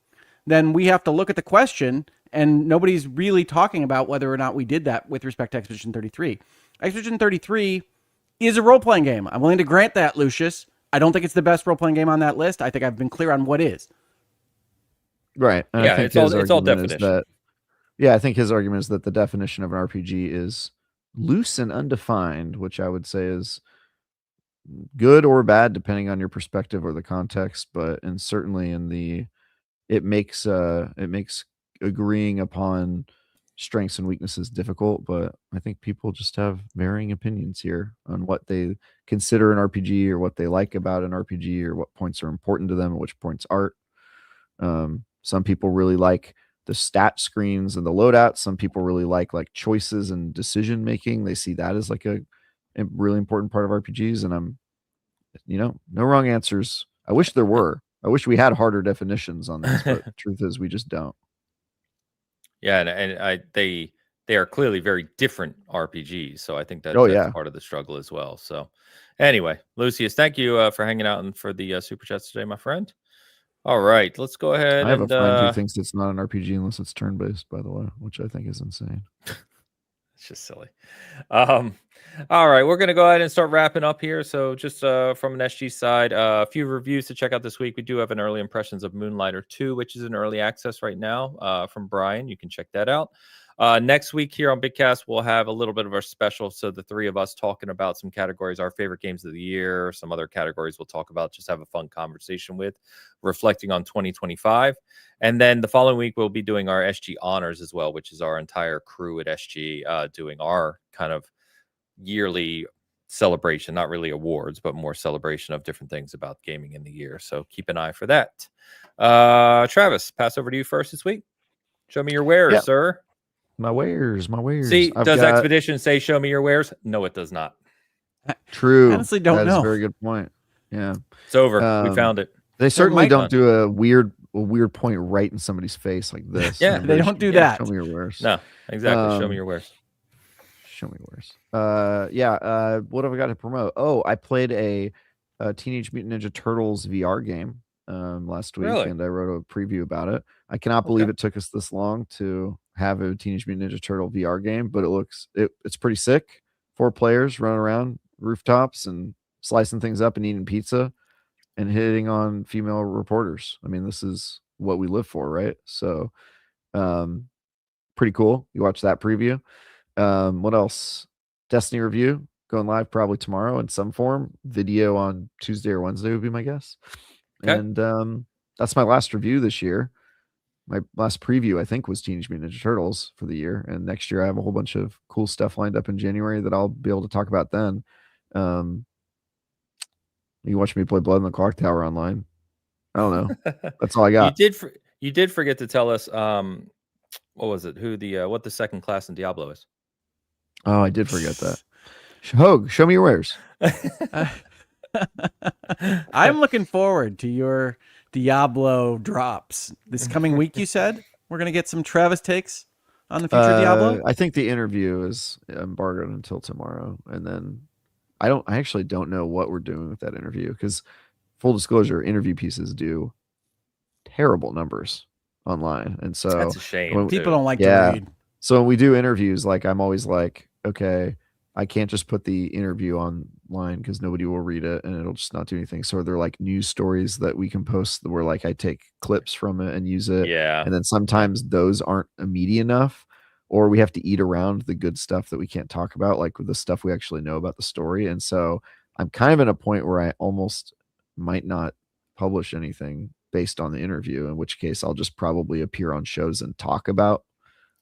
then we have to look at the question, and nobody's really talking about whether or not we did that with respect to Expedition 33. Expedition 33 is a role-playing game. I'm willing to grant that, Lucius. I don't think it's the best role-playing game on that list. I think I've been clear on what is. Right. And yeah, I think it's all definition. I think his argument is that the definition of an RPG is loose and undefined, which I would say is good or bad depending on your perspective or the context, and certainly it makes agreeing upon strengths and weaknesses difficult, but I think people just have varying opinions here on what they consider an RPG or what they like about an RPG or what points are important to them and which points aren't. Some people really like the stat screens and the loadouts. Some people really like choices and decision making. They see that as like a really important part of RPGs. And I'm, no wrong answers. I wish there were. I wish we had harder definitions on this, but the truth is we just don't. Yeah, and they are clearly very different RPGs, so I think that's part of the struggle as well. So, anyway, Lucius, thank you for hanging out and for the super chats today, my friend. All right, let's go ahead. I have a friend who thinks it's not an RPG unless it's turn-based, by the way, which I think is insane. It's just silly. All right, we're going to go ahead and start wrapping up here. So just from an SG side, a few reviews to check out this week. We do have an early impressions of Moonlighter 2, which is in early access right now from Brian. You can check that out. Next week here on Bitcast, we'll have a little bit of our special. So the three of us talking about some categories, our favorite games of the year, some other categories we'll talk about, just have a fun conversation with, reflecting on 2025. And then the following week, we'll be doing our SG Honors as well, which is our entire crew at SG doing our kind of yearly celebration, not really awards, but more celebration of different things about gaming in the year. So keep an eye for that. Travis, pass over to you first this week. Show me your wares, sir. My wares. See, does Expedition say show me your wares? No, it does not. True. I honestly don't know. That's a very good point. Yeah. It's over. We found it. They certainly don't do a weird point right in somebody's face like this. Yeah, they don't do that. Show me your wares. No, exactly. Show me your wares. Show me wares. What have I got to promote? Oh, I played a Teenage Mutant Ninja Turtles VR game last week, and I wrote a preview about it. I cannot believe it took us this long to have a Teenage Mutant Ninja Turtle VR game, but it's pretty sick. 4 players running around rooftops and slicing things up and eating pizza and hitting on female reporters. I mean, this is what we live for, right? So pretty cool. You watch that preview. What else? Destiny review going live probably tomorrow in some form. Video on Tuesday or Wednesday would be my guess. Okay. And that's my last review this year. My last preview, I think, was Teenage Mutant Ninja Turtles for the year. And next year I have a whole bunch of cool stuff lined up in January that I'll be able to talk about then. You watch me play Blood in the Clock Tower online. I don't know. That's all I got. You did forget to tell us what was it? What the second class in Diablo is. Oh, I did forget that. Hogue, show me your wares. I'm looking forward to your Diablo drops this coming week. You said we're going to get some Travis takes on the future Diablo. I think the interview is embargoed until tomorrow, and then I actually don't know what we're doing with that interview, because full disclosure, interview pieces do terrible numbers online, and so that's a shame. People don't like to read. So when we do interviews, I'm always like, okay, I can't just put the interview online because nobody will read it and it'll just not do anything. So they're like news stories that we can post where like I take clips from it and use it. Yeah. And then sometimes those aren't immediate enough, or we have to eat around the good stuff that we can't talk about, like with the stuff we actually know about the story. And so I'm kind of in a point where I almost might not publish anything based on the interview, in which case I'll just probably appear on shows and talk about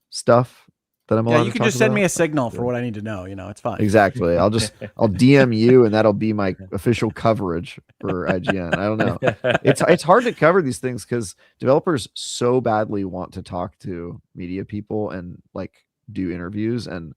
stuff that I'm allowed to talk about. Yeah, you can just send me a signal for what I need to know. It's fine. Exactly. I'll DM you, and that'll be my official coverage for IGN. I don't know. It's hard to cover these things because developers so badly want to talk to media people and like do interviews, and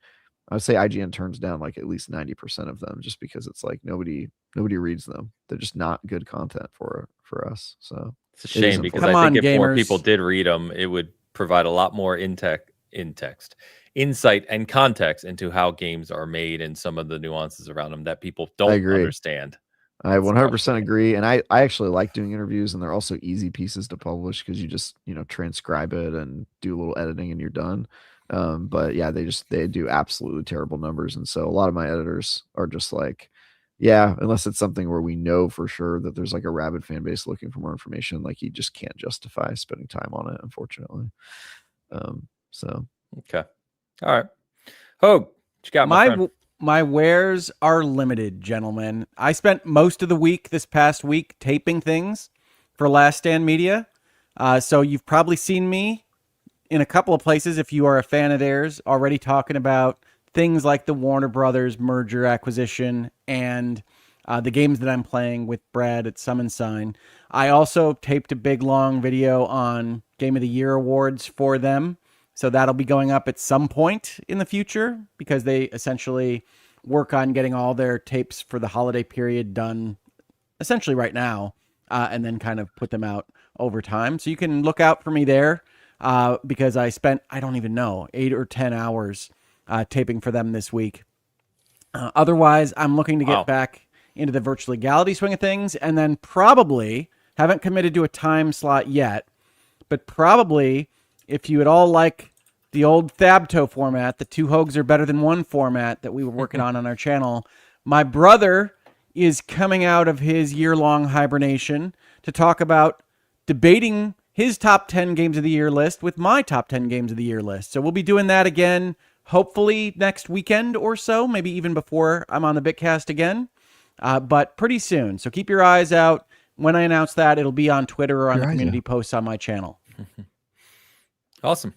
I would say IGN turns down like at least 90% of them just because it's like nobody reads them. They're just not good content for us. So it's a shame because I think if more people did read them, it would provide a lot more insight and context into how games are made and some of the nuances around them that people don't understand. I 100% agree. And I actually like doing interviews, and they're also easy pieces to publish because you just, transcribe it and do a little editing and you're done. But yeah, they do absolutely terrible numbers. And so a lot of my editors are just like, yeah, unless it's something where we know for sure that there's like a rabid fan base looking for more information, like you just can't justify spending time on it, unfortunately. So okay. All right. Hogue, what you got, my friend? My wares are limited, gentlemen. I spent most of the week this past week taping things for Last Stand Media. So you've probably seen me in a couple of places, if you are a fan of theirs, already talking about things like the Warner Brothers merger acquisition and the games that I'm playing with Brad at Summon Sign. I also taped a big, long video on Game of the Year awards for them. So that'll be going up at some point in the future because they essentially work on getting all their tapes for the holiday period done essentially right now and then kind of put them out over time. So you can look out for me there because I spent, I don't even know, 8 or 10 hours taping for them this week. Otherwise, I'm looking to get back into the virtual legality swing of things, and then probably, haven't committed to a time slot yet, but probably if you would all like the old Thabto format, the two Hogues are better than one format that we were working on our channel, my brother is coming out of his year-long hibernation to talk about debating his top 10 games of the year list with my top 10 games of the year list. So we'll be doing that again, hopefully next weekend or so, maybe even before I'm on the Bitcast again, but pretty soon. So keep your eyes out. When I announce that, it'll be on Twitter or on the community posts on my channel. Awesome.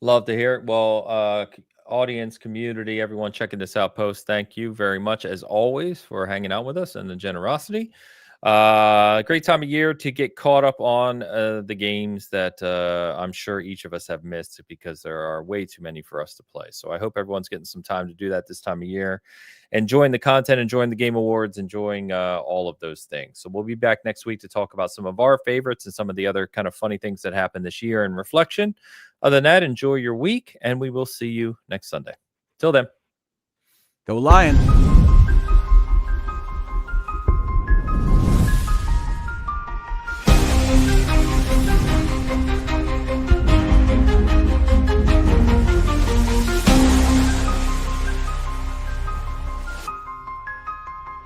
Love to hear it. Well, audience, community, everyone checking this out post, thank you very much as always for hanging out with us and the generosity. Great time of year to get caught up on the games that I'm sure each of us have missed because there are way too many for us to play. So I hope everyone's getting some time to do that this time of year, enjoying the content, enjoying the Game Awards, enjoying all of those things. So we'll be back next week to talk about some of our favorites and some of the other kind of funny things that happened this year in reflection. Other than that, enjoy your week, and we will see you next Sunday. Till then. Go Lions.